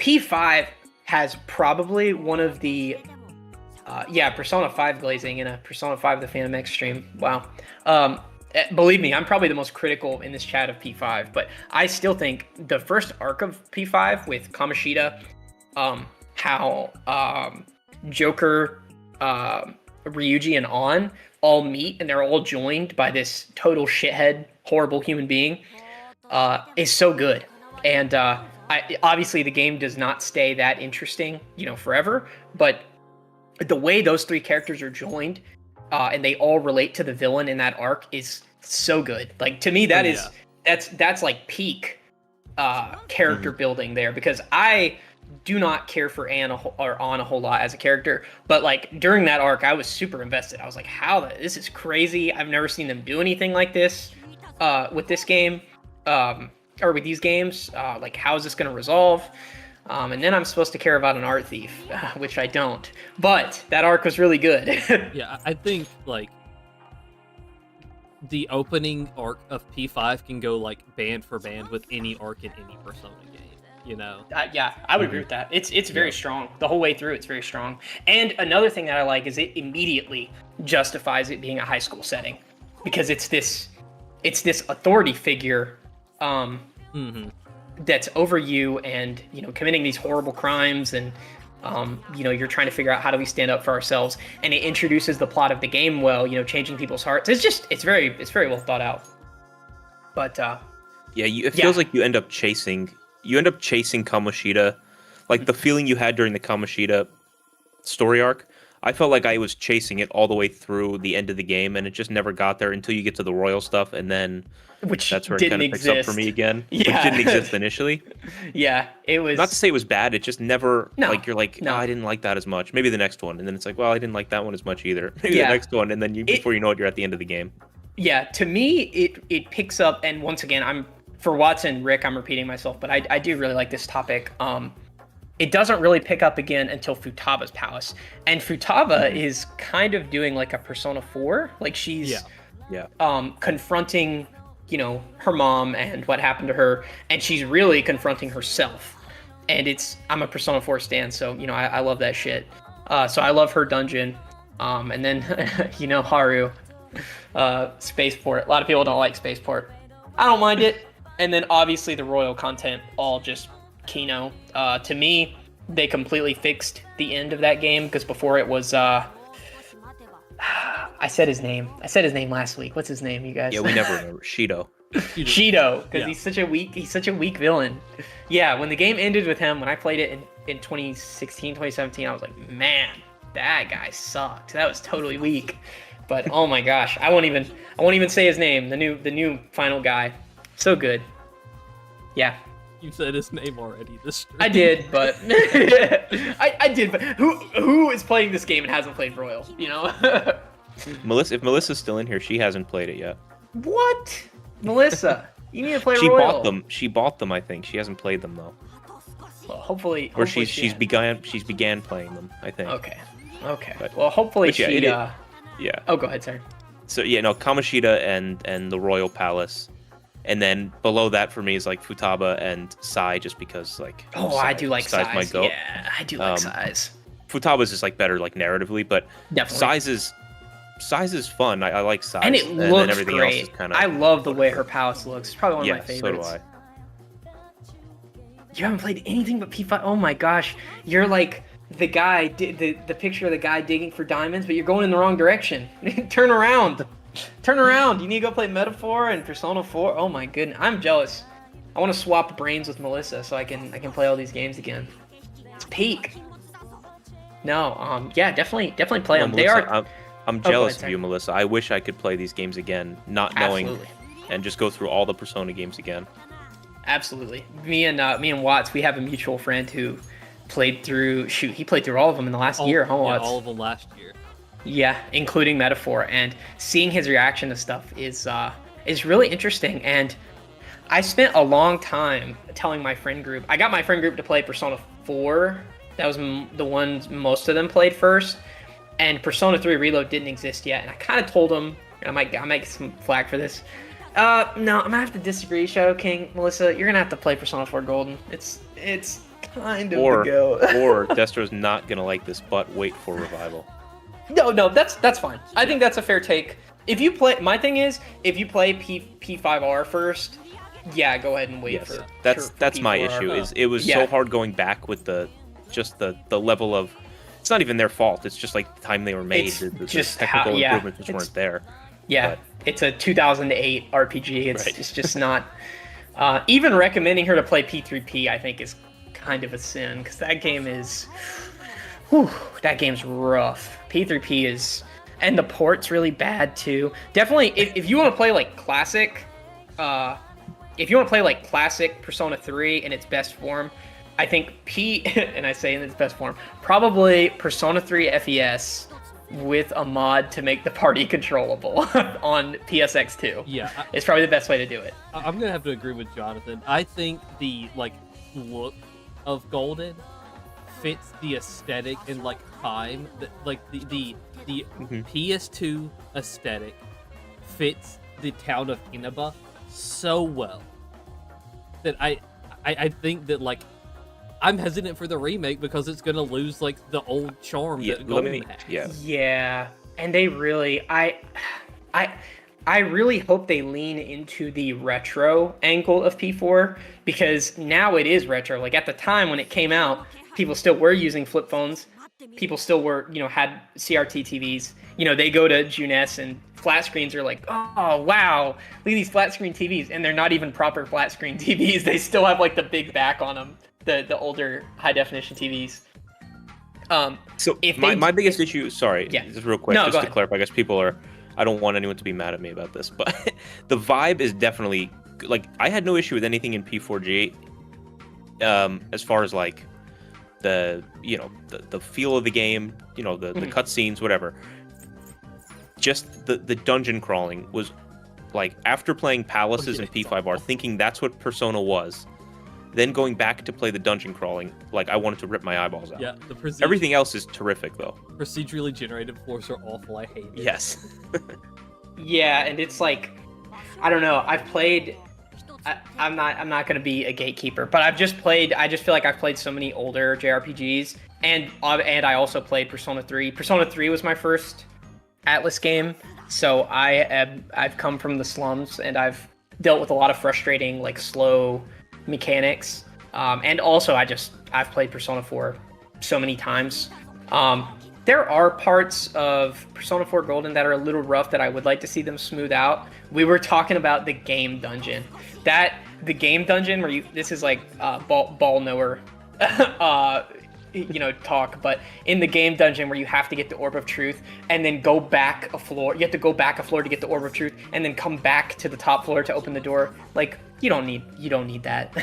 P5 has probably one of the Persona 5 glazing in a Persona 5 the Phantom X stream. Wow. Believe me, I'm probably the most critical in this chat of P5, but I still think the first arc of P5 with Kamoshida, how Joker, Ryuji, and An all meet and they're all joined by this total shithead, horrible human being, is so good. And obviously the game does not stay that interesting, forever, but the way those three characters are joined, and they all relate to the villain in that arc is so good. Like, to me, that's like peak character building there, because I do not care for An a whole lot as a character, but like during that arc, I was super invested. I was like, this is crazy. I've never seen them do anything like this with this game, or with these games. Like, how is this going to resolve? And then I'm supposed to care about an art thief, which I don't. But that arc was really good. Yeah, I think, like, the opening arc of P5 can go, like, band for band with any arc in any Persona game, Yeah, I would agree with that. It's very strong. The whole way through, it's very strong. And another thing that I like is it immediately justifies it being a high school setting. Because it's this authority figure, that's over you and, committing these horrible crimes and You're trying to figure out how do we stand up for ourselves, and it introduces the plot of the game well, changing people's hearts. It's very well thought out. But it feels like you end up chasing Kamoshida, like the feeling you had during the Kamoshida story arc. I felt like I was chasing it all the way through the end of the game, and it just never got there until you get to the royal stuff, and then that's where it kind of picks up for me again. Yeah. Which didn't exist initially. Yeah, it was. Not to say it was bad, it just never, you're like, no. Oh, I didn't like that as much. Maybe the next one, and then it's like, well, I didn't like that one as much either. Maybe the next one, and then before you know it, you're at the end of the game. Yeah, to me, it picks up, and once again, for Watson, Rick, I'm repeating myself, but I do really like this topic. It doesn't really pick up again until Futaba's palace, and Futaba is kind of doing like a Persona 4, like she's confronting, her mom and what happened to her, and she's really confronting herself. And I'm a Persona 4 stan, so I love that shit. So I love her dungeon, and then Haru, Spaceport. A lot of people don't like Spaceport. I don't mind it. And then obviously the royal content, all just Kino. To me, they completely fixed the end of that game, because before it was I said his name last week. What's his name, you guys? Yeah, we never remember. Shido, because he's such a weak villain. Yeah, when the game ended with him, when I played it in 2016, 2017, I was like, man, that guy sucked. That was totally weak. But oh my gosh, I won't even say his name. The new final guy, so good. Yeah. You said his name already this stream. I did, but I did. But who is playing this game and hasn't played Royal? Melissa. If Melissa's still in here, she hasn't played it yet. What, Melissa? You need to play she Royal. She bought them. She bought them. I think she hasn't played them though. Well, hopefully. Or she's began playing them. I think. Okay. But, well, hopefully she. Yeah. Oh, go ahead, sir. So Kamoshida and the Royal Palace. And then below that for me is like Futaba and Sai, just because like. Oh, Sai, I do like Sai's. My goat. Yeah, I do like Sai's. Futaba's is like better like narratively, but definitely. Sai's is fun. I like Sai's. And it looks everything great. Else is kinda, I love the way her palace looks. It's probably one of my favorites. So do I. You haven't played anything but P5. Oh my gosh, you're like the guy, the picture of the guy digging for diamonds, but you're going in the wrong direction. Turn around. You need to go play Metaphor and Persona 4. Oh my goodness, I'm jealous. I want to swap brains with Melissa so I can play all these games again. It's peak. No, yeah, definitely play them. Melissa, They are. I'm jealous of you, Melissa. I wish I could play these games again, not knowing, and just go through all the Persona games again. Absolutely. Me and Watts, we have a mutual friend who played through. He played through all of them in the last year. Huh, Watts? All of them last year. Yeah, including Metaphor, and seeing his reaction to stuff is really interesting. And I spent a long time telling my friend group. I got my friend group to play Persona 4. That was the ones most of them played first. And Persona 3 Reload didn't exist yet. And I kind of told them, and I might get some flack for this. No, I'm gonna have to disagree, Shadow King. Melissa, you're gonna have to play Persona 4 Golden. It's kind of the go. Or Destro's not gonna like this, but wait for Revival. No, that's fine. I think that's a fair take. If you play, my thing is, if you play P5R first, yeah, go ahead and wait for. That's my issue. It was so hard going back with the level of. It's not even their fault. It's just like the time they were made. The just technical improvements just weren't there. Yeah, but it's a 200008 RPG. It's just not. Even recommending her to play P3P, I think, is kind of a sin, because that game is. That game's rough. P3P is, and the port's really bad too. Definitely, if you want to play like classic, Persona 3 in its best form, I think and I say in its best form, probably Persona 3 FES with a mod to make the party controllable on PSX2. Yeah, it's probably the best way to do it. I'm gonna have to agree with Jonathan. I think the look of Golden fits the aesthetic and time that the PS2 aesthetic fits the town of Inaba so well that I think that I'm hesitant for the remake because it's gonna lose the old charm that Golden has. Yeah, and they really I really hope they lean into the retro angle of P4, because now it is retro. At the time when it came out, people still were using flip phones. People still were, had CRT TVs. They go to Junes and flat screens are like, oh, wow, look at these flat screen TVs. And they're not even proper flat screen TVs. They still have like the big back on them, the older high definition TVs. So my biggest issue, sorry, just real quick, just to clarify, I guess I don't want anyone to be mad at me about this, but the vibe is definitely, like, I had no issue with anything in P4G, as far as like the feel of the game, the cutscenes, whatever. Just the dungeon crawling was like, after playing Palaces and P5R, thinking that's what Persona was, then going back to play the dungeon crawling, like, I wanted to rip my eyeballs out. Yeah, everything else is terrific though. Procedurally generated floors are awful. I hate it. Yes. Yeah, and it's like, I don't know. I've played. I'm not gonna be a gatekeeper, but I just feel like I've played so many older JRPGs, and I also played Persona 3. Persona 3 was my first Atlas game, so I've come from the slums, and I've dealt with a lot of frustrating, like, slow mechanics, and also I've played Persona 4 so many times. There are parts of Persona 4 Golden that are a little rough that I would like to see them smooth out. We were talking about the game dungeon. The game dungeon where this is like ball knower talk, but in the game dungeon where you have to get the Orb of Truth and then go back a floor. You have to go back a floor to get the Orb of Truth and then come back to the top floor to open the door. Like, you don't need that.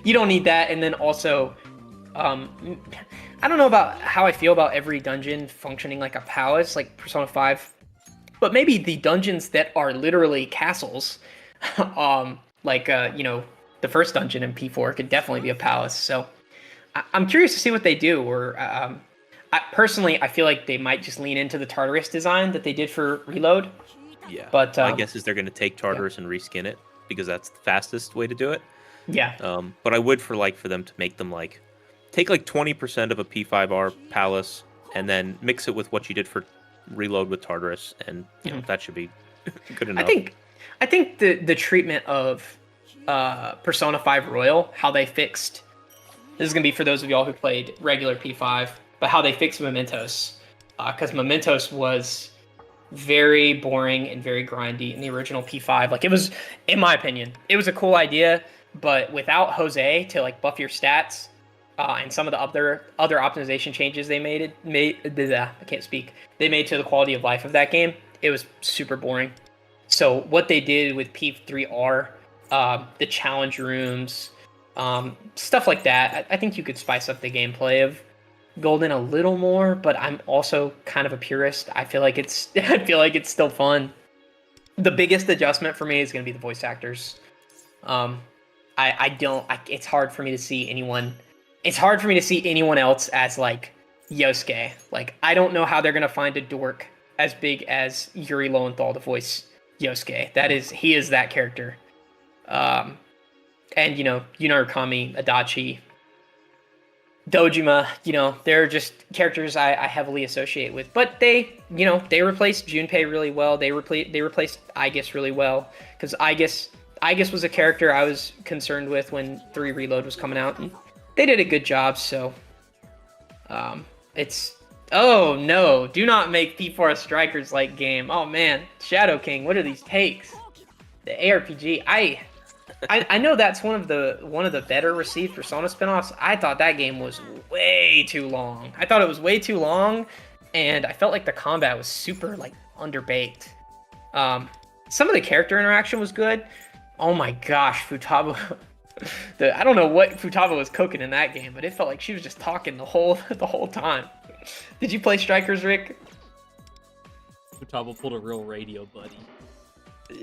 You don't need that. And then also, I don't know about how I feel about every dungeon functioning like a palace, like Persona 5, but maybe the dungeons that are literally castles, the first dungeon in P4 could definitely be a palace. So I'm curious to see what they do. Or personally, I feel like they might just lean into the Tartarus design that they did for Reload. Yeah, but my guess is they're going to take Tartarus and reskin it, because that's the fastest way to do it. Yeah. But I would for them to make them take 20% of a P5R palace and then mix it with what you did for Reload with Tartarus, and that should be good enough. I think the treatment of Persona 5 Royal, how they fixed, this is gonna be for those of y'all who played regular P5, but how they fixed Mementos, because Mementos was very boring and very grindy in the original P5. Like, it was, in my opinion, it was a cool idea, but without Jose to buff your stats, and some of the other optimization changes they made they made to the quality of life of that game, it was super boring. So what they did with P3R, the challenge rooms, stuff like that, I think you could spice up the gameplay of Golden a little more, but I'm also kind of a purist. I feel like it's still fun. The biggest adjustment for me is going to be the voice actors. It's hard for me to see anyone. It's hard for me to see anyone else as Yosuke. I don't know how they're gonna find a dork as big as Yuri Lowenthal to voice Yosuke. He is that character. And Yunarukami, Adachi, Dojima, they're just characters I heavily associate with. But they replaced Junpei really well. They replaced Aegis really well, because Aegis was a character I was concerned with when 3 Reload was coming out, and they did a good job. So oh no, do not make P4 a Strikers like game. Oh man, Shadow King, what are these takes? The ARPG, I know that's one of the better received Persona spinoffs. I thought that game was way too long. I thought it was way too long, and I felt like the combat was super underbaked. Some of the character interaction was good. Oh my gosh, Futaba. I don't know what Futaba was cooking in that game, but it felt like she was just talking the whole time. Did you play Strikers, Rick? Futaba pulled a real radio buddy.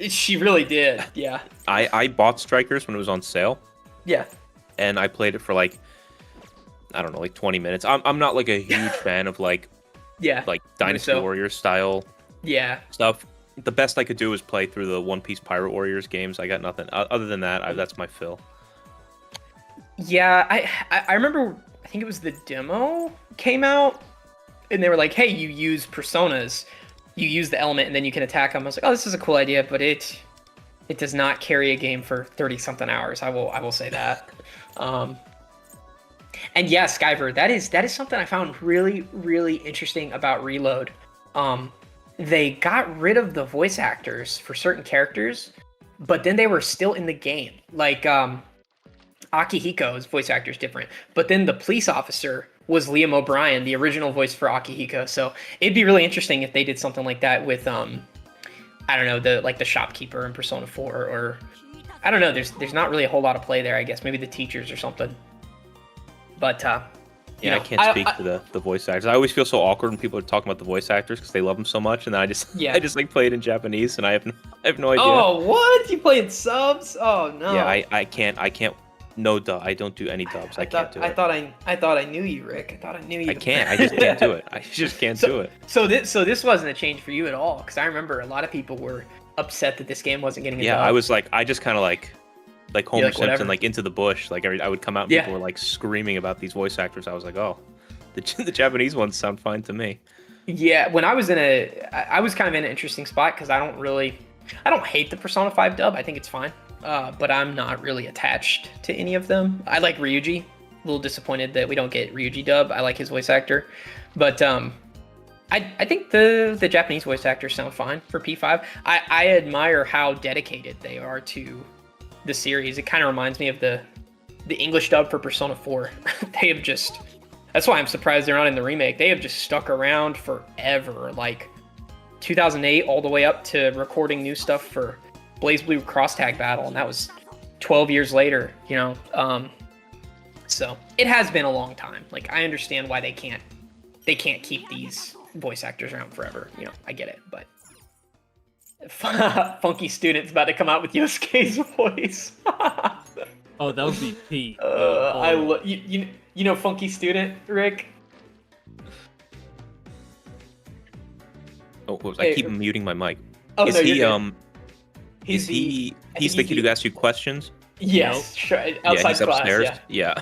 She really did, yeah. I bought Strikers when it was on sale. Yeah. And I played it for 20 minutes. I'm not a huge fan of Dynasty Warriors style stuff. The best I could do was play through the One Piece Pirate Warriors games. I got nothing other than that. That's my fill. Yeah, I remember, I think it was the demo came out, and they were like, hey, you use personas, you use the element, and then you can attack them. I was like, oh, this is a cool idea, but it does not carry a game for 30-something hours. I will say that. And yeah, Skyver, that is something I found really, really interesting about Reload. They got rid of the voice actors for certain characters, but then they were still in the game. Like Akihiko's voice actor is different, but then the police officer was Liam O'Brien, the original voice for Akihiko. So it'd be really interesting if they did something like that with I don't know, the shopkeeper in Persona 4, or I don't know. There's not really a whole lot of play there. I guess maybe the teachers or something. But yeah, I can't speak to the voice actors. I always feel so awkward when people are talking about the voice actors because they love them so much, and then I just like play it in Japanese, and I have no idea. Oh, what? You play in subs? Oh no. Yeah, I can't. No dub. I don't do any dubs. I can't do it. I thought I knew you, Rick. I thought I knew you. I can't. I just can't do it. I just can't do it. So this wasn't a change for you at all, because I remember a lot of people were upset that this game wasn't getting a dub. I was like, I just kind of like Homer Simpson, whatever. like Into the Bush. Like I would come out and people were like screaming about these voice actors. I was like, oh, the Japanese ones sound fine to me. Yeah, when I was I was kind of in an interesting spot because I don't hate the Persona 5 dub. I think it's fine. But I'm not really attached to any of them. I like Ryuji. A little disappointed that we don't get Ryuji dub. I like his voice actor. But I think the Japanese voice actors sound fine for P5. I admire how dedicated they are to the series. It kind of reminds me of the English dub for Persona 4. They have just... That's why I'm surprised they're not in the remake. They have just stuck around forever. Like 2008 all the way up to recording new stuff for Blaze Blue Cross Tag Battle, and that was 12 years later, you know. So it has been a long time. Like I understand why they can't keep these voice actors around forever. You know, I get it, but Funky Student's about to come out with Yosuke's voice. Oh, that would be Pete. You know Funky Student, Rick? Oh, I keep muting my mic. Oh, is no, he He's the kid who asks you questions? Yes, sure. Outside he's class, upstairs. Yeah.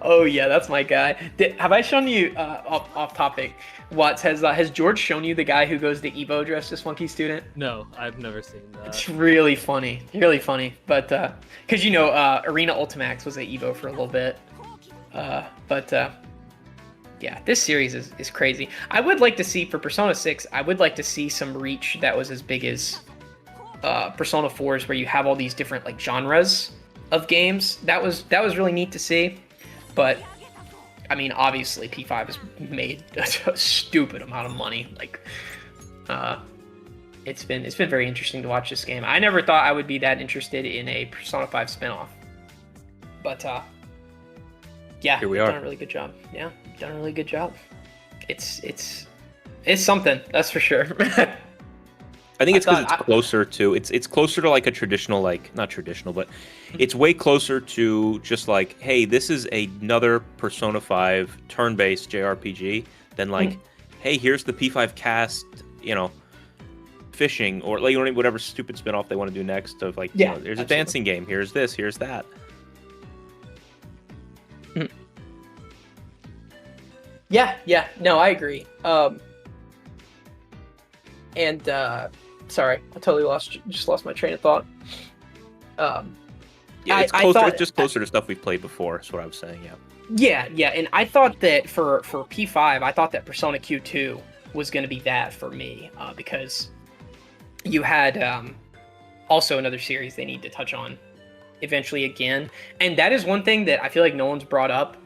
Oh yeah, that's my guy. Have I shown you off topic? Watts, has George shown you the guy who goes to Evo dressed as Funky Student? No, I've never seen that. It's really funny, But because Arena Ultimax was at Evo for a little bit. Yeah, this series is crazy. I would like to see for Persona 6. I would like to see some reach that was as big as Persona 4's, where you have all these different like genres of games. That was really neat to see. But I mean, obviously P5 has made a stupid amount of money. Like it's been very interesting to watch this game. I never thought I would be that interested in a Persona 5 spinoff. But yeah, here we are. Done a really good job. Yeah, done a really good job. It's something, that's for sure. I think it's because it's closer to it's closer to like a traditional, like not traditional, but it's way closer to just like, hey, this is another Persona 5 turn-based JRPG than like, hey, here's the P5 cast, fishing, or like whatever stupid spinoff they want to do next of like, there's absolutely a dancing game, here's this, here's that. Yeah, no, I agree. Sorry, I totally lost my train of thought. It's just closer to stuff we've played before. That's what I was saying. Yeah, and I thought that for P5, I thought that Persona Q2 was going to be that for me, because you had also another series they need to touch on eventually again, and that is one thing that I feel like no one's brought up.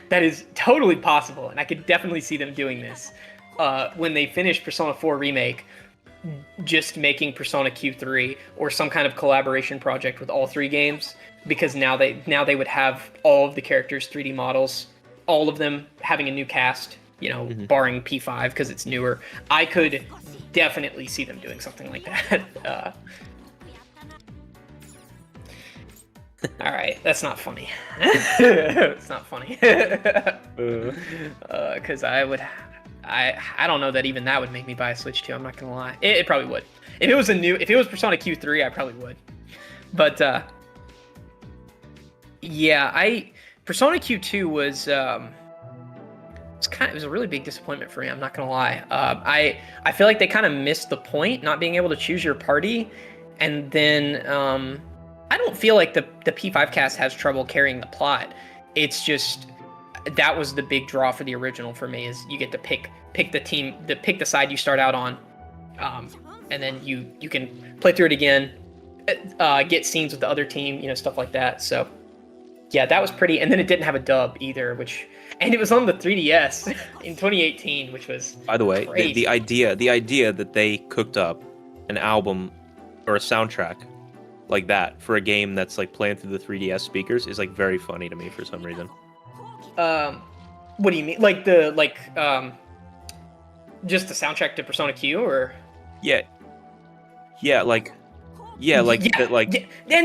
That is totally possible, and I could definitely see them doing this when they finish Persona 4 Remake, just making Persona Q3 or some kind of collaboration project with all three games, because now they would have all of the characters 3D models, all of them having a new cast, barring P5 because it's newer. I could definitely see them doing something like that. All right, that's not funny. It's not funny. Because I don't know that even that would make me buy a Switch 2. I'm not gonna lie. It probably would. If it was Persona Q3, I probably would. But Persona Q2 was it was a really big disappointment for me. I'm not gonna lie. I feel like they kind of missed the point, not being able to choose your party, and then I don't feel like the P5 cast has trouble carrying the plot. It's just that was the big draw for the original for me, is you get to pick the team, pick the side you start out on, and then you can play through it again, get scenes with the other team, stuff like that. So yeah, that was pretty. And then it didn't have a dub either, and it was on the 3DS in 2018, which was, by the way, crazy. the idea that they cooked up an album or a soundtrack like that for a game that's like playing through the 3DS speakers is like very funny to me for some reason. What do you mean? Like just the soundtrack to Persona Q, or? Yeah, and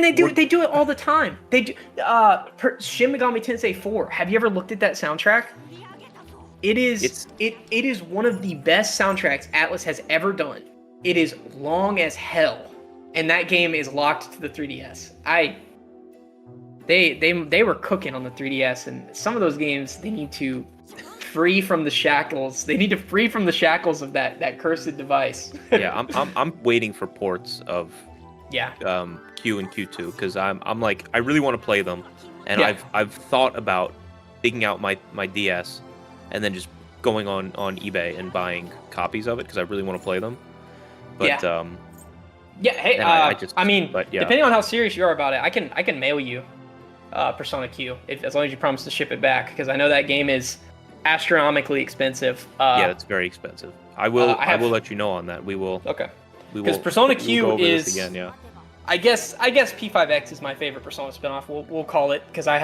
they do it all the time. They do. Shin Megami Tensei 4. Have you ever looked at that soundtrack? It is one of the best soundtracks Atlas has ever done. It is long as hell, and that game is locked to the 3DS. They were cooking on the 3DS, and some of those games they need to free from the shackles. They need to free from the shackles of that cursed device. Yeah, I'm waiting for ports of Q and Q2 because I'm like I really want to play them, and Yeah. I've thought about digging out my DS and then just going on eBay and buying copies of it because I really want to play them. But Hey, but yeah. depending on how serious you are about it, I can mail you Persona Q as long as you promise to ship it back, because I know that game is astronomically expensive. Yeah, it's very expensive. I will let you know on that. We will. Okay. Because Persona we'll Q go over is this again, yeah. I guess P5X is my favorite Persona spinoff. We'll call it, because I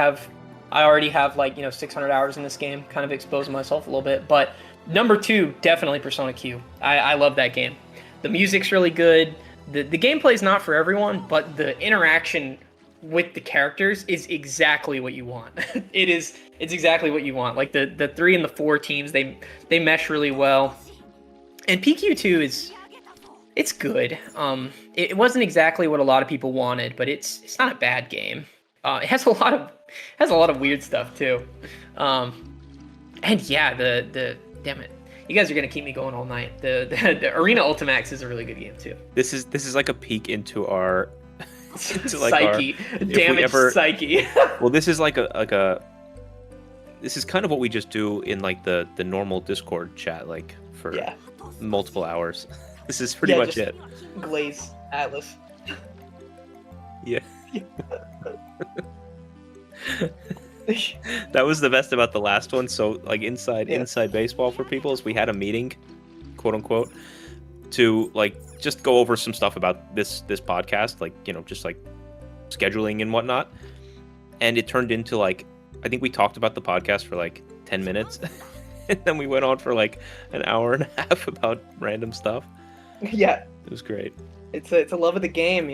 already have 600 hours in this game, kind of exposing myself a little bit. But number 2, definitely Persona Q. I love that game. The music's really good. The gameplay's not for everyone, but the interaction with the characters is exactly what you want. It's exactly what you want. Like the 3 and the 4 teams, they mesh really well. And PQ2 it's good. It wasn't exactly what a lot of people wanted, but it's not a bad game. It has a lot of weird stuff too. And yeah, the damn it, you guys are gonna keep me going all night. The Arena Ultimax is a really good game too. This is like a peek into our psyche, damaged psyche. Well, this is like this is kind of what we just do in like the normal Discord chat, like for multiple hours. This is pretty much it. Glaze Atlas. Yeah. That was the best about the last one. So like inside baseball for people is we had a meeting, quote unquote, to like just go over some stuff about this podcast, like just like scheduling and whatnot. And it turned into like I think we talked about the podcast for like 10 minutes, and then we went on for like an hour and a half about random stuff. Yeah, it was great. It's a love of the game,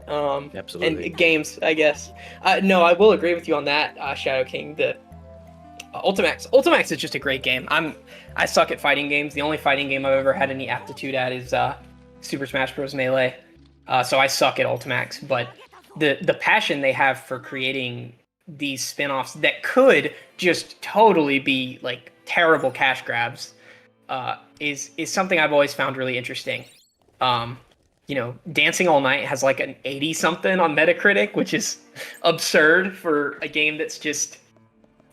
Absolutely. And games, I guess. No, I will agree with you on that, Shadow King. The Ultimax is just a great game. I suck at fighting games. The only fighting game I've ever had any aptitude at is Super Smash Bros. Melee. So I suck at Ultimax. But the passion they have for creating these spin-offs that could just totally be like terrible cash grabs is something I've always found really interesting. Dancing All Night has like an 80 something on Metacritic, which is absurd for a game that's just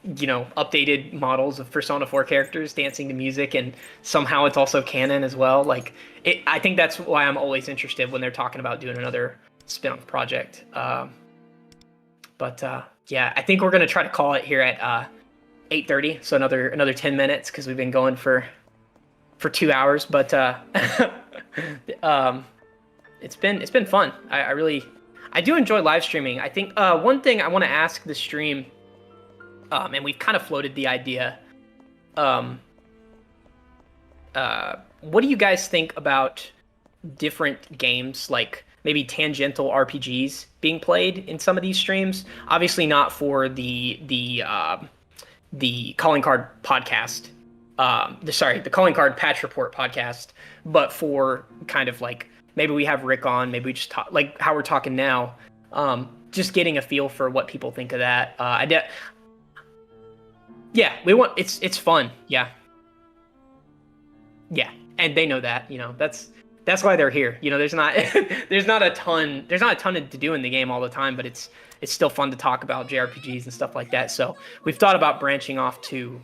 updated models of Persona 4 characters dancing to music, and somehow it's also canon as well. I think that's why I'm always interested when they're talking about doing another spin-off project. Yeah, I think we're gonna try to call it here at 8:30, so another 10 minutes, because we've been going for 2 hours. But it's been fun. I do enjoy live streaming. I think one thing I want to ask the stream, and we've kind of floated the idea. What do you guys think about different games, like maybe tangential RPGs being played in some of these streams? Obviously not for the calling card podcast. The calling card patch report podcast, but for kind of like maybe we have Rick on, maybe we just talk like how we're talking now. Just getting a feel for what people think of that. It's fun. Yeah, and they know that. That's that's why they're here. You know, there's not there's not a ton to do in the game all the time, but it's still fun to talk about JRPGs and stuff like that. So we've thought about branching off to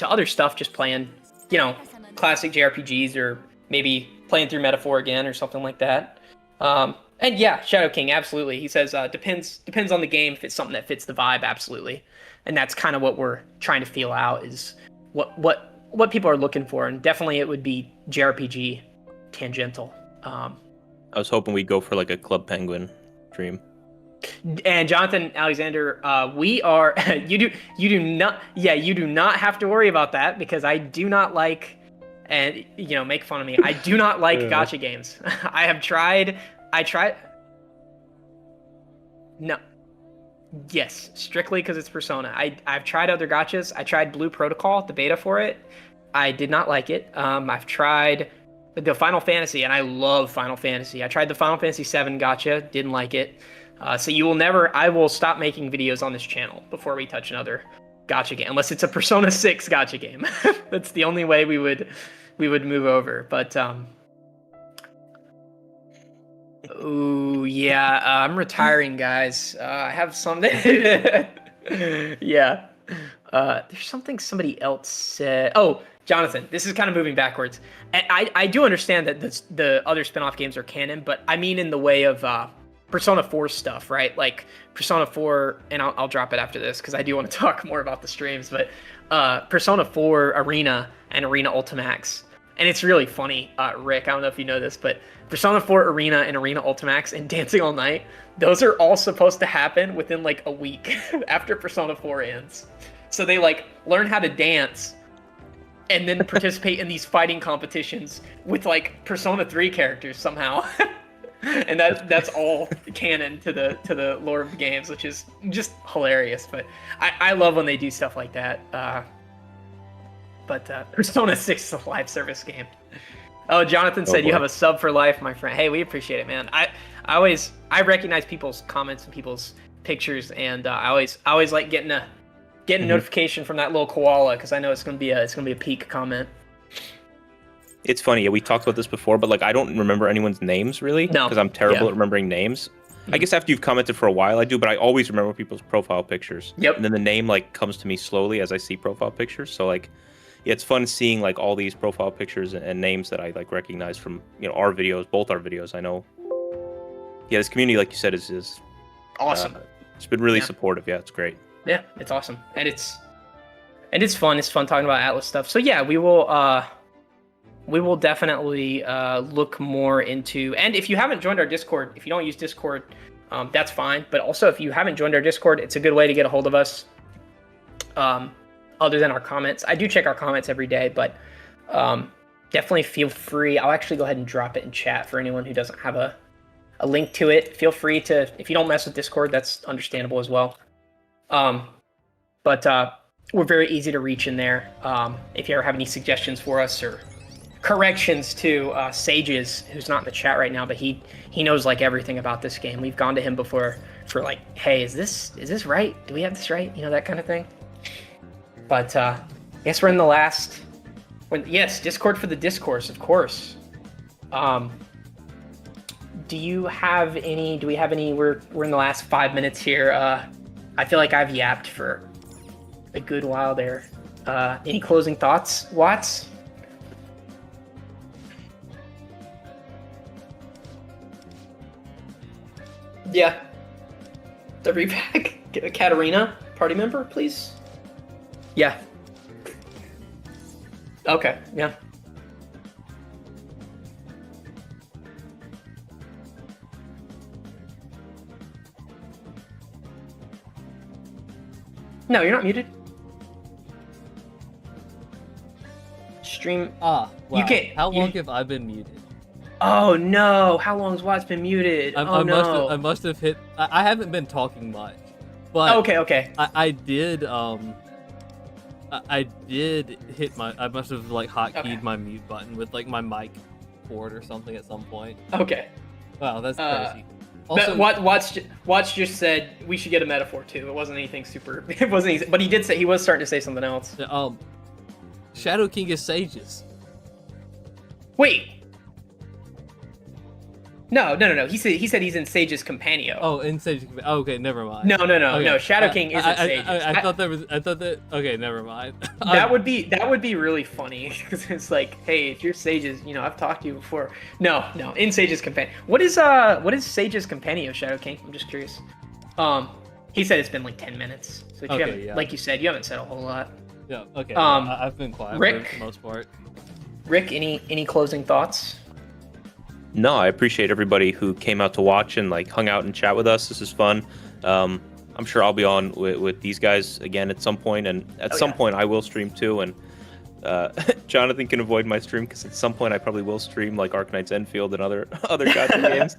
other stuff, just playing, you know, classic JRPGs, or maybe playing through Metaphor again or something like that. And yeah, Shadow King, absolutely. He says depends on the game. If it's something that fits the vibe, absolutely. And that's kind of what we're trying to feel out, is what people are looking for, and definitely it would be JRPG tangential. I was hoping we'd go for like a Club Penguin dream. And Jonathan Alexander, we are you do not have to worry about that, because I do not like, and you know, make fun of me, I do not like gacha games. I tried. No. Yes, strictly because it's Persona. I've tried other gachas. I tried Blue Protocol, the beta for it. I did not like it. I've tried the Final Fantasy, and I love Final Fantasy. I tried the Final Fantasy VII gacha, didn't like it. So I will stop making videos on this channel before we touch another gacha game, unless it's a Persona 6 gacha game. That's the only way we would move over. But ooh, yeah, I'm retiring, guys. I have something. Yeah. There's something somebody else said. Oh, Jonathan, this is kind of moving backwards. And I do understand that the other spin-off games are canon, but I mean in the way of Persona 4 stuff, right? Like Persona 4, and I'll drop it after this because I do want to talk more about the streams, but Persona 4 Arena and Arena Ultimax. And it's really funny, Rick, I don't know if you know this, but Persona 4 Arena and Arena Ultimax and Dancing All Night, those are all supposed to happen within like a week after Persona 4 ends. So they like learn how to dance and then participate in these fighting competitions with like Persona 3 characters somehow. And that's all canon to the lore of the games, which is just hilarious. But I love when they do stuff like that. But Persona 6 is a live service game. Oh, Jonathan said you have a sub for life, my friend. Hey, we appreciate it, man. I recognize people's comments and people's pictures, and I always like getting a notification from that little koala, because I know it's gonna be a peak comment. It's funny, yeah, we talked about this before, but like I don't remember anyone's names really, because I'm terrible at remembering names. I guess after you've commented for a while I do, but I always remember people's profile pictures. Yep. And then the name like comes to me slowly as I see profile pictures. So like, yeah, it's fun seeing like all these profile pictures and names that I like recognize from, you know, our videos, both our videos. I know. Yeah, this community, like you said, is awesome. It's been really supportive. Yeah, it's great. Yeah, it's awesome, and it's fun. It's fun talking about Atlas stuff. So yeah, we will definitely look more into. And if you haven't joined our Discord, if you don't use Discord, that's fine. But also, if you haven't joined our Discord, it's a good way to get a hold of us. Other than our comments, I do check our comments every day, but definitely feel free. I'll actually go ahead and drop it in chat for anyone who doesn't have a link to it. Feel free to, if you don't mess with Discord, that's understandable as well. But we're very easy to reach in there. If you ever have any suggestions for us or corrections to Sages, who's not in the chat right now, but he knows like everything about this game. We've gone to him before for like, hey, is this right? Do we have this right? You know, that kind of thing. But I guess we're in the last. Yes, Discord for the discourse, of course. Do we have any? We're in the last 5 minutes here. I feel like I've yapped for a good while there. Any closing thoughts, Watts? Yeah. The repack. Katarina, party member, please. Yeah. Okay, yeah. No, you're not muted. Stream. Wow. You can't. How long have I been muted? Oh no! How long's Watts been muted? I must have hit. I haven't been talking much, but okay. I did. I did hit my. I must have like hotkeyed my mute button with like my mic cord or something at some point. Okay. Wow, that's crazy. Also, Watts just said we should get a metaphor too. It wasn't anything super. It wasn't easy, but he did say he was starting to say something else. Shadow King is Sages. Wait. No. He said he's in Sage's Companion. Oh, in Sage. Oh, okay, never mind. No. Okay. No. Shadow King isn't Sage's. I thought that. Okay, never mind. That would be really funny because it's like, hey, if you're Sage's, I've talked to you before. No, in Sage's Companion. What is Sage's Companion, Shadow King? I'm just curious. He said it's been like 10 minutes. So like you said, you haven't said a whole lot. Yeah. Okay. I've been quiet Rick, for the most part. Rick, any closing thoughts? No, I appreciate everybody who came out to watch and like hung out and chat with us. This is fun. I'm sure I'll be on with these guys again at some point, and at some point I will stream too. And Jonathan can avoid my stream because at some point I probably will stream like Arknight's Enfield and other gotcha games.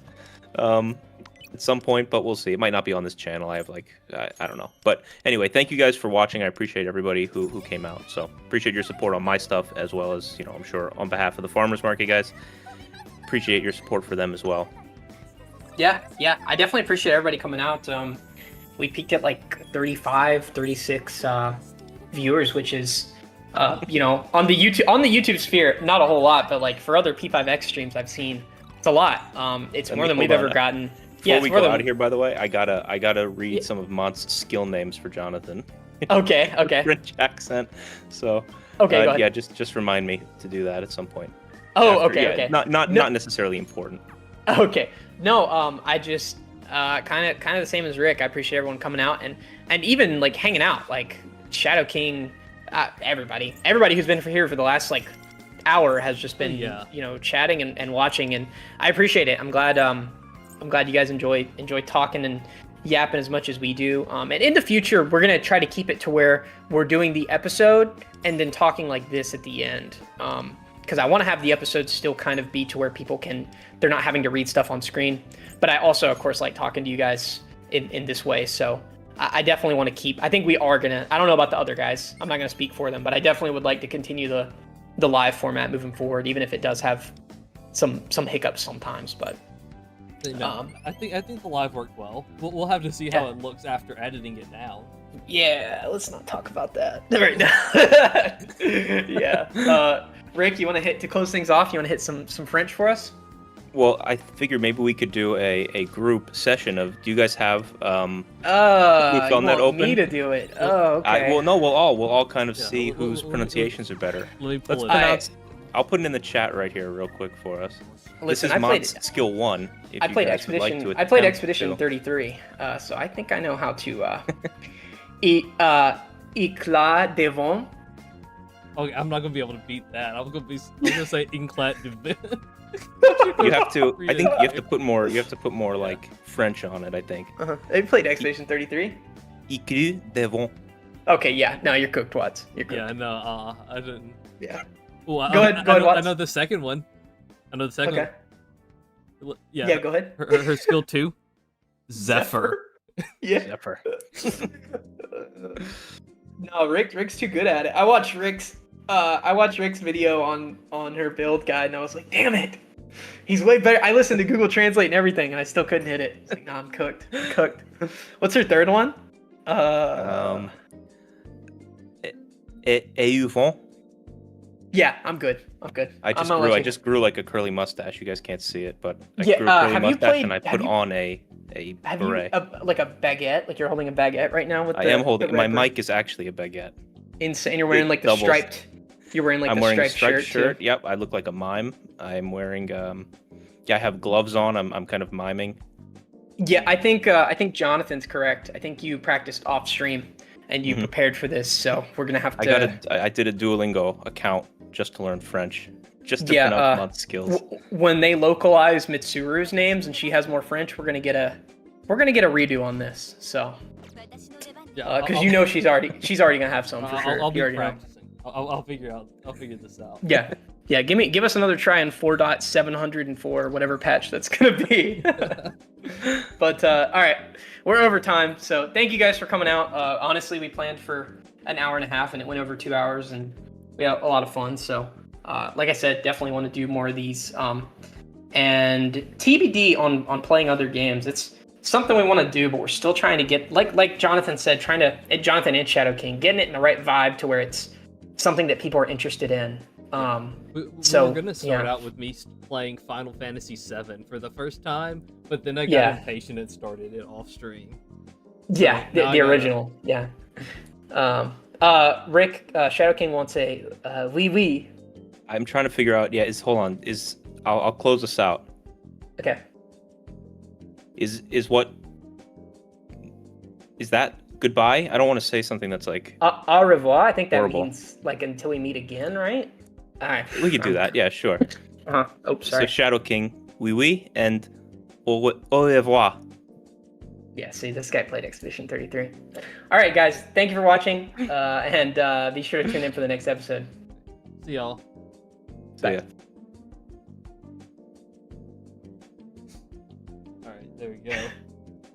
At some point, but we'll see. It might not be on this channel. I have I don't know. But anyway, thank you guys for watching. I appreciate everybody who came out. So appreciate your support on my stuff as well as I'm sure on behalf of the farmers market guys. Appreciate your support for them as well. Yeah, I definitely appreciate everybody coming out. We peaked at like 35, 36 viewers, which is on the YouTube sphere, not a whole lot, but like for other P5X streams I've seen, it's a lot. It's more than we've ever gotten. Before we go out of here, by the way, I gotta read some of Mont's skill names for Jonathan. Okay. French accent. So okay, go ahead. Yeah, just remind me to do that at some point. Oh, okay. Not necessarily important. Okay. No, I just kind of the same as Rick. I appreciate everyone coming out and even like hanging out, like Shadow King, everybody who's been here for the last like hour has just been chatting and watching, and I appreciate it. I'm glad you guys enjoy talking and yapping as much as we do. And in the future, we're gonna try to keep it to where we're doing the episode and then talking like this at the end. Because I want to have the episodes still kind of be to where they're not having to read stuff on screen. But I also, of course, like talking to you guys in this way. So I definitely want to keep, I think we are going to, I don't know about the other guys. I'm not going to speak for them, but I definitely would like to continue the live format moving forward, even if it does have some hiccups sometimes. But I think the live worked well. We'll have to see how it looks after editing it now. Yeah, let's not talk about that right now. Yeah. Rick, you want to close things off? You want to hit some French for us? Well, I figured maybe we could do a group session of. Do you guys have you want open? Me to do it? Oh, okay. We'll all kind of see whose pronunciations are better. Let's pull it. I'll put it in the chat right here, real quick for us. Listen, this is Mont's skill 1. I played Expedition. I played Expedition 33, so I think I know how to. Éclat de vent. Okay, I'm not gonna be able to beat that. I'm gonna say Inclat de vent. You have to. I think you have to put more. You have to put more like French on it. I think. Have you played Expedition 33? Éclat de vent. Okay, yeah. No, you're cooked, Watts. You're cooked. Yeah, no, I didn't. Yeah. Well, go ahead, Watts. I know the second one. Okay. One. Yeah, go ahead. Her skill 2, Zephyr. Yeah. Zephyr. No, Rick's too good at it. I watched Rick's video on her build guide, and I was like, damn it, he's way better. I listened to Google Translate and everything, and I still couldn't hit it. It's like, nah, I'm cooked. What's her third one? Euvon. Yeah, I'm good. I just grew like a curly mustache. You guys can't see it, but I yeah, grew a curly mustache and I put on a beret. Like a baguette? Like you're holding a baguette right now with I am holding. My mic is actually a baguette. Insane. You're wearing like the striped. You're wearing like the striped shirt. Yep, I look like a mime. I'm wearing I have gloves on. I'm kind of miming. Yeah, I think Jonathan's correct. I think you practiced off stream and you prepared for this, so we're gonna have to. I did a Duolingo account just to learn French, just to pronounce Mont's skills. When they localize Mitsuru's names and she has more French, we're gonna get a redo on this. So, because she's already gonna have some for sure. I'll be practicing. I'll figure this out. Yeah. Give us another try in 4.704 whatever patch that's gonna be. But all right, we're over time. So thank you guys for coming out. Honestly, we planned for an hour and a half and it went over 2 hours, and we had a lot of fun. So like I said, definitely want to do more of these. And TBD on playing other games. It's something we want to do, but we're still trying to get like Jonathan said, Jonathan and Shadow King, getting it in the right vibe to where it's something that people are interested in. So we're gonna start yeah. out with me playing Final Fantasy VII for the first time, but then I got Yeah. impatient and started it off stream. Yeah, So the now I gotta- original. Yeah. Rick, Shadow King wants a wee wee. I'm trying to figure out. Yeah, hold on. I'll close this out. Okay. Is that goodbye? I don't want to say something that's like Au revoir. I think that horrible. means like until we meet again, right? All right. We could do that. Yeah, sure. Oh, sorry. So Shadow King, oui oui, and au revoir. Yeah, see, this guy played Expedition 33. All right, guys, thank you for watching, and be sure to tune in for the next episode. See y'all. So yeah. All right, there we go.